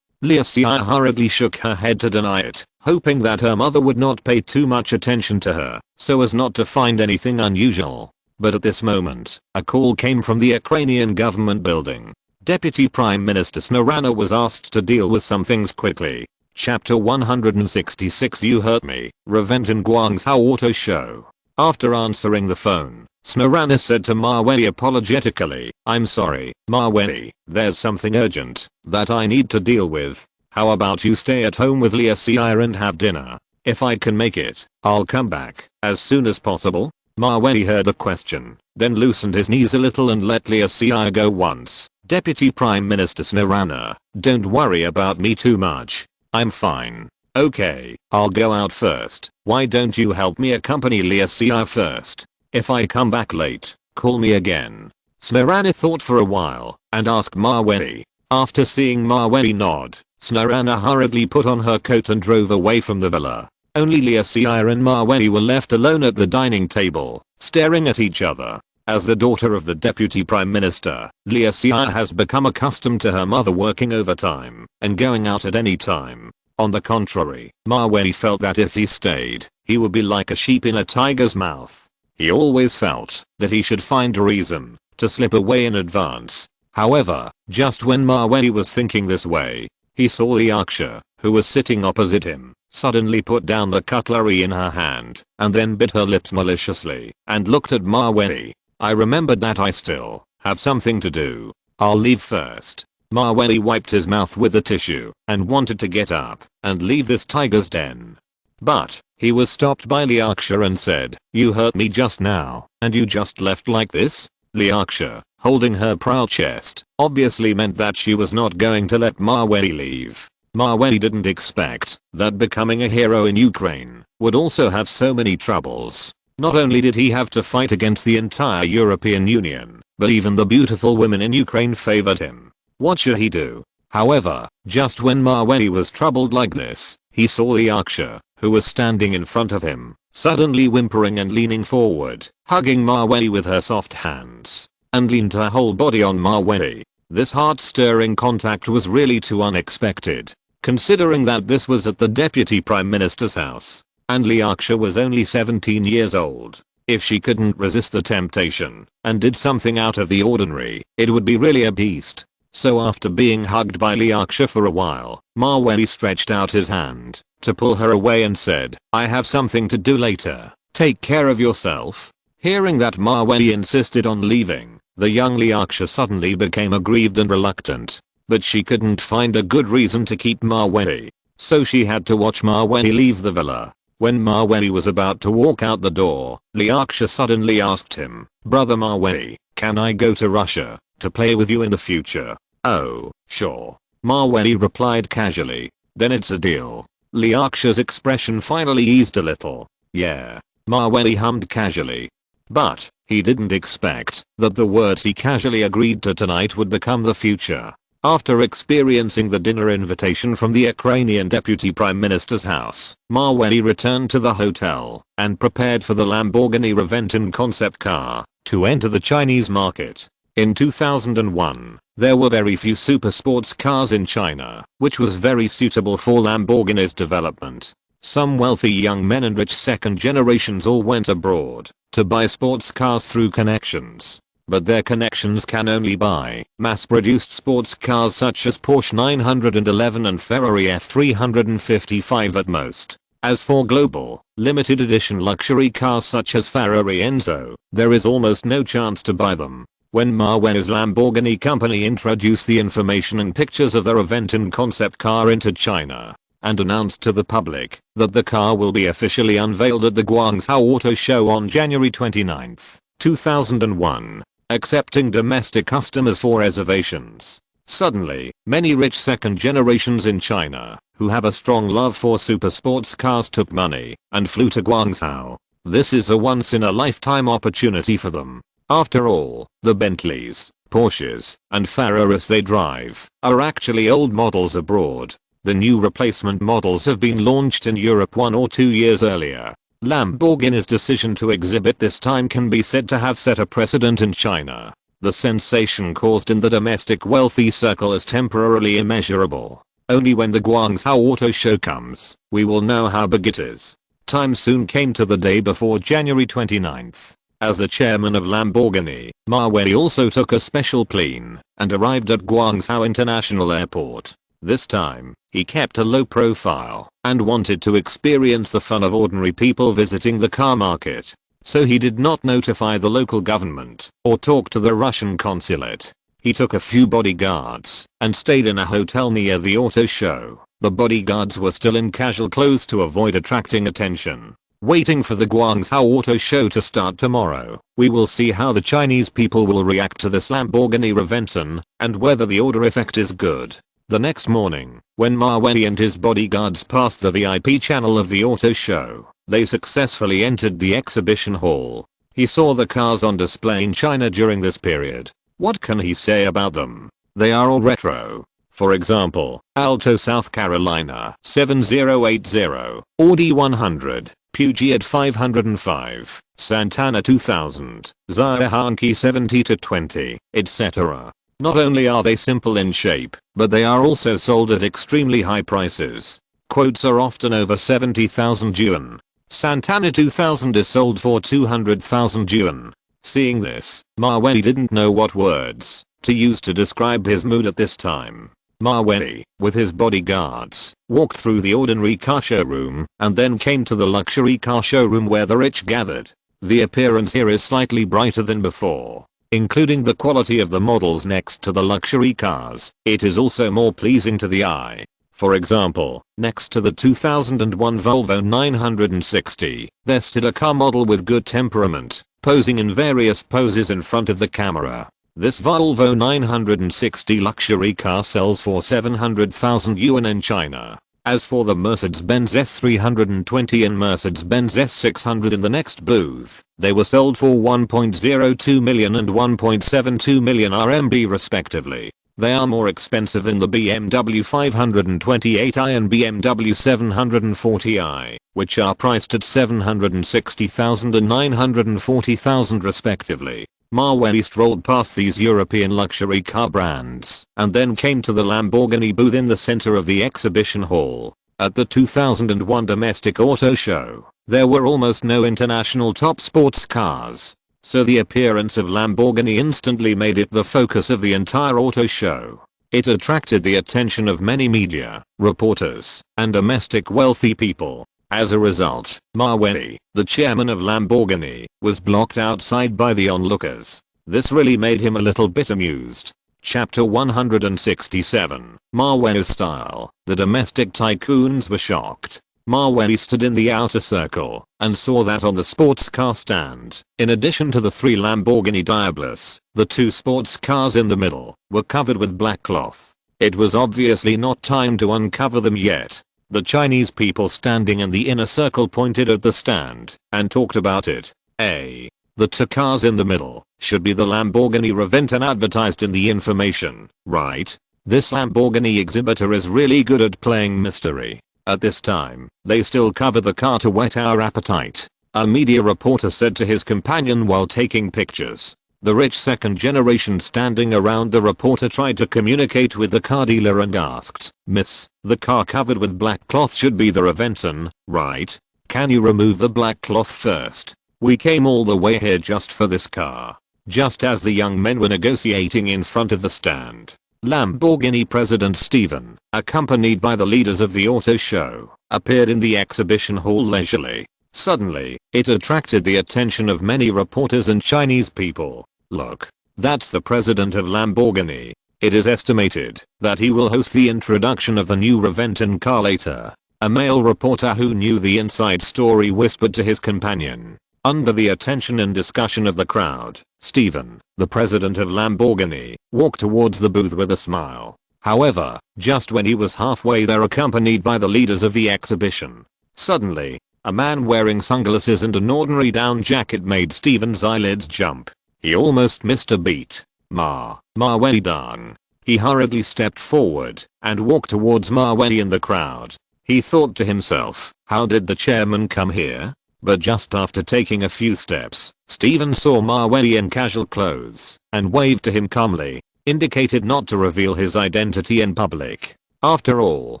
Lysia hurriedly shook her head to deny it, hoping that her mother would not pay too much attention to her, so as not to find anything unusual. But at this moment, a call came from the Ukrainian government building. Deputy Prime Minister Snarana was asked to deal with some things quickly. Chapter 166 You Hurt Me, Revenge in Guangzhou Auto Show. After answering the phone, Snarana said to Maweli apologetically, I'm sorry, Maweli, there's something urgent that I need to deal with. How about you stay at home with Lysia and have dinner? If I can make it, I'll come back as soon as possible. Maweli heard the question, then loosened his knees a little and let Lysia go once. Deputy Prime Minister Snarana, don't worry about me too much. I'm fine. Okay, I'll go out first. Why don't you help me accompany Lysia first? If I come back late, Call me again. Snarana thought for a while and asked Maweli. After seeing Maweli nod, Snarana hurriedly put on her coat and drove away from the villa. Only Liasia and Maweli were left alone at the dining table, staring at each other. As the daughter of the Deputy Prime Minister, Liasia has become accustomed to her mother working overtime and going out at any time. On the contrary, Maweli felt that if he stayed, he would be like a sheep in a tiger's mouth. He always felt that he should find a reason to slip away in advance. However, just when Maweli was thinking this way, he saw Liaksha, who was sitting opposite him, suddenly put down the cutlery in her hand and then bit her lips maliciously and looked at Maweli. I remembered that I still have something to do. I'll leave first. Maweli wiped his mouth with a tissue and wanted to get up and leave this tiger's den. But he was stopped by Liaksha and said, "You hurt me just now, and you just left like this?" Liaksha, holding her proud chest, obviously meant that she was not going to let Maweli leave. Maweli didn't expect that becoming a hero in Ukraine would also have so many troubles. Not only did he have to fight against the entire European Union, but even the beautiful women in Ukraine favored him. What should he do? However, just when Maweli was troubled like this, he saw Liaksha, who was standing in front of him, suddenly whimpering and leaning forward, hugging Maweli with her soft hands, and leaned her whole body on Maweli. This heart-stirring contact was really too unexpected, considering that this was at the Deputy Prime Minister's house, and Liaksha was only 17 years old. If she couldn't resist the temptation and did something out of the ordinary, it would be really a beast. So after being hugged by Liaksha for a while, Maweli stretched out his hand to pull her away and said, "I have something to do later. Take care of yourself." Hearing that Maweli insisted on leaving, the young Liaksha suddenly became aggrieved and reluctant. But she couldn't find a good reason to keep Maweli, so she had to watch Maweli leave the villa. When Maweli was about to walk out the door, Liaksha suddenly asked him, "Brother Maweli, can I go to Russia to play with you in the future?" "Oh, sure." Maweli replied casually. "Then it's a deal." Liaksha's expression finally eased a little. "Yeah." Maweli hummed casually. But he didn't expect that the words he casually agreed to tonight would become the future. After experiencing the dinner invitation from the Ukrainian Deputy Prime Minister's house, Maweli returned to the hotel and prepared for the Lamborghini Reventon concept car to enter the Chinese market. In 2001, there were very few super sports cars in China, which was very suitable for Lamborghini's development. Some wealthy young men and rich second generations all went abroad to buy sports cars through connections. But their connections can only buy mass-produced sports cars such as Porsche 911 and Ferrari F355 at most. As for global, limited edition luxury cars such as Ferrari Enzo, there is almost no chance to buy them. When Maweli's Lamborghini company introduced the information and pictures of their Reventon concept car into China, and announced to the public that the car will be officially unveiled at the Guangzhou Auto Show on January 29, 2001, accepting domestic customers for reservations. Suddenly, many rich second generations in China, who have a strong love for super sports cars, took money and flew to Guangzhou. This is a once-in-a-lifetime opportunity for them. After all, the Bentleys, Porsches, and Ferraris they drive are actually old models abroad. The new replacement models have been launched in Europe 1 or 2 years earlier. Lamborghini's decision to exhibit this time can be said to have set a precedent in China. The sensation caused in the domestic wealthy circle is temporarily immeasurable. Only when the Guangzhou Auto Show comes, we will know how big it is. Time soon came to the day before January 29th. As the chairman of Lamborghini, Maweli also took a special plane and arrived at Guangzhou International Airport. This time, he kept a low profile and wanted to experience the fun of ordinary people visiting the car market. So he did not notify the local government or talk to the Russian consulate. He took a few bodyguards and stayed in a hotel near the auto show. The bodyguards were still in casual clothes to avoid attracting attention. Waiting for the Guangzhou Auto Show to start tomorrow, we will see how the Chinese people will react to this Lamborghini Reventon and whether the order effect is good. The next morning, when Maweli and his bodyguards passed the VIP channel of the auto show, they successfully entered the exhibition hall. He saw the cars on display in China during this period. What can he say about them? They are all retro. For example, Alto South Carolina 7080, Audi 100, Puget 505, Santana 2000, Xiaohanqi 70-20, etc. Not only are they simple in shape, but they are also sold at extremely high prices. Quotes are often over 70,000 yuan. Santana 2000 is sold for 200,000 yuan. Seeing this, Ma Wei didn't know what words to use to describe his mood at this time. Ma Wei, with his bodyguards, walked through the ordinary car showroom and then came to the luxury car showroom where the rich gathered. The appearance here is slightly brighter than before. Including the quality of the models next to the luxury cars, it is also more pleasing to the eye. For example, next to the 2001 Volvo 960, there stood a car model with good temperament, posing in various poses in front of the camera. This Volvo 960 luxury car sells for 700,000 yuan in China. As for the Mercedes-Benz S320 and Mercedes-Benz S600 in the next booth, they were sold for 1.02 million and 1.72 million RMB respectively. They are more expensive than the BMW 528i and BMW 740i, which are priced at 760,000 and 940,000 respectively. Ma Wei strolled past these European luxury car brands and then came to the Lamborghini booth in the center of the exhibition hall. At the 2001 domestic auto show, there were almost no international top sports cars, so the appearance of Lamborghini instantly made it the focus of the entire auto show. It attracted the attention of many media, reporters, and domestic wealthy people. As a result, Ma Wei, the chairman of Lamborghini, was blocked outside by the onlookers. This really made him a little bit amused. Chapter 167, Ma Wei's style. The domestic tycoons were shocked. Ma Wei stood in the outer circle and saw that on the sports car stand, in addition to the 3 Lamborghini Diablos, the 2 sports cars in the middle were covered with black cloth. It was obviously not time to uncover them yet. The Chinese people standing in the inner circle pointed at the stand and talked about it. The 2 cars in the middle should be the Lamborghini Reventon advertised in the information, right? This Lamborghini exhibitor is really good at playing mystery. At this time, they still cover the car to whet our appetite, a media reporter said to his companion while taking pictures. The rich second generation standing around the reporter tried to communicate with the car dealer and asked, "Miss, the car covered with black cloth should be the Reventon, right? Can you remove the black cloth first? We came all the way here just for this car." Just as the young men were negotiating in front of the stand, Lamborghini President Steven, accompanied by the leaders of the auto show, appeared in the exhibition hall leisurely. Suddenly, it attracted the attention of many reporters and Chinese people. "Look, that's the president of Lamborghini. It is estimated that he will host the introduction of the new Reventon car later." A male reporter who knew the inside story whispered to his companion. Under the attention and discussion of the crowd, Steven, the president of Lamborghini, walked towards the booth with a smile. However, just when he was halfway there accompanied by the leaders of the exhibition, suddenly, a man wearing sunglasses and an ordinary down jacket made Steven's eyelids jump. He almost missed a beat. Ma Wei Dan. He hurriedly stepped forward and walked towards Ma Wei in the crowd. He thought to himself, how did the chairman come here? But just after taking a few steps, Steven saw Ma Wei in casual clothes and waved to him calmly, indicated not to reveal his identity in public. After all,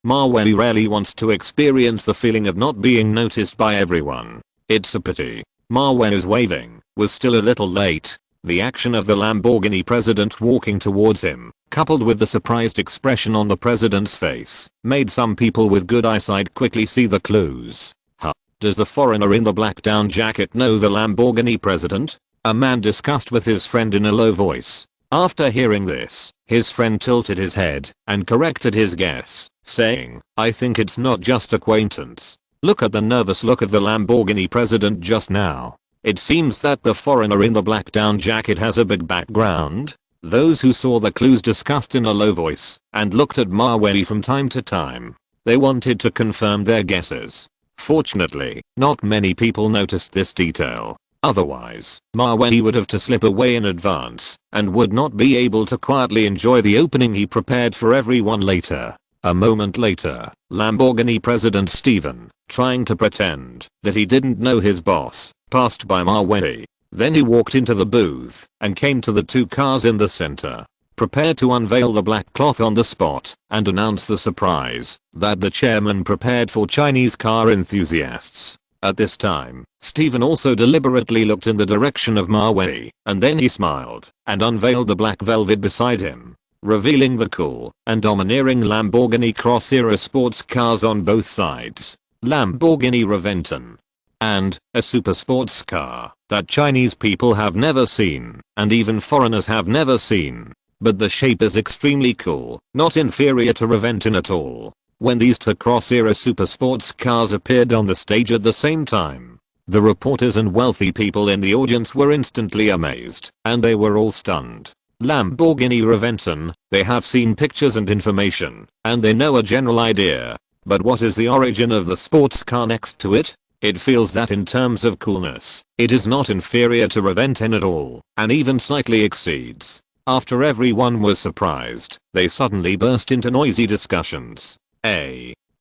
Ma Wei rarely wants to experience the feeling of not being noticed by everyone. It's a pity. Ma Wei's waving was still a little late. The action of the Lamborghini president walking towards him, coupled with the surprised expression on the president's face, made some people with good eyesight quickly see the clues. Does the foreigner in the black down jacket know the Lamborghini president? A man discussed with his friend in a low voice. After hearing this, his friend tilted his head and corrected his guess, saying, "I think it's not just acquaintance. Look at the nervous look of the Lamborghini president just now. It seems that the foreigner in the black down jacket has a big background." Those who saw the clues discussed in a low voice and looked at Ma Wei from time to time. They wanted to confirm their guesses. Fortunately, not many people noticed this detail. Otherwise, Mawei would have to slip away in advance and would not be able to quietly enjoy the opening he prepared for everyone later. A moment later, Lamborghini President Steven, trying to pretend that he didn't know his boss, passed by Mawei. Then he walked into the booth and came to the two cars in the center, prepared to unveil the black cloth on the spot and announce the surprise that the chairman prepared for Chinese car enthusiasts. At this time, Steven also deliberately looked in the direction of Mawei, and then he smiled and unveiled the black velvet beside him, revealing the cool and domineering Lamborghini Cross-era sports cars on both sides, Lamborghini Reventon, and a super sports car that Chinese people have never seen and even foreigners have never seen. But the shape is extremely cool, not inferior to Reventon at all. When these two cross-era super sports cars appeared on the stage at the same time, the reporters and wealthy people in the audience were instantly amazed, and they were all stunned. Lamborghini Reventon, they have seen pictures and information, and they know a general idea. But what is the origin of the sports car next to it? It feels that in terms of coolness, it is not inferior to Reventon at all, and even slightly exceeds. After everyone was surprised, they suddenly burst into noisy discussions.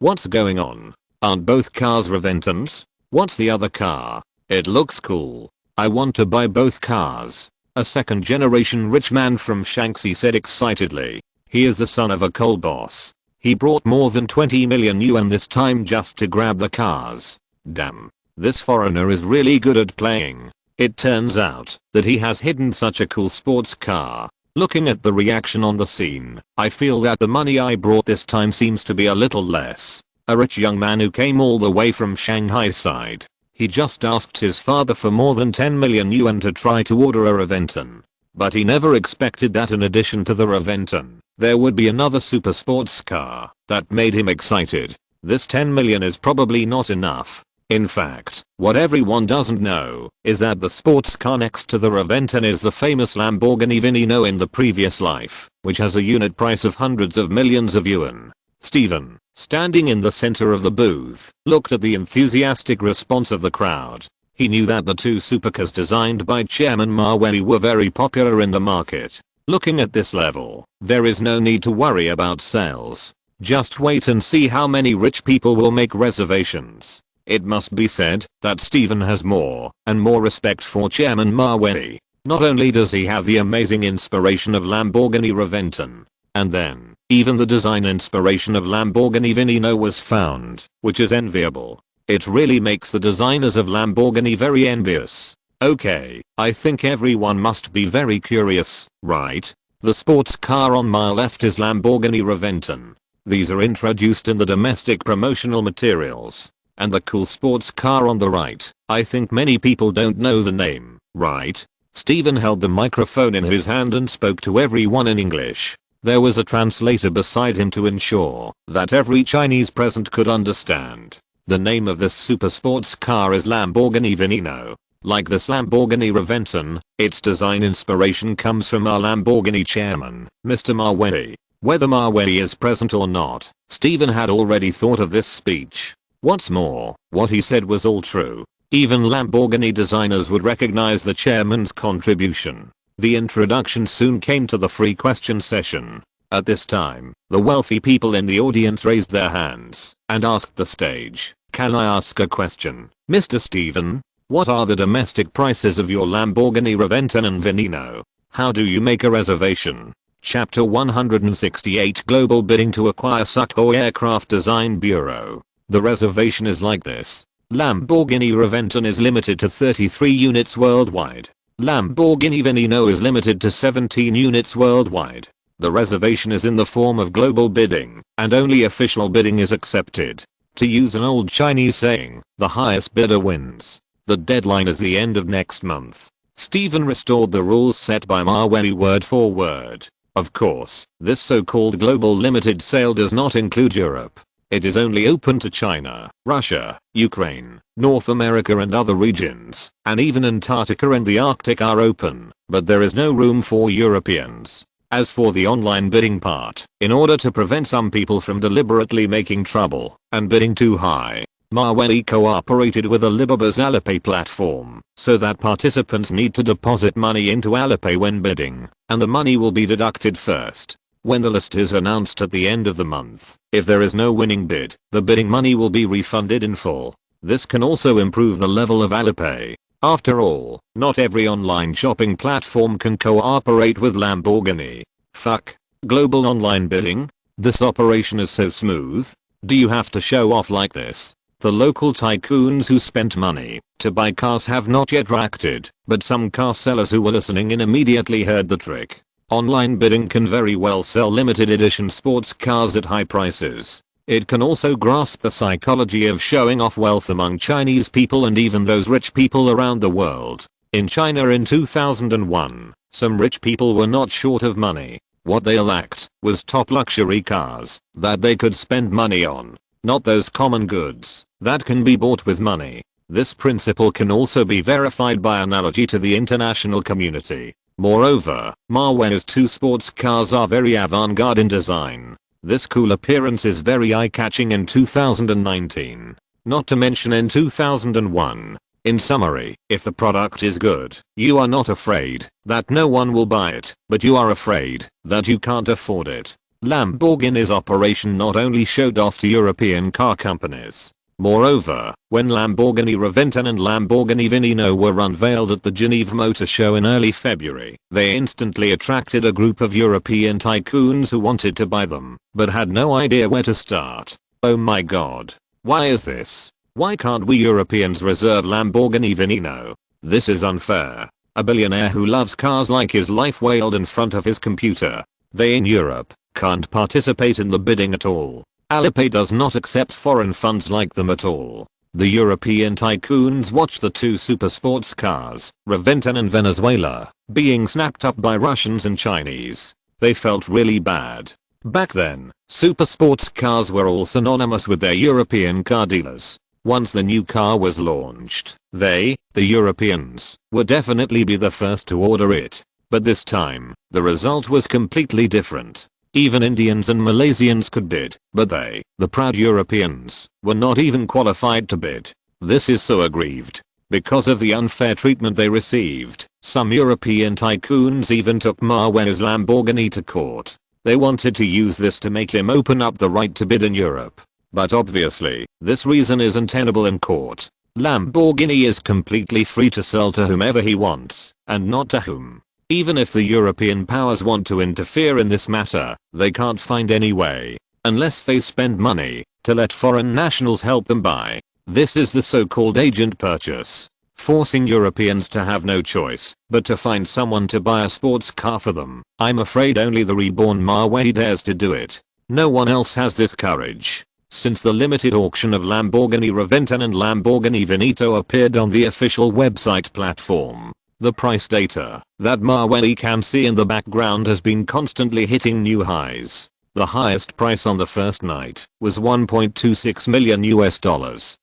What's going on? Aren't both cars Reventons? What's the other car? It looks cool. I want to buy both cars. A second generation rich man from Shanxi said excitedly. He is the son of a coal boss. He brought more than 20 million yuan this time just to grab the cars. Damn. This foreigner is really good at playing. It turns out that he has hidden such a cool sports car. Looking at the reaction on the scene, I feel that the money I brought this time seems to be a little less. A rich young man who came all the way from Shanghai side. He just asked his father for more than 10 million yuan to try to order a Reventon. But he never expected that in addition to the Reventon, there would be another super sports car that made him excited. This 10 million is probably not enough. In fact, what everyone doesn't know is that the sports car next to the Reventon is the famous Lamborghini Veneno in the previous life, which has a unit price of hundreds of millions of yuan. Steven, standing in the center of the booth, looked at the enthusiastic response of the crowd. He knew that the two supercars designed by Chairman Mawei were very popular in the market. Looking at this level, there is no need to worry about sales. Just wait and see how many rich people will make reservations. It must be said that Steven has more and more respect for Chairman Mawei. Not only does he have the amazing inspiration of Lamborghini Reventon, and then, even the design inspiration of Lamborghini Veneno was found, which is enviable. It really makes the designers of Lamborghini very envious. Okay, I think everyone must be very curious, right? The sports car on my left is Lamborghini Reventon. These are introduced in the domestic promotional materials. And the cool sports car on the right, I think many people don't know the name, right? Steven held the microphone in his hand and spoke to everyone in English. There was a translator beside him to ensure that every Chinese present could understand. The name of this super sports car is Lamborghini Veneno. Like this Lamborghini Reventon, its design inspiration comes from our Lamborghini chairman, Mr. Mawei. Whether Mawei is present or not, Steven had already thought of this speech. What's more, what he said was all true. Even Lamborghini designers would recognize the chairman's contribution. The introduction soon came to the free question session. At this time, the wealthy people in the audience raised their hands and asked the stage, "Can I ask a question, Mr. Steven? What are the domestic prices of your Lamborghini Reventon and Veneno? How do you make a reservation?" Chapter 168 Global Bidding to Acquire Sukhoi Aircraft Design Bureau. The reservation is like this. Lamborghini Reventon is limited to 33 units worldwide. Lamborghini Veneno is limited to 17 units worldwide. The reservation is in the form of global bidding, and only official bidding is accepted. To use an old Chinese saying, the highest bidder wins. The deadline is the end of next month. Steven restored the rules set by Mawei word for word. Of course, this so-called global limited sale does not include Europe. It is only open to China, Russia, Ukraine, North America and other regions, and even Antarctica and the Arctic are open, but there is no room for Europeans. As for the online bidding part, in order to prevent some people from deliberately making trouble and bidding too high, Mavey cooperated with Alibaba's Alipay platform so that participants need to deposit money into Alipay when bidding, and the money will be deducted first when the list is announced at the end of the month. If there is no winning bid, the bidding money will be refunded in full. This can also improve the level of Alipay. After all, not every online shopping platform can cooperate with Lamborghini. Fuck. Global online bidding? This operation is so smooth. Do you have to show off like this? The local tycoons who spent money to buy cars have not yet reacted, but some car sellers who were listening in immediately heard the trick. Online bidding can very well sell limited edition sports cars at high prices. It can also grasp the psychology of showing off wealth among Chinese people and even those rich people around the world. In China in 2001, some rich people were not short of money. What they lacked was top luxury cars that they could spend money on, not those common goods that can be bought with money. This principle can also be verified by analogy to the international community. Moreover, Mavey's two sports cars are very avant-garde in design. This cool appearance is very eye-catching in 2019. Not to mention in 2001. In summary, if the product is good, you are not afraid that no one will buy it, but you are afraid that you can't afford it. Lamborghini's operation not only showed off to European car companies. Moreover, when Lamborghini Reventon and Lamborghini Veneno were unveiled at the Geneva Motor Show in early February, they instantly attracted a group of European tycoons who wanted to buy them, but had no idea where to start. Oh my god. Why is this? Why can't we Europeans reserve Lamborghini Veneno? This is unfair. A billionaire who loves cars like his life wailed in front of his computer. They in Europe can't participate in the bidding at all. Alipay does not accept foreign funds like them at all. The European tycoons watched the two super sports cars, Reventon and Venezuela, being snapped up by Russians and Chinese. They felt really bad. Back then, super sports cars were all synonymous with their European car dealers. Once the new car was launched, they, the Europeans, would definitely be the first to order it. But this time, the result was completely different. Even Indians and Malaysians could bid, but they, the proud Europeans, were not even qualified to bid. This is so aggrieved. Because of the unfair treatment they received, some European tycoons even took Mavey's Lamborghini to court. They wanted to use this to make him open up the right to bid in Europe. But obviously, this reason is untenable in court. Lamborghini is completely free to sell to whomever he wants, and not to whom. Even if the European powers want to interfere in this matter, they can't find any way, unless they spend money, to let foreign nationals help them buy. This is the so-called agent purchase, forcing Europeans to have no choice but to find someone to buy a sports car for them. I'm afraid only the reborn Mavey dares to do it. No one else has this courage. Since the limited auction of Lamborghini Reventon and Lamborghini Veneno appeared on the official website platform, the price data that Mavey can see in the background has been constantly hitting new highs. The highest price on the first night was $1.26 million,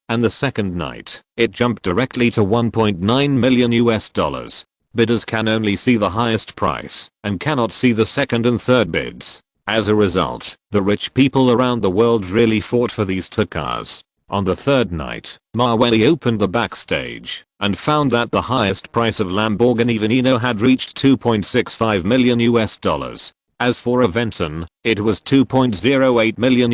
and the second night, it jumped directly to $1.9 million. Bidders can only see the highest price and cannot see the second and third bids. As a result, the rich people around the world really fought for these two cars. On the third night, Mavey opened the backstage and found that the highest price of Lamborghini Veneno had reached $2.65 million. As for Reventon, it was $2.08 million.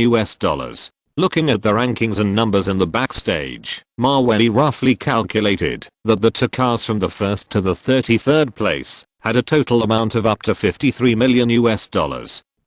Looking at the rankings and numbers in the backstage, Mavey roughly calculated that the two cars from the first to the 33rd place had a total amount of up to $53 million.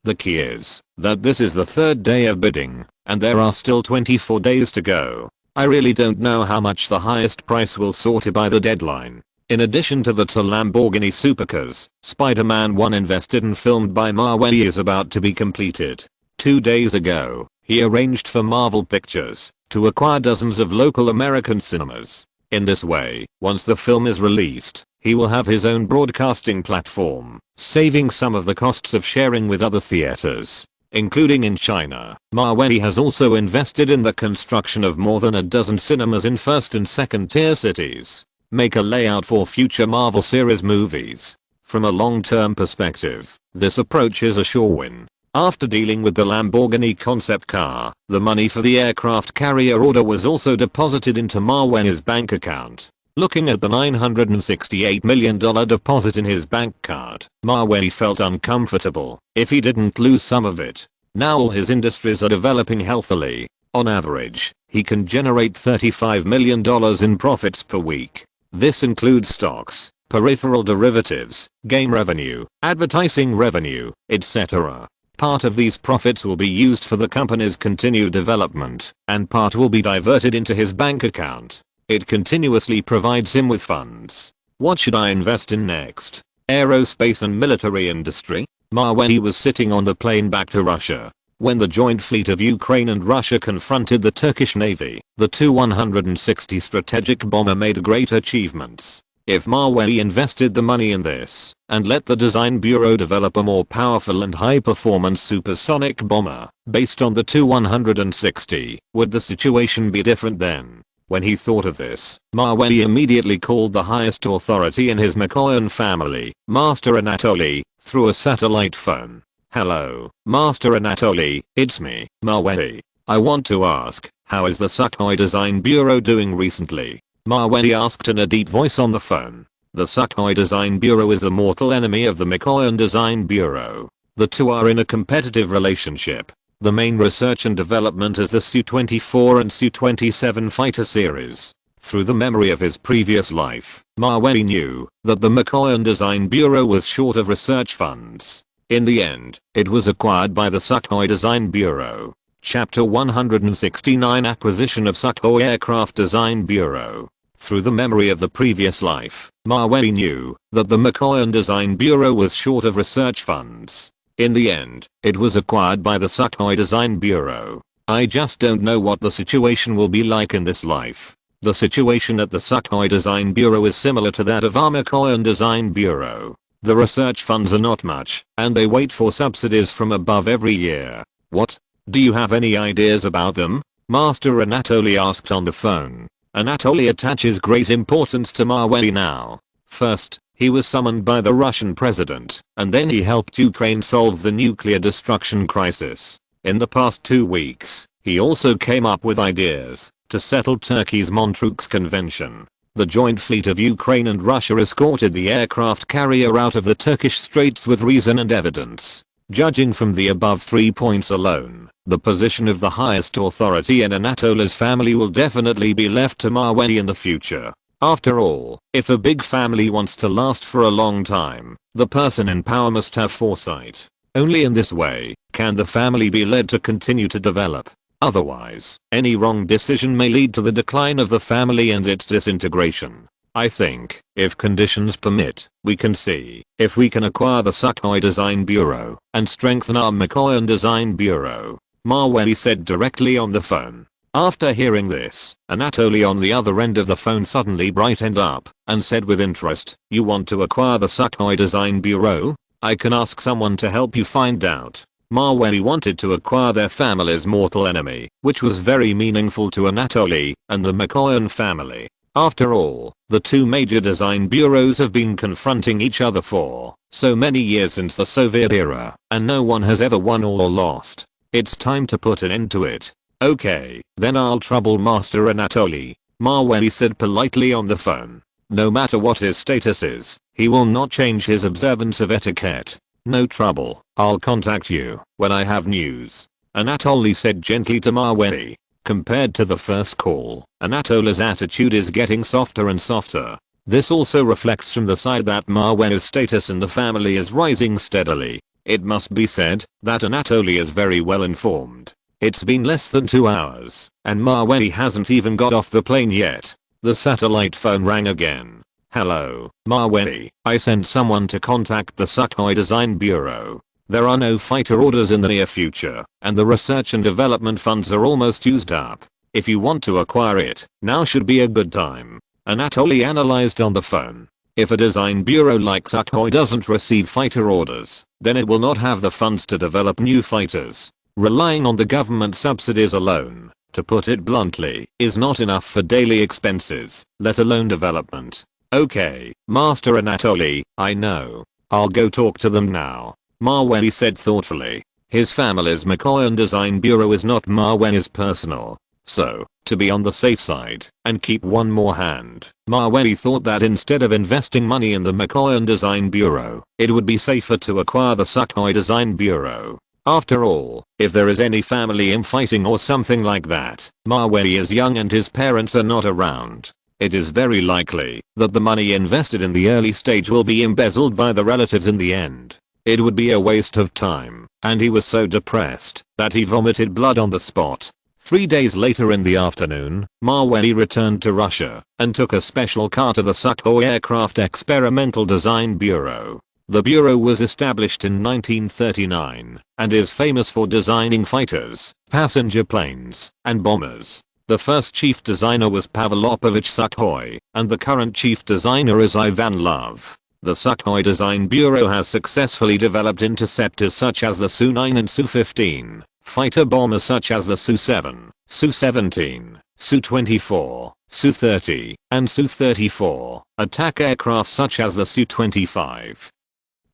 The key is that this is the third day of bidding, and there are still 24 days to go. I really don't know how much the highest price will sort by the deadline. In addition to the two Lamborghini supercars, Spider-Man 1 invested and filmed by Mavey is about to be completed. 2 days ago, he arranged for Marvel Pictures to acquire dozens of local American cinemas. In this way, once the film is released, he will have his own broadcasting platform, saving some of the costs of sharing with other theaters, including in China. Mavey has also invested in the construction of more than a dozen cinemas in first and second tier cities. Make a layout for future Marvel series movies. From a long-term perspective, this approach is a sure win. After dealing with the Lamborghini concept car, the money for the aircraft carrier order was also deposited into Mawey's bank account. Looking at the $968 million deposit in his bank card, Mawey felt uncomfortable if he didn't lose some of it. Now all his industries are developing healthily. On average, he can generate $35 million in profits per week. This includes stocks, peripheral derivatives, game revenue, advertising revenue, etc. Part of these profits will be used for the company's continued development, and part will be diverted into his bank account. It continuously provides him with funds. What should I invest in next? Aerospace and military industry? Mawey was sitting on the plane back to Russia when the joint fleet of Ukraine and Russia confronted the Turkish Navy. The Tu-160 strategic bomber made great achievements. If Mawey invested the money in this and let the design bureau develop a more powerful and high-performance supersonic bomber based on the Tu-160, would the situation be different then? When he thought of this, Mawey immediately called the highest authority in his Mikoyan family, Master Anatoly, through a satellite phone. "Hello, Master Anatoly, it's me, Mawey. I want to ask, how is the Sukhoi Design Bureau doing recently?" Mawey asked in a deep voice on the phone. The Sukhoi Design Bureau is a mortal enemy of the Mikoyan Design Bureau. The two are in a competitive relationship. The main research and development is the Su-24 and Su-27 fighter series. Through the memory of his previous life, Mawey knew that the Mikoyan Design Bureau was short of research funds. In the end, it was acquired by the Sukhoi Design Bureau. Chapter 169 Acquisition of Sukhoi Aircraft Design Bureau. Through the memory of the previous life, Mawey knew that the Mikoyan Design Bureau was short of research funds. In the end, it was acquired by the Sukhoi Design Bureau. I just don't know what the situation will be like in this life. The situation at the Sukhoi Design Bureau is similar to that of our Mikoyan Design Bureau. The research funds are not much, and they wait for subsidies from above every year. What? Do you have any ideas about them? Master Anatoly asked on the phone. Anatoly attaches great importance to Mawey now. First, he was summoned by the Russian president, and then he helped Ukraine solve the nuclear destruction crisis. In the past 2 weeks, he also came up with ideas to settle Turkey's Montreux Convention. The joint fleet of Ukraine and Russia escorted the aircraft carrier out of the Turkish Straits with reason and evidence. Judging from the above 3 points alone, the position of the highest authority in Anatoly's family will definitely be left to Mawey in the future. After all, if a big family wants to last for a long time, the person in power must have foresight. Only in this way can the family be led to continue to develop. Otherwise, any wrong decision may lead to the decline of the family and its disintegration. I think, if conditions permit, we can see if we can acquire the Sukhoi Design Bureau and strengthen our Mikoyan Design Bureau, Mawey said directly on the phone. After hearing this, Anatoly on the other end of the phone suddenly brightened up and said with interest, "You want to acquire the Sukhoi Design Bureau? I can ask someone to help you find out." Mawey wanted to acquire their family's mortal enemy, which was very meaningful to Anatoly and the Mikoyan family. After all, the two major design bureaus have been confronting each other for so many years since the Soviet era, and no one has ever won or lost. It's time to put an end to it. "Okay, then I'll trouble Master Anatoly," Mawey said politely on the phone. No matter what his status is, he will not change his observance of etiquette. "No trouble, I'll contact you when I have news," Anatoly said gently to Mawey. Compared to the first call, Anatoly's attitude is getting softer and softer. This also reflects from the side that Mawey's status in the family is rising steadily. It must be said that Anatoly is very well informed. It's been less than 2 hours, and Mawey hasn't even got off the plane yet. The satellite phone rang again. "Hello, Mawey. I sent someone to contact the Sukhoi Design Bureau. There are no fighter orders in the near future, and the research and development funds are almost used up. If you want to acquire it, now should be a good time." Anatoly analyzed on the phone. If a design bureau like Sukhoi doesn't receive fighter orders, then it will not have the funds to develop new fighters. Relying on the government subsidies alone, to put it bluntly, is not enough for daily expenses, let alone development. "Okay, Master Anatoly, I know. I'll go talk to them now," Mawey said thoughtfully. His family's Mikoyan Design Bureau is not Mawey's personal. So, to be on the safe side and keep one more hand, Mawey thought that instead of investing money in the Mikoyan Design Bureau, it would be safer to acquire the Sukhoi Design Bureau. After all, if there is any family infighting or something like that, Mawey is young and his parents are not around. It is very likely that the money invested in the early stage will be embezzled by the relatives in the end. It would be a waste of time, and he was so depressed that he vomited blood on the spot. 3 days later in the afternoon, Mawey returned to Russia and took a special car to the Sukhoi Aircraft Experimental Design Bureau. The bureau was established in 1939 and is famous for designing fighters, passenger planes, and bombers. The first chief designer was Pavel Lopovich Sukhoi, and the current chief designer is Ivan Love. The Sukhoi Design Bureau has successfully developed interceptors such as the Su-9 and Su-15, fighter bombers such as the Su-7, Su-17, Su-24, Su-30, and Su-34, attack aircraft such as the Su-25.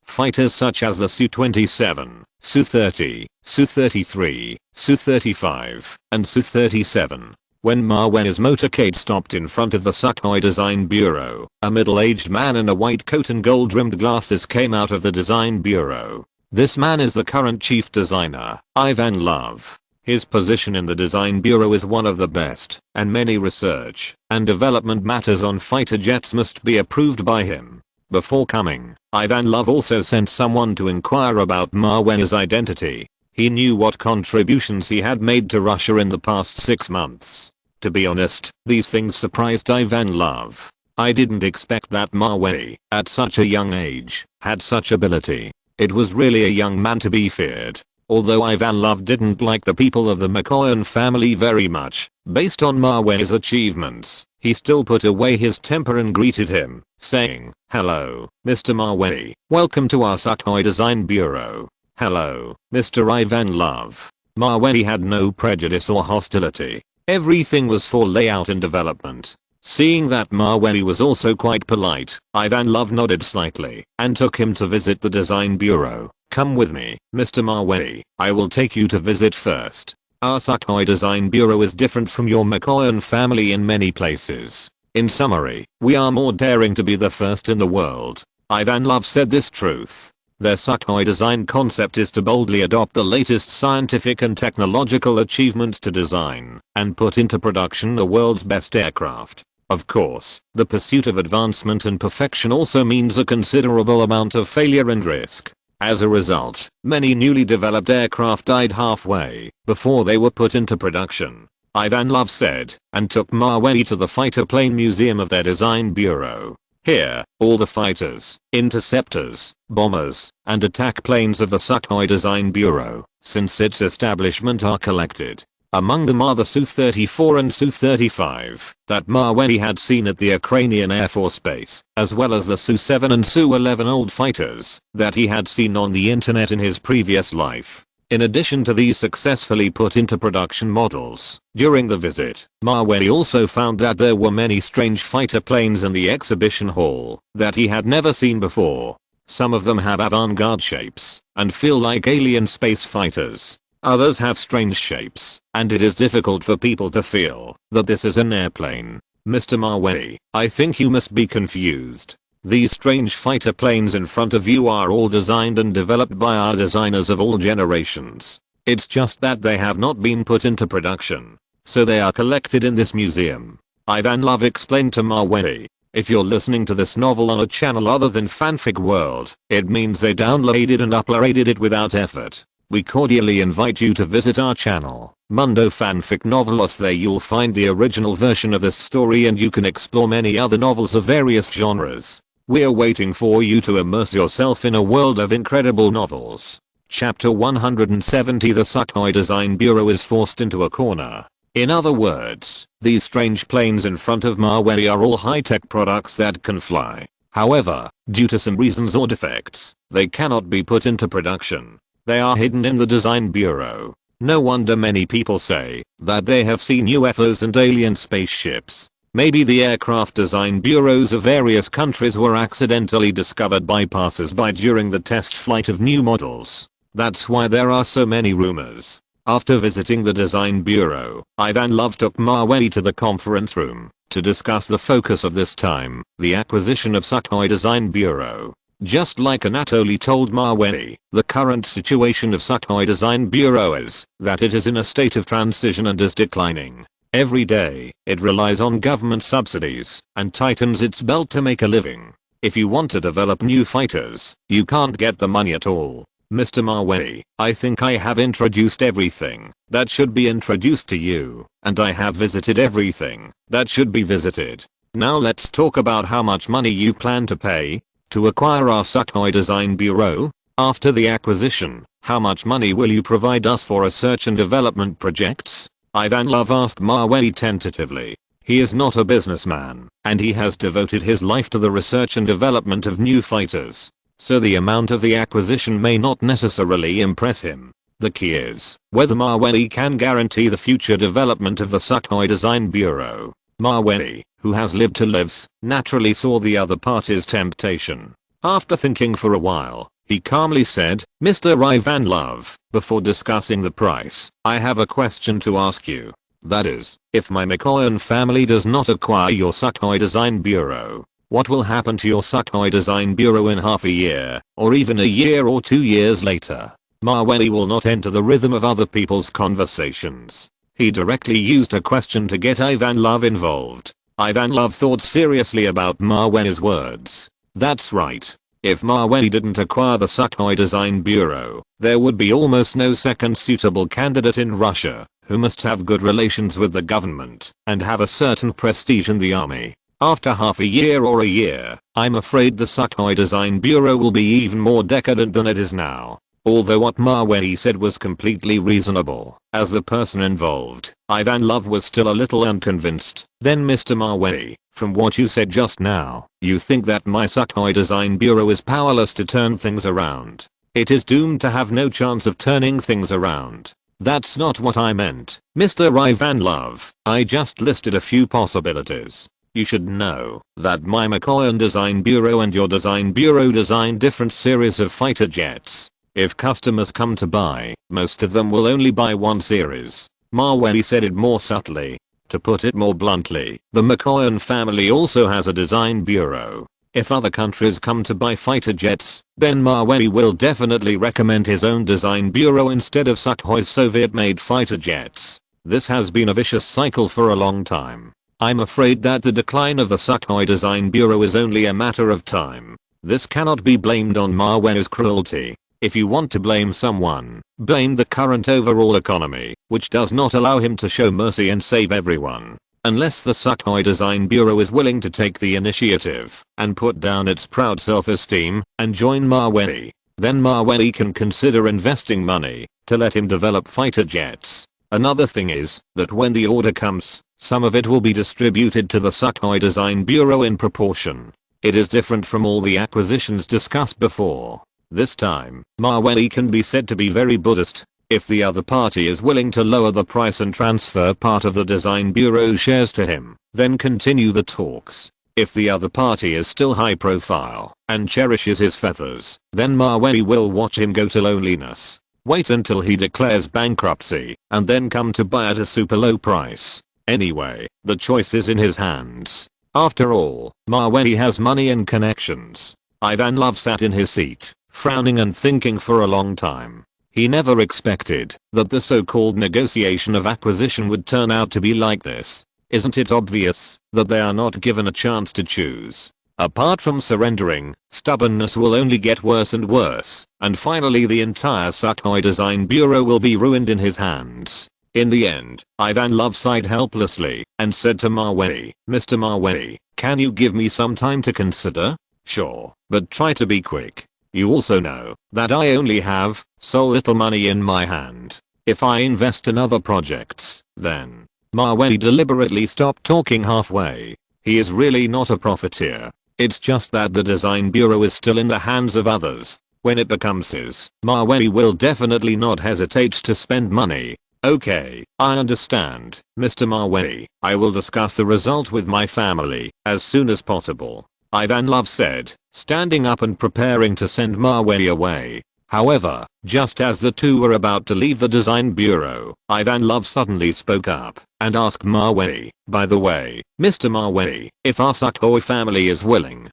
Fighters such as the Su-27, Su-30, Su-33, Su-35, and Su-37. When Mawey's motorcade stopped in front of the Sukhoi Design Bureau, a middle-aged man in a white coat and gold-rimmed glasses came out of the design bureau. This man is the current chief designer, Ivan Love. His position in the design bureau is one of the best, and many research and development matters on fighter jets must be approved by him. Before coming, Ivan Love also sent someone to inquire about Mawey's identity. He knew what contributions he had made to Russia in the past 6 months. To be honest, these things surprised Ivan Love. I didn't expect that Mawey, at such a young age, had such ability. It was really a young man to be feared. Although Ivan Love didn't like the people of the Mikoyan family very much, based on Mawey's achievements, he still put away his temper and greeted him, saying, "Hello, Mr. Mawey, welcome to our Sukhoi Design Bureau." "Hello, Mr. Ivan Love." Mawey had no prejudice or hostility. Everything was for layout and development. Seeing that Mawey was also quite polite, Ivan Love nodded slightly and took him to visit the design bureau. "Come with me, Mr. Mawey, I will take you to visit first. Our Sukhoi Design Bureau is different from your Mikoyan family in many places. In summary, we are more daring to be the first in the world." Ivan Love said this truth. Their Sukhoi design concept is to boldly adopt the latest scientific and technological achievements to design and put into production the world's best aircraft. Of course, the pursuit of advancement and perfection also means a considerable amount of failure and risk. As a result, many newly developed aircraft died halfway before they were put into production. Ivan Love said, and took Mawey to the fighter plane museum of their design bureau. Here, all the fighters, interceptors, bombers, and attack planes of the Sukhoi Design Bureau, since its establishment, are collected. Among them are the Su-34 and Su-35 that Mawey had seen at the Ukrainian Air Force Base, as well as the Su-7 and Su-11 old fighters that he had seen on the internet in his previous life. In addition to these successfully put into production models, during the visit, Mawey also found that there were many strange fighter planes in the exhibition hall that he had never seen before. Some of them have avant-garde shapes and feel like alien space fighters. Others have strange shapes, and it is difficult for people to feel that this is an airplane. Mr. Mawey, I think you must be confused. These strange fighter planes in front of you are all designed and developed by our designers of all generations. It's just that they have not been put into production. So they are collected in this museum. Ivan Love explained to Mawey. If you're listening to this novel on a channel other than Fanfic World, it means they downloaded and uploaded it without effort. We cordially invite you to visit our channel, Mundo Fanfic Novelos. There you'll find the original version of this story and you can explore many other novels of various genres. We're waiting for you to immerse yourself in a world of incredible novels. Chapter 170. The Sukhoi Design Bureau is forced into a corner. In other words, these strange planes in front of Mawey are all high-tech products that can fly. However, due to some reasons or defects, they cannot be put into production. They are hidden in the design bureau. No wonder many people say that they have seen UFOs and alien spaceships. Maybe the aircraft design bureaus of various countries were accidentally discovered by passers-by during the test flight of new models. That's why there are so many rumors. After visiting the design bureau, Ivanov took Mavey to the conference room to discuss the focus of this time, the acquisition of Sukhoi Design Bureau. Just like Anatoly told Mavey, the current situation of Sukhoi Design Bureau is that it is in a state of transition and is declining. Every day, it relies on government subsidies and tightens its belt to make a living. If you want to develop new fighters, you can't get the money at all. Mr. Mavey, I think I have introduced everything that should be introduced to you, and I have visited everything that should be visited. Now let's talk about how much money you plan to pay to acquire our Sukhoi Design Bureau. After the acquisition, how much money will you provide us for research and development projects? Ivanov asked Mavey tentatively. He is not a businessman, and he has devoted his life to the research and development of new fighters. So the amount of the acquisition may not necessarily impress him. The key is whether Mavey can guarantee the future development of the Sukhoi Design Bureau. Mavey, who has lived to lives, naturally saw the other party's temptation. After thinking for a while, he calmly said, Mr. Ivanov, before discussing the price, I have a question to ask you. That is, if my Mikoyan family does not acquire your Sukhoi Design Bureau, what will happen to your Sukhoi Design Bureau in half a year, or even a year or 2 years later? Mavey will not enter the rhythm of other people's conversations. He directly used a question to get Ivanov involved. Ivanov thought seriously about Mavey's words. That's right. If Mavey didn't acquire the Sukhoi Design Bureau, there would be almost no second suitable candidate in Russia who must have good relations with the government and have a certain prestige in the army. After half a year or a year, I'm afraid the Sukhoi Design Bureau will be even more decadent than it is now. Although what Mavey said was completely reasonable, as the person involved, Ivanov was still a little unconvinced. Then Mr. Mavey, from what you said just now, you think that my Sukhoi Design Bureau is powerless to turn things around. It is doomed to have no chance of turning things around. That's not what I meant, Mr. Ivanov. I just listed a few possibilities. You should know that my Mikoyan Design Bureau and your Design Bureau design different series of fighter jets. If customers come to buy, most of them will only buy one series. Mavey said it more subtly. To put it more bluntly, the Mikoyan family also has a design bureau. If other countries come to buy fighter jets, then Mavey will definitely recommend his own design bureau instead of Sukhoi's Soviet-made fighter jets. This has been a vicious cycle for a long time. I'm afraid that the decline of the Sukhoi Design Bureau is only a matter of time. This cannot be blamed on Mavey's cruelty. If you want to blame someone, blame the current overall economy, which does not allow him to show mercy and save everyone. Unless the Sukhoi Design Bureau is willing to take the initiative and put down its proud self-esteem and join Mavey, then Mavey can consider investing money to let him develop fighter jets. Another thing is that when the order comes, some of it will be distributed to the Sukhoi Design Bureau in proportion. It is different from all the acquisitions discussed before. This time, Mavey can be said to be very Buddhist. If the other party is willing to lower the price and transfer part of the Design Bureau shares to him, then continue the talks. If the other party is still high profile and cherishes his feathers, then Mavey will watch him go to loneliness. Wait until he declares bankruptcy and then come to buy at a super low price. Anyway, the choice is in his hands. After all, Mavey has money and connections. Ivanov sat in his seat, frowning and thinking for a long time. He never expected that the so-called negotiation of acquisition would turn out to be like this. Isn't it obvious that they are not given a chance to choose? Apart from surrendering, stubbornness will only get worse and worse, and finally the entire Sukhoi Design Bureau will be ruined in his hands. In the end, Ivanov sighed helplessly and said to Mavey, Mr. Mavey, can you give me some time to consider? Sure, but try to be quick. You also know that I only have so little money in my hand. If I invest in other projects, then Mavey deliberately stopped talking halfway. He is really not a profiteer. It's just that the Design Bureau is still in the hands of others. When it becomes his, Mavey will definitely not hesitate to spend money. Okay, I understand, Mr. Mavey. I will discuss the result with my family as soon as possible, Ivanov said, standing up and preparing to send Mavey away. However, just as the two were about to leave the design bureau, Ivanov suddenly spoke up and asked Mavey, "By the way, Mr. Mavey, if our Sukhoi family is willing,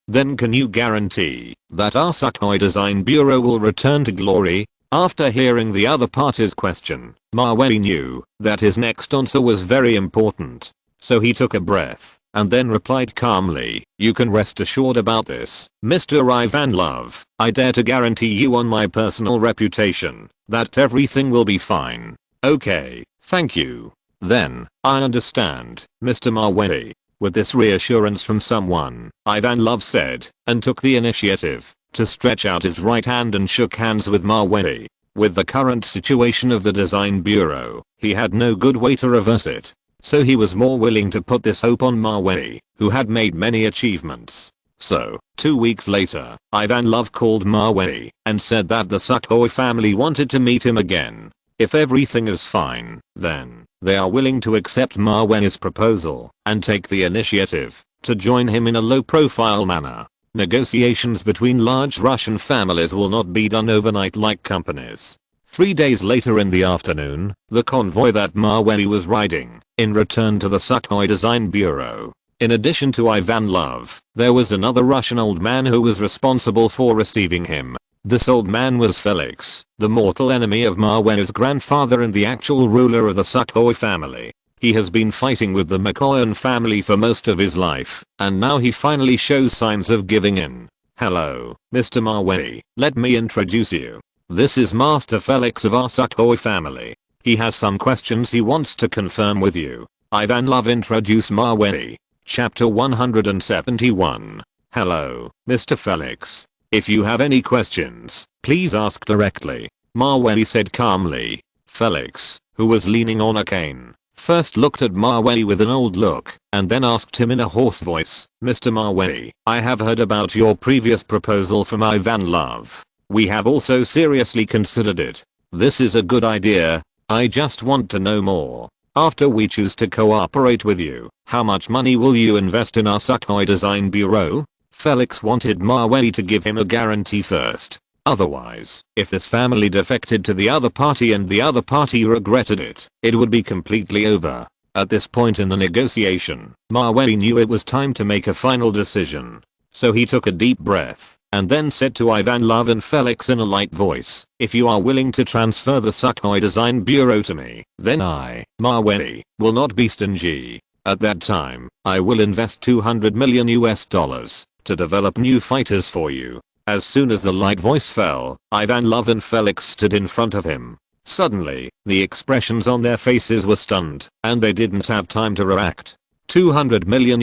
then can you guarantee that our Sukhoi design bureau will return to glory?" After hearing the other party's question, Mavey knew that his next answer was very important. So he took a breath and then replied calmly, "You can rest assured about this, Mr. Ivanov. I dare to guarantee you on my personal reputation that everything will be fine." "Okay, thank you. Then, I understand, Mr. Mavey." With this reassurance from someone, Ivanov said, and took the initiative to stretch out his right hand and shook hands with Mavey. With the current situation of the design bureau, he had no good way to reverse it. So he was more willing to put this hope on Mavey, who had made many achievements. So, 2 weeks later, Ivanov called Mavey and said that the Sukhoi family wanted to meet him again. If everything is fine, then they are willing to accept Mavey's proposal and take the initiative to join him in a low-profile manner. Negotiations between large Russian families will not be done overnight like companies. 3 days later in the afternoon, the convoy that Mavey was riding in returned to the Sukhoi Design Bureau. In addition to Ivanov, there was another Russian old man who was responsible for receiving him. This old man was Felix, the mortal enemy of Mavey's grandfather and the actual ruler of the Sukhoi family. He has been fighting with the Mikoyan family for most of his life, and now he finally shows signs of giving in. "Hello, Mr. Mavey, let me introduce you. This is Master Felix of our Sukhoi family. He has some questions he wants to confirm with you." Ivanov introduced Mavey. Chapter 171. "Hello, Mr. Felix. If you have any questions, please ask directly," Mavey said calmly. Felix, who was leaning on a cane, first looked at Mavey with an old look and then asked him in a hoarse voice, "Mr. Mavey, I have heard about your previous proposal from Ivanov. We have also seriously considered it. This is a good idea. I just want to know more. After we choose to cooperate with you, how much money will you invest in our Sukhoi Design Bureau?" Felix wanted Mavey to give him a guarantee first. Otherwise, if this family defected to the other party and the other party regretted it, it would be completely over. At this point in the negotiation, Mavey knew it was time to make a final decision. So he took a deep breath and then said to Ivanov and Felix in a light voice, "If you are willing to transfer the Sukhoi Design Bureau to me, then I, Mavey, will not be stingy. At that time, I will invest $200 million to develop new fighters for you." As soon as the light voice fell, Ivanov and Felix stood in front of him. Suddenly, the expressions on their faces were stunned, and they didn't have time to react. $200 million.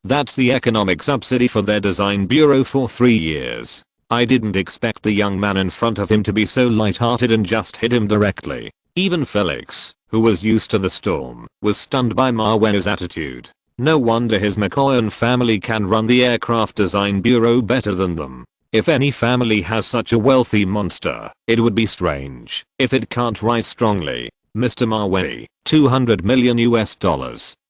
That's the economic subsidy for their design bureau for 3 years. I didn't expect the young man in front of him to be so light-hearted and just hit him directly. Even Felix, who was used to the storm, was stunned by Mavey's attitude. No wonder his Mikoyan family can run the aircraft design bureau better than them. If any family has such a wealthy monster, it would be strange if it can't rise strongly. "Mr. Mavey, $200 million.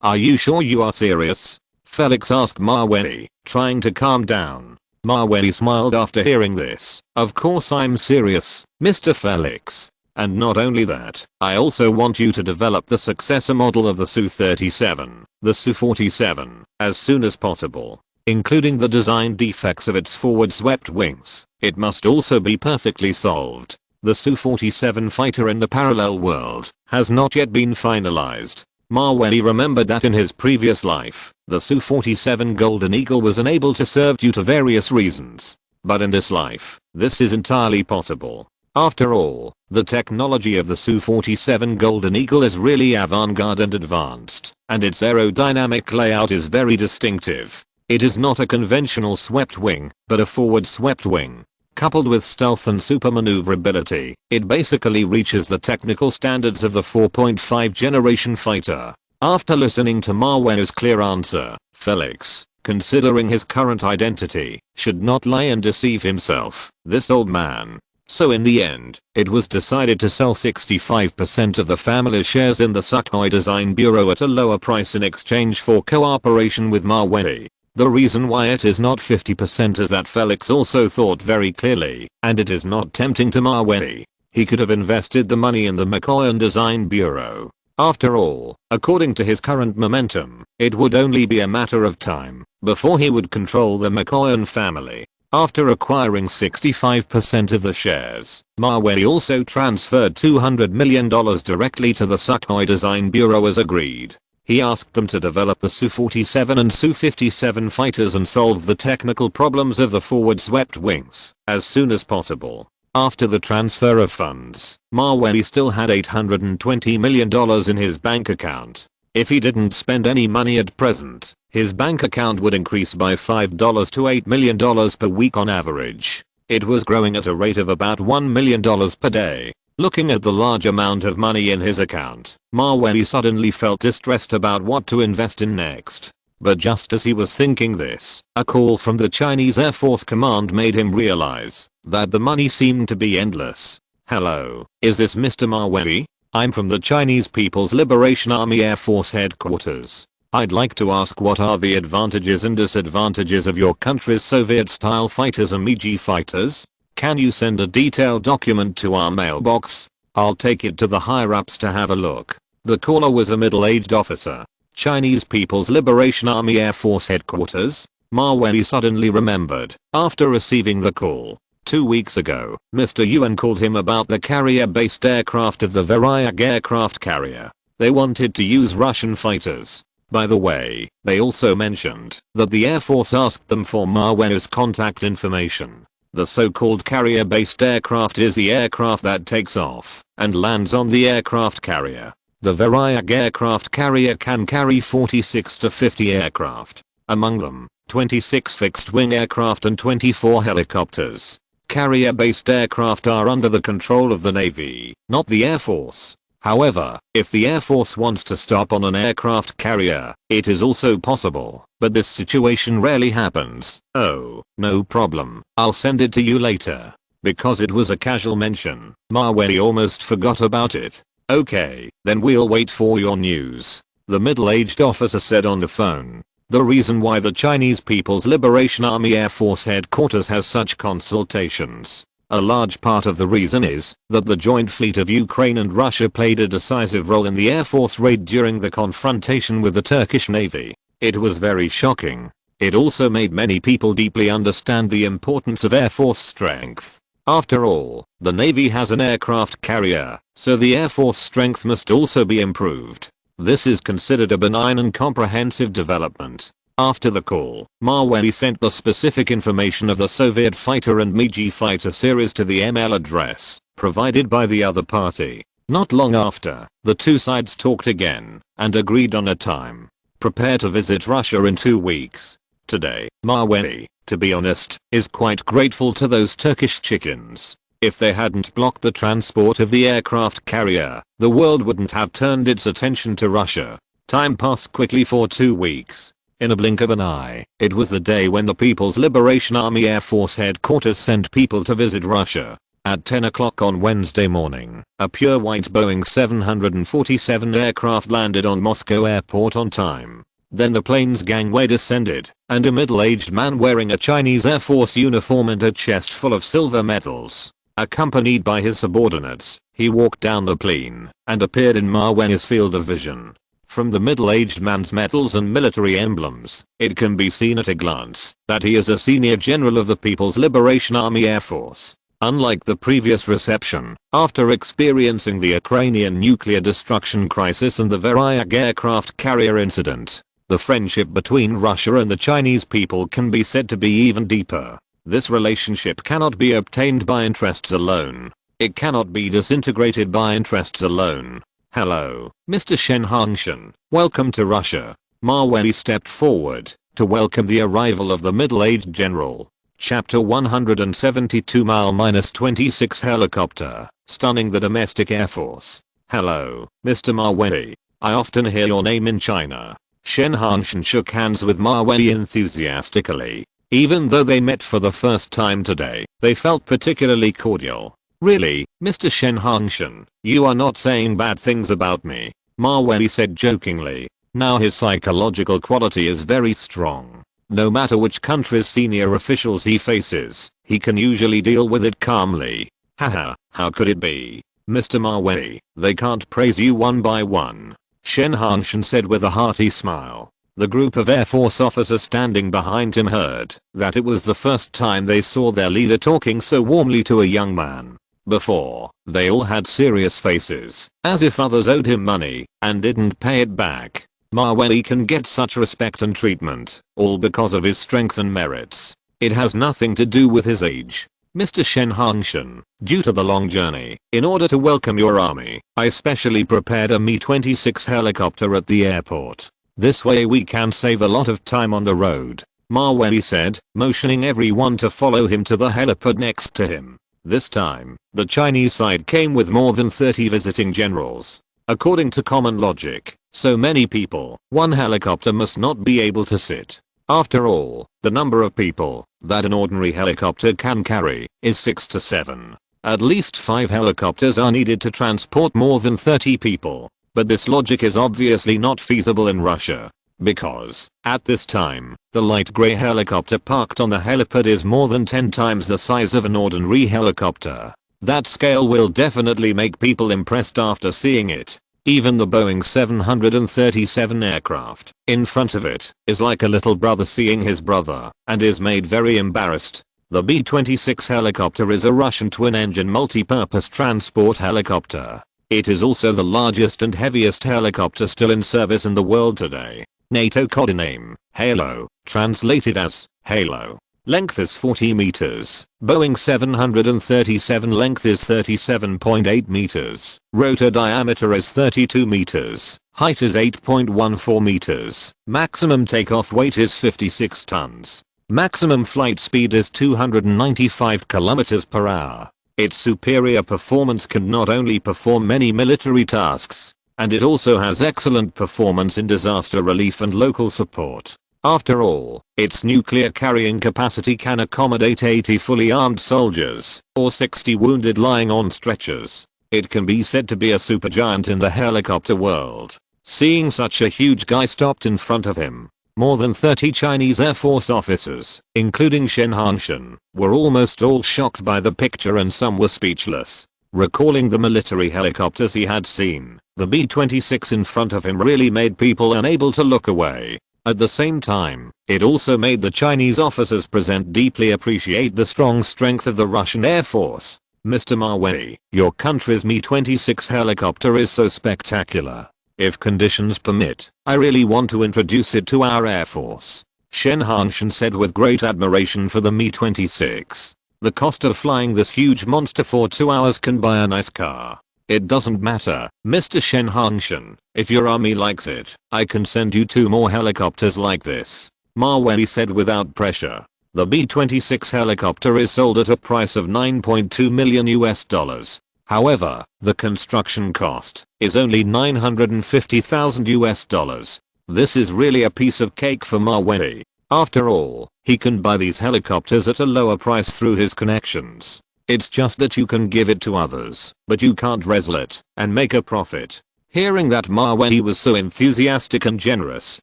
Are you sure you are serious?" Felix asked Mavey, trying to calm down. Mavey smiled after hearing this. "Of course I'm serious, Mr. Felix. And not only that, I also want you to develop the successor model of the Su-37, the Su-47, as soon as possible, including the design defects of its forward-swept wings. It must also be perfectly solved. The Su-47 fighter in the parallel world has not yet been finalized." Mavey remembered that in his previous life, the Su-47 Golden Eagle was unable to serve due to various reasons. But in this life, this is entirely possible. After all, the technology of the Su-47 Golden Eagle is really avant-garde and advanced, and its aerodynamic layout is very distinctive. It is not a conventional swept wing, but a forward swept wing. Coupled with stealth and super maneuverability, it basically reaches the technical standards of the 4.5 generation fighter. After listening to Mavey's clear answer, Felix, considering his current identity, should not lie and deceive himself, this old man. So in the end, it was decided to sell 65% of the family shares in the Sukhoi Design Bureau at a lower price in exchange for cooperation with Mavey. The reason why it is not 50% is that Felix also thought very clearly, and it is not tempting to Mawei. He could have invested the money in the Mikoyan Design Bureau. After all, according to his current momentum, it would only be a matter of time before he would control the Mikoyan family. After acquiring 65% of the shares, Mawei also transferred $200 million directly to the Sukhoi Design Bureau as agreed. He asked them to develop the Su-47 and Su-57 fighters and solve the technical problems of the forward-swept wings as soon as possible. After the transfer of funds, Mawei still had $820 million in his bank account. If he didn't spend any money at present, his bank account would increase by $5 to $8 million per week on average. It was growing at a rate of about $1 million per day. Looking at the large amount of money in his account, Mawei suddenly felt distressed about what to invest in next. But just as he was thinking this, a call from the Chinese Air Force Command made him realize that the money seemed to be endless. Hello, is this Mr. Mawei? I'm from the Chinese People's Liberation Army Air Force Headquarters. I'd like to ask, what are the advantages and disadvantages of your country's Soviet-style fighters and MiG fighters? Can you send a detailed document to our mailbox? I'll take it to the higher-ups to have a look. The caller was a middle-aged officer. Chinese People's Liberation Army Air Force Headquarters? Mawei suddenly remembered, after receiving the call. 2 weeks ago, Mr. Yuan called him about the carrier-based aircraft of the Varyak aircraft carrier. They wanted to use Russian fighters. By the way, they also mentioned that the Air Force asked them for Mawei's contact information. The so-called carrier-based aircraft is the aircraft that takes off and lands on the aircraft carrier. The Varyak aircraft carrier can carry 46 to 50 aircraft. Among them, 26 fixed-wing aircraft and 24 helicopters. Carrier-based aircraft are under the control of the Navy, not the Air Force. However, if the Air Force wants to stop on an aircraft carrier, it is also possible, but this situation rarely happens. Oh, no problem, I'll send it to you later. Because it was a casual mention, Mawei almost forgot about it. Okay, then we'll wait for your news, the middle-aged officer said on the phone. The reason why the Chinese People's Liberation Army Air Force Headquarters has such consultations, a large part of the reason is that the joint fleet of Ukraine and Russia played a decisive role in the Air Force raid during the confrontation with the Turkish Navy. It was very shocking. It also made many people deeply understand the importance of Air Force strength. After all, the Navy has an aircraft carrier, so the Air Force strength must also be improved. This is considered a benign and comprehensive development. After the call, Mawei sent the specific information of the Soviet fighter and MiG fighter series to the email address provided by the other party. Not long after, the two sides talked again and agreed on a time. Prepare to visit Russia in 2 weeks. Today, Mawei, to be honest, is quite grateful to those Turkish chickens. If they hadn't blocked the transport of the aircraft carrier, the world wouldn't have turned its attention to Russia. Time passed quickly for 2 weeks. In a blink of an eye, it was the day when the People's Liberation Army Air Force Headquarters sent people to visit Russia. At 10 o'clock on Wednesday morning, a pure white Boeing 747 aircraft landed on Moscow Airport on time. Then the plane's gangway descended, and a middle-aged man wearing a Chinese Air Force uniform and a chest full of silver medals, accompanied by his subordinates, he walked down the plane and appeared in Mawei's field of vision. From the middle-aged man's medals and military emblems, it can be seen at a glance that he is a senior general of the People's Liberation Army Air Force. Unlike the previous reception, after experiencing the Ukrainian nuclear destruction crisis and the Varyak aircraft carrier incident, the friendship between Russia and the Chinese people can be said to be even deeper. This relationship cannot be obtained by interests alone. It cannot be disintegrated by interests alone. Hello, Mr. Shen Hangshan. Welcome to Russia. Mawei stepped forward to welcome the arrival of the middle-aged general. Chapter 172 Mile-26 Helicopter, stunning the domestic air force. Hello, Mr. Mawei. I often hear your name in China. Shen Hangshan shook hands with Mawei enthusiastically. Even though they met for the first time today, they felt particularly cordial. Really, Mr. Shen Hangshan, you are not saying bad things about me, Mawei said jokingly. Now his psychological quality is very strong. No matter which country's senior officials he faces, he can usually deal with it calmly. Haha, how could it be? Mr. Mawei, they can't praise you one by one. Shen Hanshan said with a hearty smile. The group of Air Force officers standing behind him heard that it was the first time they saw their leader talking so warmly to a young man. Before, they all had serious faces, as if others owed him money and didn't pay it back. Mawei can get such respect and treatment, all because of his strength and merits. It has nothing to do with his age. Mr. Shen Hanshan, due to the long journey, in order to welcome your army, I specially prepared a Mi-26 helicopter at the airport. This way we can save a lot of time on the road, Mawei said, motioning everyone to follow him to the helipad next to him. This time, the Chinese side came with more than 30 visiting generals. According to common logic, so many people, one helicopter must not be able to sit. After all, the number of people that an ordinary helicopter can carry is 6 to 7. At least 5 helicopters are needed to transport more than 30 people. But this logic is obviously not feasible in Russia. Because, at this time, the light grey helicopter parked on the helipad is more than 10 times the size of an ordinary helicopter. That scale will definitely make people impressed after seeing it. Even the Boeing 737 aircraft in front of it is like a little brother seeing his brother and is made very embarrassed. The B-26 helicopter is a Russian twin-engine multi-purpose transport helicopter. It is also the largest and heaviest helicopter still in service in the world today. NATO codename, Halo, translated as, Halo. Length is 40 meters. Boeing 737 length is 37.8 meters. Rotor diameter is 32 meters. Height is 8.14 meters. Maximum takeoff weight is 56 tons. Maximum flight speed is 295 kilometers per hour. Its superior performance can not only perform many military tasks, and it also has excellent performance in disaster relief and local support. After all, its nuclear carrying capacity can accommodate 80 fully armed soldiers, or 60 wounded lying on stretchers. It can be said to be a supergiant in the helicopter world. Seeing such a huge guy stopped in front of him, more than 30 Chinese Air Force officers, including Shen Hanshan, were almost all shocked by the picture and some were speechless. Recalling the military helicopters he had seen, the B-26 in front of him really made people unable to look away. At the same time, it also made the Chinese officers present deeply appreciate the strong strength of the Russian Air Force. Mr. Mawei, your country's Mi-26 helicopter is so spectacular. If conditions permit, I really want to introduce it to our Air Force. Shen Hanshan said with great admiration for the Mi-26. The cost of flying this huge monster for 2 hours can buy a nice car. It doesn't matter, Mr. Shen Hanshan, if your army likes it, I can send you 2 more helicopters like this. Mawei said without pressure. The B-26 helicopter is sold at a price of $9.2 million US. However, the construction cost is only $950,000 US. This is really a piece of cake for Mawei. After all, he can buy these helicopters at a lower price through his connections. It's just that you can give it to others, but you can't resell it and make a profit. Hearing that Mawei was so enthusiastic and generous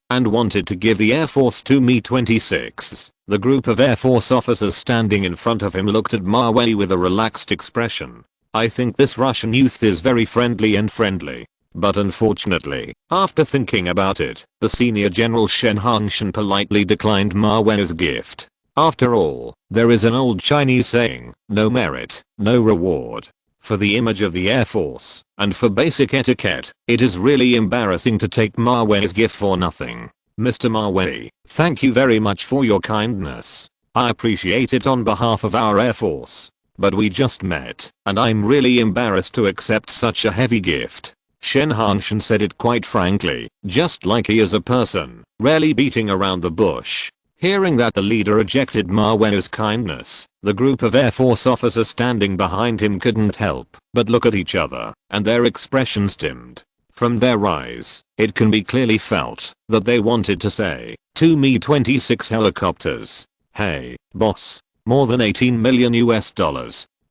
and wanted to give the Air Force 2 Mi-26s, the group of Air Force officers standing in front of him looked at Mawei with a relaxed expression. I think this Russian youth is very friendly. But unfortunately, after thinking about it, the senior general Shen Hanshan politely declined Mawei's gift. After all, there is an old Chinese saying, no merit, no reward. For the image of the Air Force, and for basic etiquette, it is really embarrassing to take Mawei's gift for nothing. Mr. Mawei, thank you very much for your kindness. I appreciate it on behalf of our Air Force. But we just met, and I'm really embarrassed to accept such a heavy gift. Shen Hanshan said it quite frankly, just like he is a person, rarely beating around the bush. Hearing that the leader rejected Mawei's kindness, the group of Air Force officers standing behind him couldn't help but look at each other, and their expressions dimmed. From their eyes, it can be clearly felt that they wanted to say, 2 Mi-26 helicopters. Hey, boss. More than $18 million US.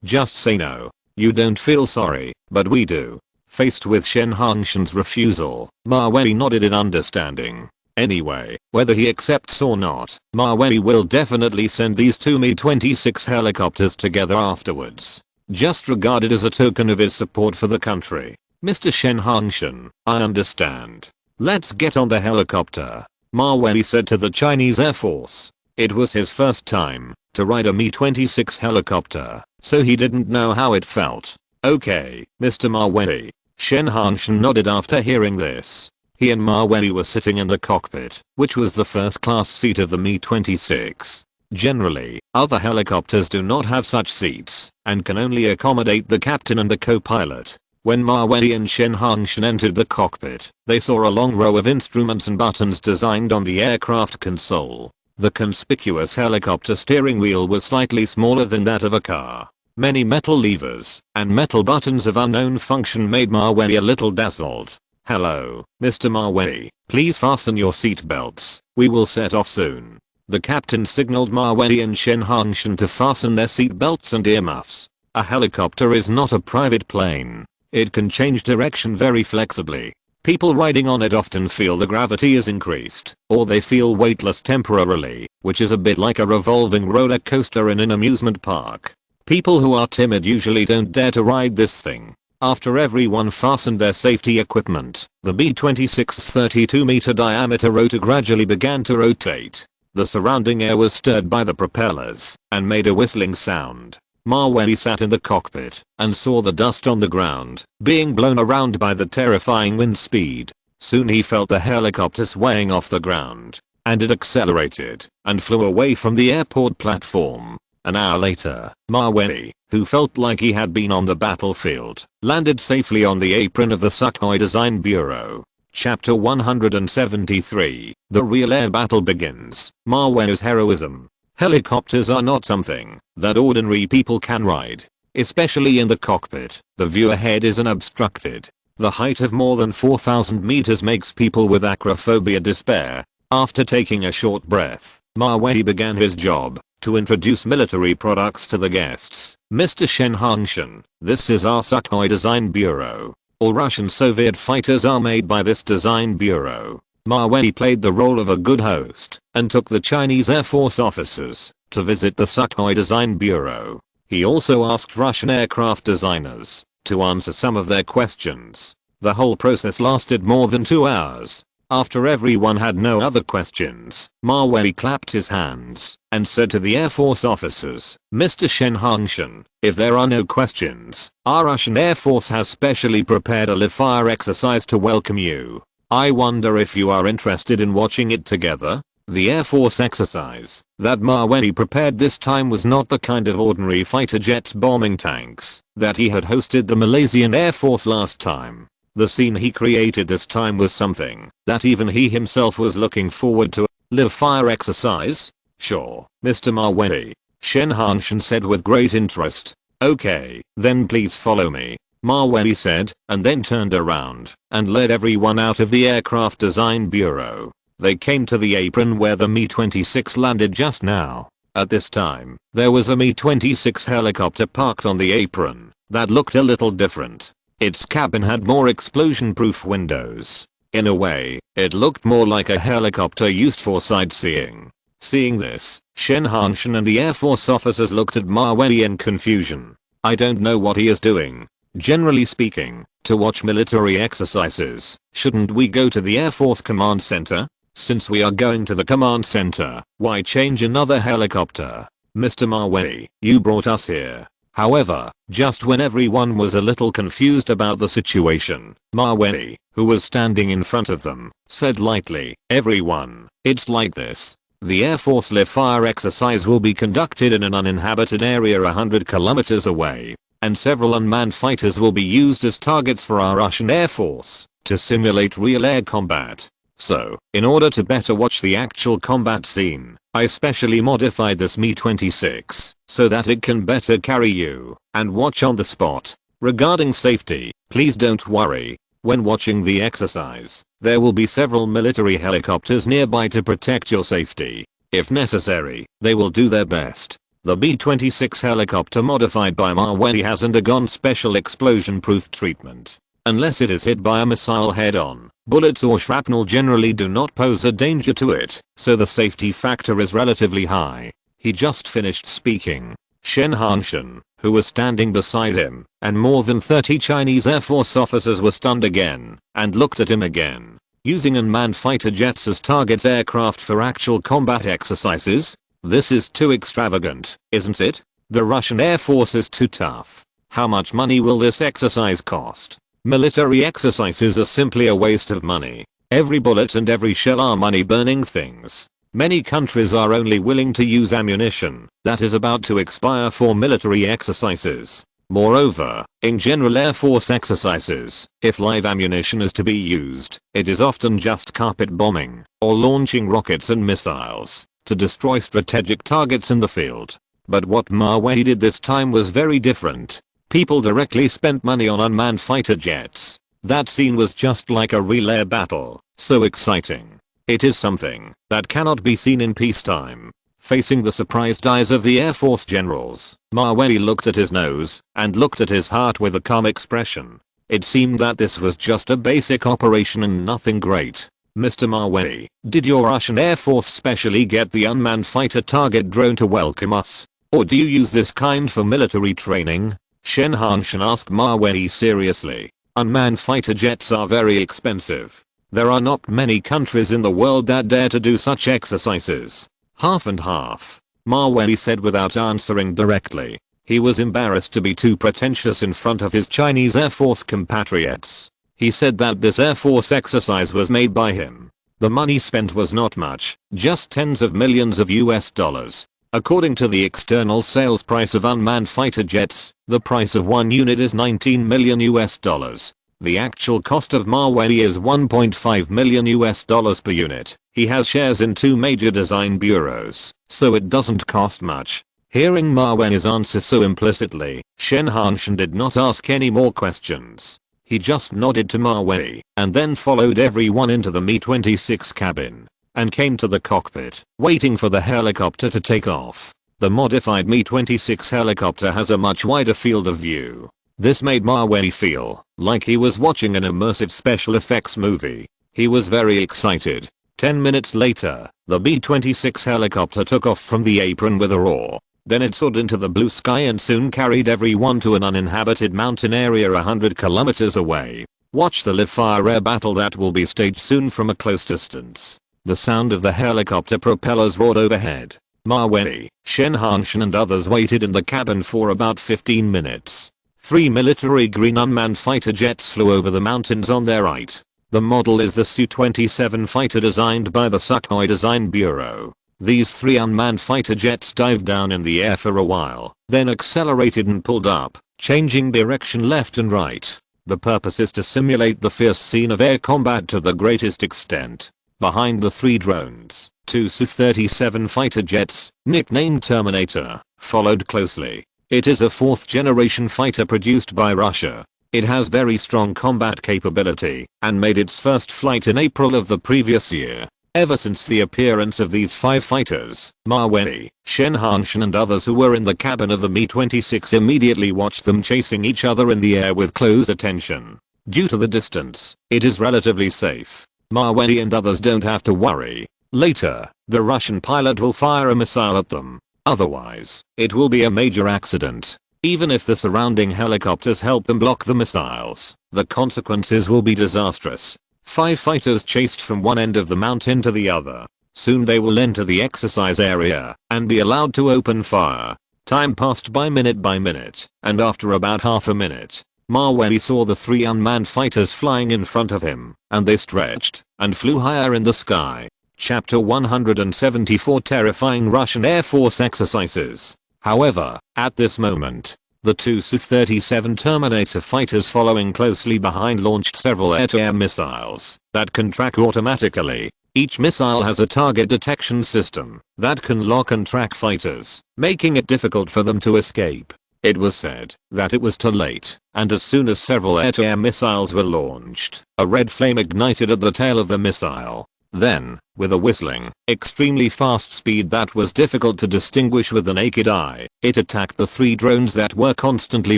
Just say no. You don't feel sorry, but we do. Faced with Shen Hanshan's refusal, Mawei nodded in understanding. Anyway, whether he accepts or not, Mawei will definitely send these two Mi-26 helicopters together afterwards. Just regard it as a token of his support for the country. Mr. Shen Hangshan, I understand. Let's get on the helicopter, Mawei said to the Chinese Air Force. It was his first time to ride a Mi-26 helicopter, so he didn't know how it felt. Okay, Mr. Mawei. Shen Hangshan nodded after hearing this. He and Mawei were sitting in the cockpit, which was the first class seat of the Mi-26. Generally, other helicopters do not have such seats and can only accommodate the captain and the co-pilot. When Mawei and Shen Hangshan entered the cockpit, they saw a long row of instruments and buttons designed on the aircraft console. The conspicuous helicopter steering wheel was slightly smaller than that of a car. Many metal levers and metal buttons of unknown function made Mawei a little dazzled. Hello, Mr. Mawei, please fasten your seat belts. We will set off soon. The captain signaled Mawei and Shen Hangshan to fasten their seat belts and earmuffs. A helicopter is not a private plane. It can change direction very flexibly. People riding on it often feel the gravity is increased, or they feel weightless temporarily, which is a bit like a revolving roller coaster in an amusement park. People who are timid usually don't dare to ride this thing. After everyone fastened their safety equipment, the Mi-26's 32-meter diameter rotor gradually began to rotate. The surrounding air was stirred by the propellers and made a whistling sound. Mawei sat in the cockpit and saw the dust on the ground being blown around by the terrifying wind speed. Soon he felt the helicopter swaying off the ground, and it accelerated and flew away from the airport platform. An hour later, Mawei, who felt like he had been on the battlefield, landed safely on the apron of the Sukhoi Design Bureau. Chapter 173. The real air battle begins. Mawei's heroism. Helicopters are not something that ordinary people can ride. Especially in the cockpit, the view ahead is unobstructed. The height of more than 4,000 meters makes people with acrophobia despair. After taking a short breath, Mawei began his job to introduce military products to the guests. Mr. Shen Hangshan, this is our Sukhoi Design Bureau. All Russian Soviet fighters are made by this design bureau. Mawei played the role of a good host and took the Chinese Air Force officers to visit the Sukhoi Design Bureau. He also asked Russian aircraft designers to answer some of their questions. The whole process lasted more than 2 hours. After everyone had no other questions, Mawei clapped his hands and said to the Air Force officers, Mr. Shen Hangshan, if there are no questions, our Russian Air Force has specially prepared a live fire exercise to welcome you. I wonder if you are interested in watching it together? The Air Force exercise that Mawei prepared this time was not the kind of ordinary fighter jets bombing tanks that he had hosted the Malaysian Air Force last time. The scene he created this time was something that even he himself was looking forward to. Live fire exercise? Sure, Mr. Mawei. Shen Hangshan said with great interest. Okay, then please follow me. Mawei said, and then turned around and led everyone out of the Aircraft Design Bureau. They came to the apron where the Mi-26 landed just now. At this time, there was a Mi-26 helicopter parked on the apron that looked a little different. Its cabin had more explosion-proof windows. In a way, it looked more like a helicopter used for sightseeing. Seeing this, Shen Hangshan and the Air Force officers looked at Mawei in confusion. I don't know what he is doing. Generally speaking, to watch military exercises, shouldn't we go to the Air Force Command Center? Since we are going to the command center, why change another helicopter? Mr. Mawei, you brought us here. However, just when everyone was a little confused about the situation, Mawei, who was standing in front of them, said lightly, everyone, it's like this. The Air Force live fire exercise will be conducted in an uninhabited area 100 kilometers away, and several unmanned fighters will be used as targets for our Russian Air Force to simulate real air combat. So, in order to better watch the actual combat scene, I specially modified this Mi-26 so that it can better carry you and watch on the spot. Regarding safety, please don't worry. When watching the exercise, there will be several military helicopters nearby to protect your safety. If necessary, they will do their best. The Mi-26 helicopter modified by Mawei has undergone special explosion-proof treatment. Unless it is hit by a missile head-on, Bullets or shrapnel generally do not pose a danger to it, so the safety factor is relatively high. He just finished speaking. Shen Hanshan, who was standing beside him, and more than 30 Chinese Air Force officers were stunned again, and looked at him again. Using unmanned fighter jets as target aircraft for actual combat exercises? This is too extravagant, isn't it? The Russian Air Force is too tough. How much money will this exercise cost? Military exercises are simply a waste of money. Every bullet and every shell are money-burning things. Many countries are only willing to use ammunition that is about to expire for military exercises. Moreover, in general Air Force exercises, if live ammunition is to be used, it is often just carpet bombing or launching rockets and missiles to destroy strategic targets in the field. But what Mavey did this time was very different. People directly spent money on unmanned fighter jets. That scene was just like a real air battle, so exciting. It is something that cannot be seen in peacetime. Facing the surprised eyes of the Air Force generals, Mavey looked at his nose and looked at his heart with a calm expression. It seemed that this was just a basic operation and nothing great. Mr. Mavey, did your Russian Air Force specially get the unmanned fighter target drone to welcome us? Or do you use this kind for military training? Shen Hanshan asked Mavey seriously. Unmanned fighter jets are very expensive. There are not many countries in the world that dare to do such exercises. Half and half, Mavey said without answering directly. He was embarrassed to be too pretentious in front of his Chinese Air Force compatriots. He said that this Air Force exercise was made by him. The money spent was not much, just tens of millions of US dollars. According to the external sales price of unmanned fighter jets, the price of one unit is 19 million US dollars. The actual cost of Mavey is 1.5 million US dollars per unit. He has shares in 2 major design bureaus, so it doesn't cost much. Hearing Mavey's answer so implicitly, Shen Hanshan did not ask any more questions. He just nodded to Mavey and then followed everyone into the Mi-26 cabin and came to the cockpit, waiting for the helicopter to take off. The modified Mi-26 helicopter has a much wider field of view. This made Mavey feel like he was watching an immersive special effects movie. He was very excited. 10 minutes later, the Mi-26 helicopter took off from the apron with a roar. Then it soared into the blue sky and soon carried everyone to an uninhabited mountain area 100 kilometers away. Watch the live-fire air battle that will be staged soon from a close distance. The sound of the helicopter propellers roared overhead. Mavey, Shen Hanshan and others waited in the cabin for about 15 minutes. 3 military green unmanned fighter jets flew over the mountains on their right. The model is the Su-27 fighter designed by the Sukhoi Design Bureau. These 3 unmanned fighter jets dived down in the air for a while, then accelerated and pulled up, changing direction left and right. The purpose is to simulate the fierce scene of air combat to the greatest extent. Behind the 3 drones, 2 Su-37 fighter jets, nicknamed Terminator, followed closely. It is a 4th generation fighter produced by Russia. It has very strong combat capability and made its first flight in April of the previous year. Ever since the appearance of these 5 fighters, Mavey, Shen Hanshan and others who were in the cabin of the Mi-26 immediately watched them chasing each other in the air with close attention. Due to the distance, it is relatively safe. Mavey and others don't have to worry. Later, the Russian pilot will fire a missile at them. Otherwise, it will be a major accident. Even if the surrounding helicopters help them block the missiles, the consequences will be disastrous. 5 fighters chased from one end of the mountain to the other. Soon they will enter the exercise area and be allowed to open fire. Time passed by minute, and after about half a minute, Mavey saw the 3 unmanned fighters flying in front of him, and they stretched and flew higher in the sky. Chapter 174 Terrifying Russian Air Force Exercises. However, at this moment, the 2 Su-37 Terminator fighters following closely behind launched several air-to-air missiles that can track automatically. Each missile has a target detection system that can lock and track fighters, making it difficult for them to escape. It was said that it was too late, and as soon as several air-to-air missiles were launched, a red flame ignited at the tail of the missile. Then, with a whistling, extremely fast speed that was difficult to distinguish with the naked eye, it attacked the 3 drones that were constantly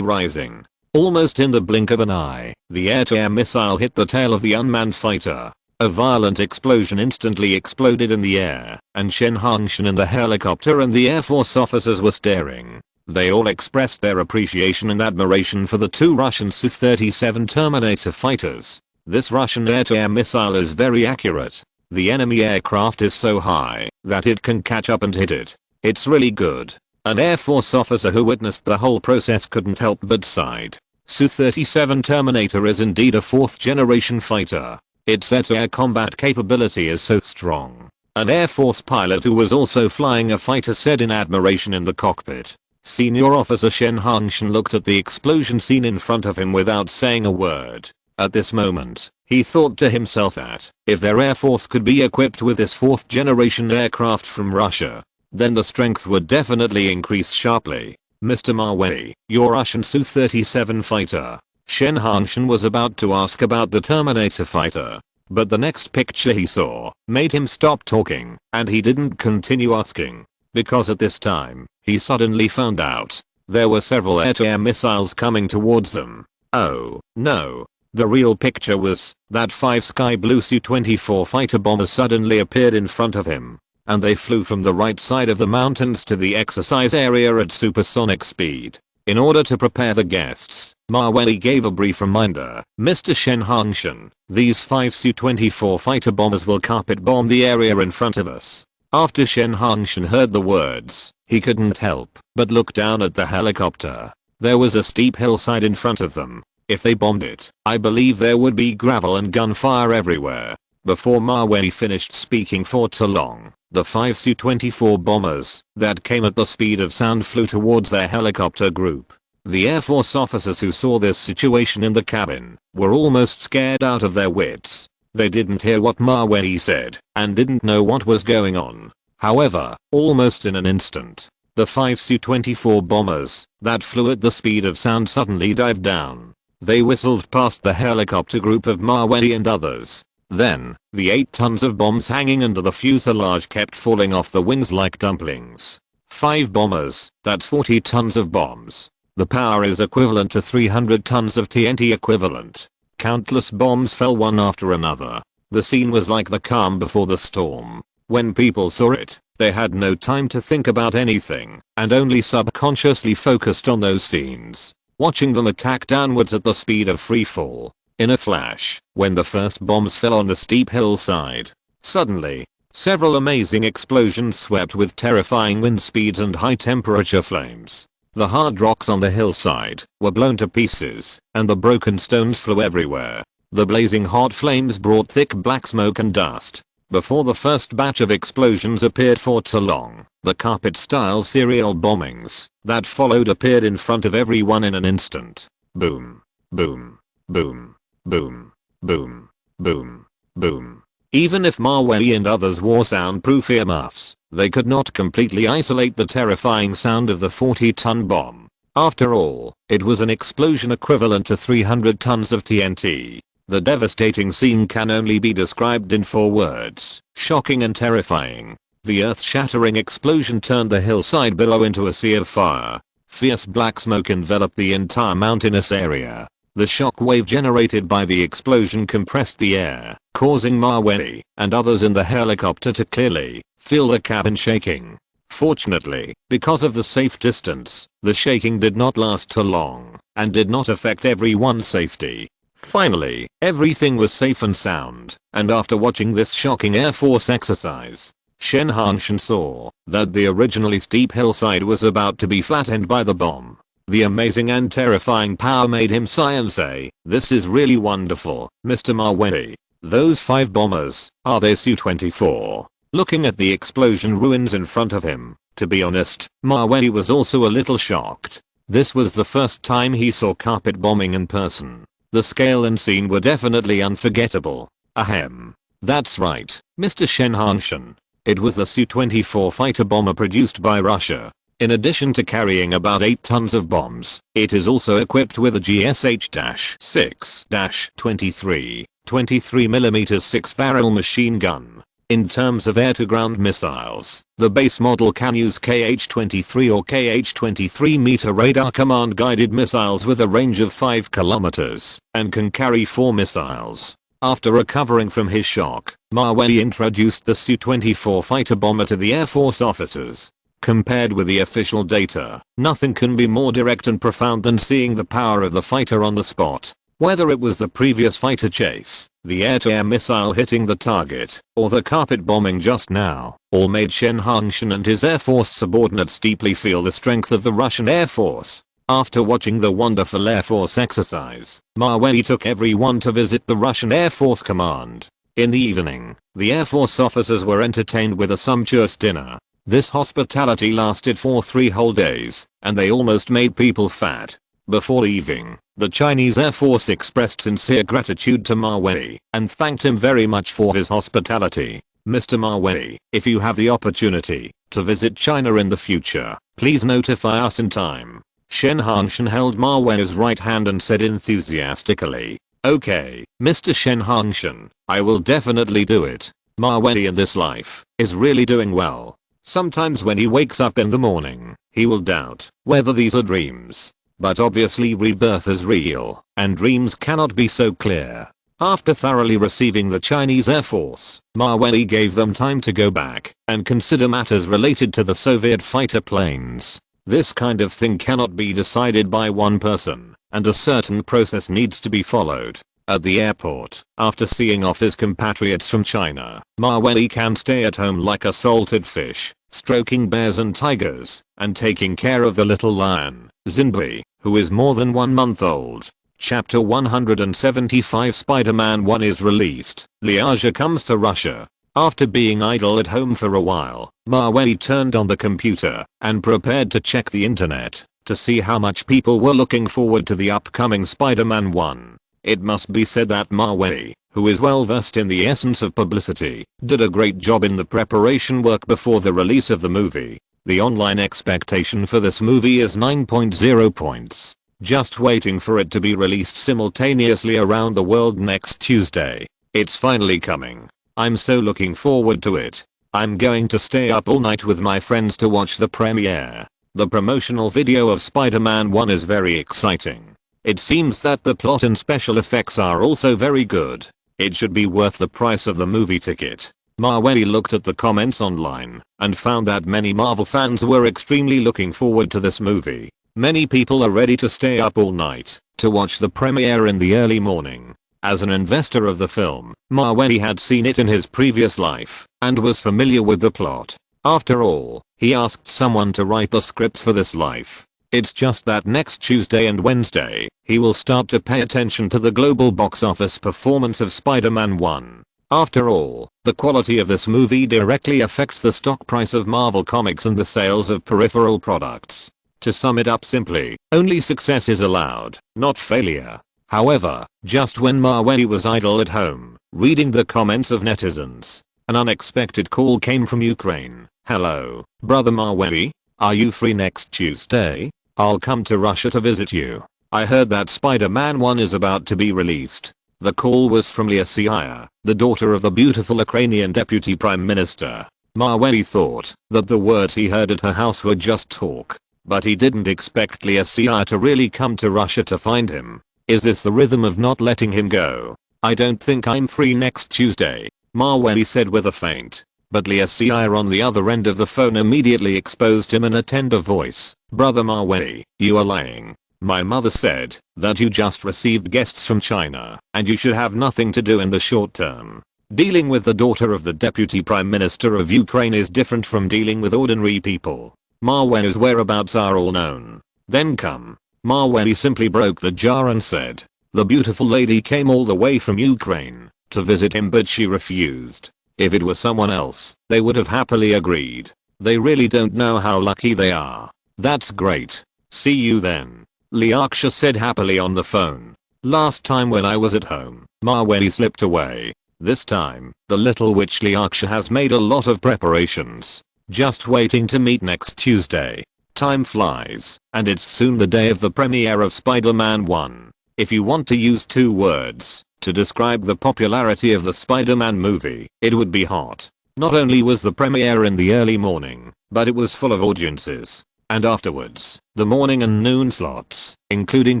rising. Almost in the blink of an eye, the air-to-air missile hit the tail of the unmanned fighter. A violent explosion instantly exploded in the air, and Shen Hangshan and the helicopter and the Air Force officers were staring. They all expressed their appreciation and admiration for the two Russian Su-37 Terminator fighters. This Russian air-to-air missile is very accurate. The enemy aircraft is so high that it can catch up and hit it. It's really good. An Air Force officer who witnessed the whole process couldn't help but sigh. Su-37 Terminator is indeed a 4th generation fighter. Its air-to-air combat capability is so strong. An Air Force pilot who was also flying a fighter said in admiration in the cockpit. Senior Officer Shen Hangshan looked at the explosion scene in front of him without saying a word. At this moment, he thought to himself that if their Air Force could be equipped with this 4th generation aircraft from Russia, then the strength would definitely increase sharply. Mr. Mavey, your Russian Su-37 fighter. Shen Hangshan was about to ask about the Terminator fighter, but the next picture he saw made him stop talking, and he didn't continue asking, because at this time, he suddenly found out there were several air-to-air missiles coming towards them. Oh, no. The real picture was that 5 sky blue Su-24 fighter bombers suddenly appeared in front of him, and they flew from the right side of the mountains to the exercise area at supersonic speed. In order to prepare the guests, Mavey gave a brief reminder. Mr. Shen Hangshan, these 5 Su-24 fighter bombers will carpet bomb the area in front of us. After Shen Hangshan heard the words, he couldn't help but look down at the helicopter. There was a steep hillside in front of them. If they bombed it, I believe there would be gravel and gunfire everywhere. Before Mavey finished speaking for too long, the 5 Su-24 bombers that came at the speed of sound flew towards their helicopter group. The Air Force officers who saw this situation in the cabin were almost scared out of their wits. They didn't hear what Mavey said and didn't know what was going on. However, almost in an instant, the 5 Su-24 bombers that flew at the speed of sound suddenly dived down. They whistled past the helicopter group of Mavey and others. Then, the 8 tons of bombs hanging under the fuselage kept falling off the wings like dumplings. 5 bombers, that's 40 tons of bombs. The power is equivalent to 300 tons of TNT equivalent. Countless bombs fell one after another. The scene was like the calm before the storm. When people saw it, they had no time to think about anything, and only subconsciously focused on those scenes, watching them attack downwards at the speed of free fall. In a flash, when the first bombs fell on the steep hillside, suddenly, several amazing explosions swept with terrifying wind speeds and high temperature flames. The hard rocks on the hillside were blown to pieces, and the broken stones flew everywhere. The blazing hot flames brought thick black smoke and dust. Before the first batch of explosions appeared for too long, the carpet-style serial bombings that followed appeared in front of everyone in an instant. Boom. Boom. Boom. Boom. Boom. Boom. Boom. Even if Mavey and others wore soundproof earmuffs, they could not completely isolate the terrifying sound of the 40-ton bomb. After all, it was an explosion equivalent to 300 tons of TNT. The devastating scene can only be described in 4 words: shocking and terrifying. The earth-shattering explosion turned the hillside below into a sea of fire. Fierce black smoke enveloped the entire mountainous area. The shock wave generated by the explosion compressed the air, causing Mavey and others in the helicopter to clearly feel the cabin shaking. Fortunately, because of the safe distance, the shaking did not last too long and did not affect everyone's safety. Finally, everything was safe and sound, and after watching this shocking Air Force exercise, Shen Hangshan saw that the originally steep hillside was about to be flattened by the bomb. The amazing and terrifying power made him sigh and say, "This is really wonderful, Mr. Mavey. Those 5 bombers, are they Su-24? Looking at the explosion ruins in front of him, to be honest, Mavey was also a little shocked. This was the first time he saw carpet bombing in person. The scale and scene were definitely unforgettable. Ahem. That's right, Mr. Shen Hangshan. It was the Su-24 fighter bomber produced by Russia. In addition to carrying about 8 tons of bombs, it is also equipped with a GSH-6-23 23mm 6-barrel machine gun. In terms of air-to-ground missiles, the base model can use KH-23 or KH-23 meter radar command-guided missiles with a range of 5 kilometers and can carry 4 missiles. After recovering from his shock, Mawei introduced the Su-24 fighter bomber to the Air Force officers. Compared with the official data, nothing can be more direct and profound than seeing the power of the fighter on the spot. Whether it was the previous fighter chase, the air-to-air missile hitting the target, or the carpet bombing just now, all made Shen Hangshan and his Air Force subordinates deeply feel the strength of the Russian Air Force. After watching the wonderful Air Force exercise, Mawei took everyone to visit the Russian Air Force Command. In the evening, the Air Force officers were entertained with a sumptuous dinner. This hospitality lasted for 3 whole days, and they almost made people fat. Before leaving, the Chinese Air Force expressed sincere gratitude to Mawei and thanked him very much for his hospitality. Mr. Mawei, if you have the opportunity to visit China in the future, please notify us in time. Shen Hangshan held Mawei's right hand and said enthusiastically, "Okay, Mr. Shen Hangshan, I will definitely do it." Mawei in this life is really doing well. Sometimes when he wakes up in the morning, he will doubt whether these are dreams. But obviously rebirth is real, and dreams cannot be so clear. After thoroughly receiving the Chinese Air Force, Mawei gave them time to go back and consider matters related to the Soviet fighter planes. This kind of thing cannot be decided by one person, and a certain process needs to be followed. At the airport, after seeing off his compatriots from China, Mawei can stay at home like a salted fish, stroking bears and tigers, and taking care of the little lion, Zinbei, who is more than 1 month old. Chapter 175 Spider-Man 1 is released. Liaja comes to Russia. After being idle at home for a while, Mawei turned on the computer and prepared to check the internet to see how much people were looking forward to the upcoming Spider-Man 1. It must be said that Mawei, who is well versed in the essence of publicity, did a great job in the preparation work before the release of the movie. The online expectation for this movie is 9.0 points. Just waiting for it to be released simultaneously around the world next Tuesday. It's finally coming. I'm so looking forward to it. I'm going to stay up all night with my friends to watch the premiere. The promotional video of Spider-Man 1 is very exciting. It seems that the plot and special effects are also very good. It should be worth the price of the movie ticket. Mawei looked at the comments online and found that many Marvel fans were extremely looking forward to this movie. Many people are ready to stay up all night to watch the premiere in the early morning. As an investor of the film, Mawei had seen it in his previous life and was familiar with the plot. After all, he asked someone to write the script for this life. It's just that next Tuesday and Wednesday, he will start to pay attention to the global box office performance of Spider-Man 1. After all, the quality of this movie directly affects the stock price of Marvel Comics and the sales of peripheral products. To sum it up simply, only success is allowed, not failure. However, just when Mawei was idle at home, reading the comments of netizens, an unexpected call came from Ukraine. "Hello, brother Mawei? Are you free next Tuesday? I'll come to Russia to visit you. I heard that Spider-Man 1 is about to be released." The call was from Liasia, the daughter of the beautiful Ukrainian deputy prime minister. Mawei thought that the words he heard at her house were just talk, but he didn't expect Liasia to really come to Russia to find him. Is this the rhythm of not letting him go? "I don't think I'm free next Tuesday," Mawei said with a feint. But Liasia on the other end of the phone immediately exposed him in a tender voice. "Brother Mawei, you are lying. My mother said that you just received guests from China and you should have nothing to do in the short term. Dealing with the daughter of the deputy prime minister of Ukraine is different from dealing with ordinary people. Mawei's whereabouts are all known. Then come." Mawei simply broke the jar and said, "The beautiful lady came all the way from Ukraine to visit him, but she refused. If it were someone else, they would have happily agreed. They really don't know how lucky they are." "That's great. See you then," Liaksha said happily on the phone. "Last time when I was at home, Mawei slipped away. This time, the little witch Liaksha has made a lot of preparations. Just waiting to meet next Tuesday. Time flies, and it's soon the day of the premiere of Spider-Man 1. If you want to use 2 words to describe the popularity of the Spider-Man movie, it would be hot. Not only was the premiere in the early morning, but it was full of audiences. And afterwards, the morning and noon slots, including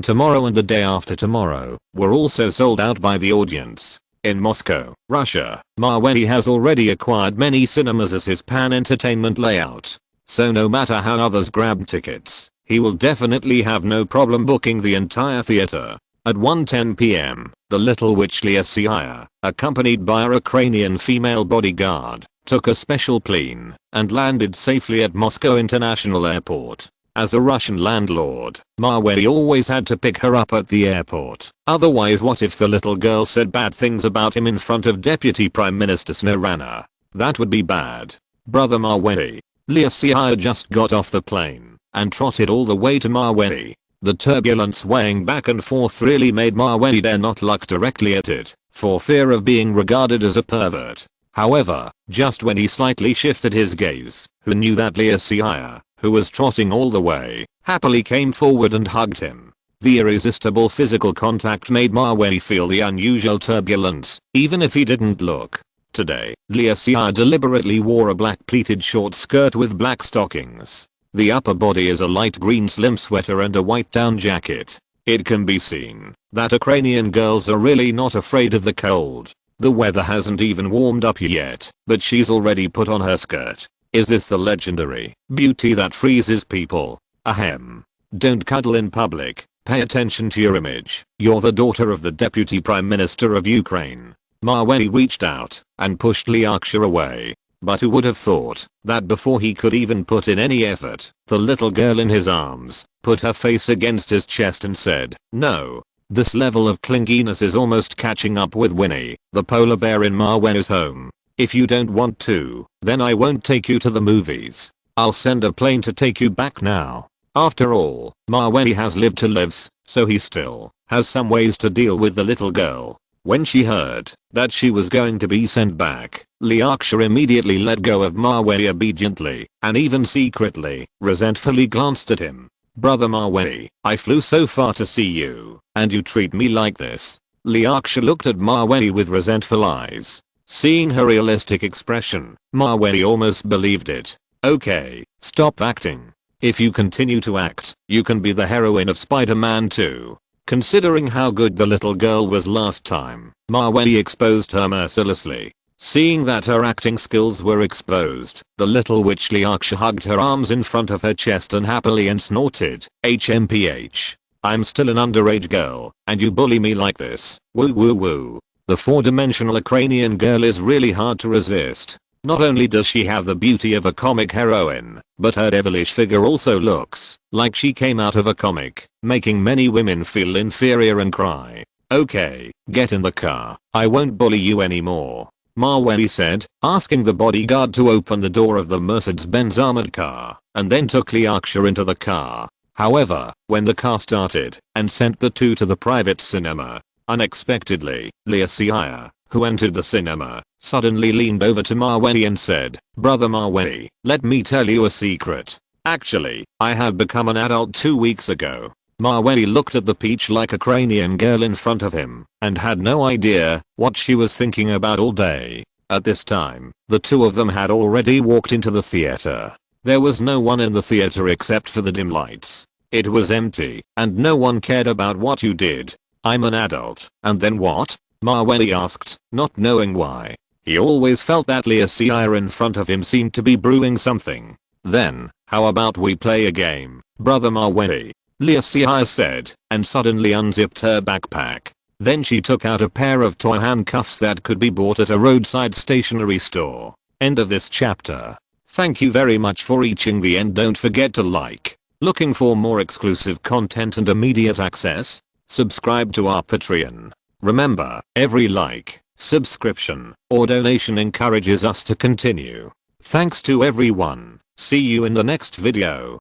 tomorrow and the day after tomorrow, were also sold out by the audience. In Moscow, Russia, Mavey has already acquired many cinemas as his pan-entertainment layout. So no matter how others grab tickets, he will definitely have no problem booking the entire theater. At 1:10 p.m., the little witch Lysia, accompanied by a Ukrainian female bodyguard, took a special plane and landed safely at Moscow International Airport. As a Russian landlord, Mavey always had to pick her up at the airport. Otherwise, what if the little girl said bad things about him in front of Deputy Prime Minister Snorana? That would be bad. Brother Mavey. Lysia just got off the plane and trotted all the way to Mavey. The turbulence swaying back and forth really made Mavey dare not look directly at it, for fear of being regarded as a pervert. However, just when he slightly shifted his gaze, who knew that Lysia, who was trotting all the way, happily came forward and hugged him. The irresistible physical contact made Mavey feel the unusual turbulence, even if he didn't look. Today, Lysia deliberately wore a black pleated short skirt with black stockings. The upper body is a light green slim sweater and a white down jacket. It can be seen that Ukrainian girls are really not afraid of the cold. The weather hasn't even warmed up yet, but she's already put on her skirt. Is this the legendary beauty that freezes people? Ahem. Don't cuddle in public. Pay attention to your image. You're the daughter of the Deputy Prime Minister of Ukraine. Mavey reached out and pushed Lysia away. But who would have thought that before he could even put in any effort, the little girl in his arms put her face against his chest and said, "No." This level of clinginess is almost catching up with Winnie, the polar bear in Mavey's home. If you don't want to, then I won't take you to the movies. I'll send a plane to take you back now. After all, Mavey has lived to live, so he still has some ways to deal with the little girl. When she heard that she was going to be sent back, Lysia immediately let go of Mavey obediently, and even secretly, resentfully glanced at him. Brother Mavey, I flew so far to see you, and you treat me like this. Lysia looked at Mavey with resentful eyes. Seeing her realistic expression, Mavey almost believed it. Okay, stop acting. If you continue to act, you can be the heroine of Spider-Man 2. Considering how good the little girl was last time, Mavey exposed her mercilessly. Seeing that her acting skills were exposed, the little witch Lysia hugged her arms in front of her chest and happily and snorted, HMPH. I'm still an underage girl, and you bully me like this. Woo woo woo. The four-dimensional Ukrainian girl is really hard to resist. Not only does she have the beauty of a comic heroine, but her devilish figure also looks like she came out of a comic, making many women feel inferior and cry. Okay, get in the car. I won't bully you anymore. Mavey said, asking the bodyguard to open the door of the Mercedes-Benz armored car, and then took Lysia into the car. However, when the car started and sent the two to the private cinema, unexpectedly, Lysia, who entered the cinema, suddenly leaned over to Mavey and said, "Brother Mavey, let me tell you a secret. Actually, I have become an adult 2 weeks ago." Mavey looked at the peach-like Ukrainian girl in front of him and had no idea what she was thinking about all day. At this time, the two of them had already walked into the theater. There was no one in the theater except for the dim lights. It was empty, and no one cared about what you did. "I'm an adult, and then what?" Mavey asked, not knowing why. He always felt that Lysia in front of him seemed to be brewing something. "Then, how about we play a game, Brother Mavey?" Lysia said, and suddenly unzipped her backpack. Then she took out a pair of toy handcuffs that could be bought at a roadside stationery store. End of this chapter. Thank you very much for reaching the end. Don't forget to like. Looking for more exclusive content and immediate access? Subscribe to our Patreon. Remember, every like, subscription, or donation encourages us to continue. Thanks to everyone. See you in the next video.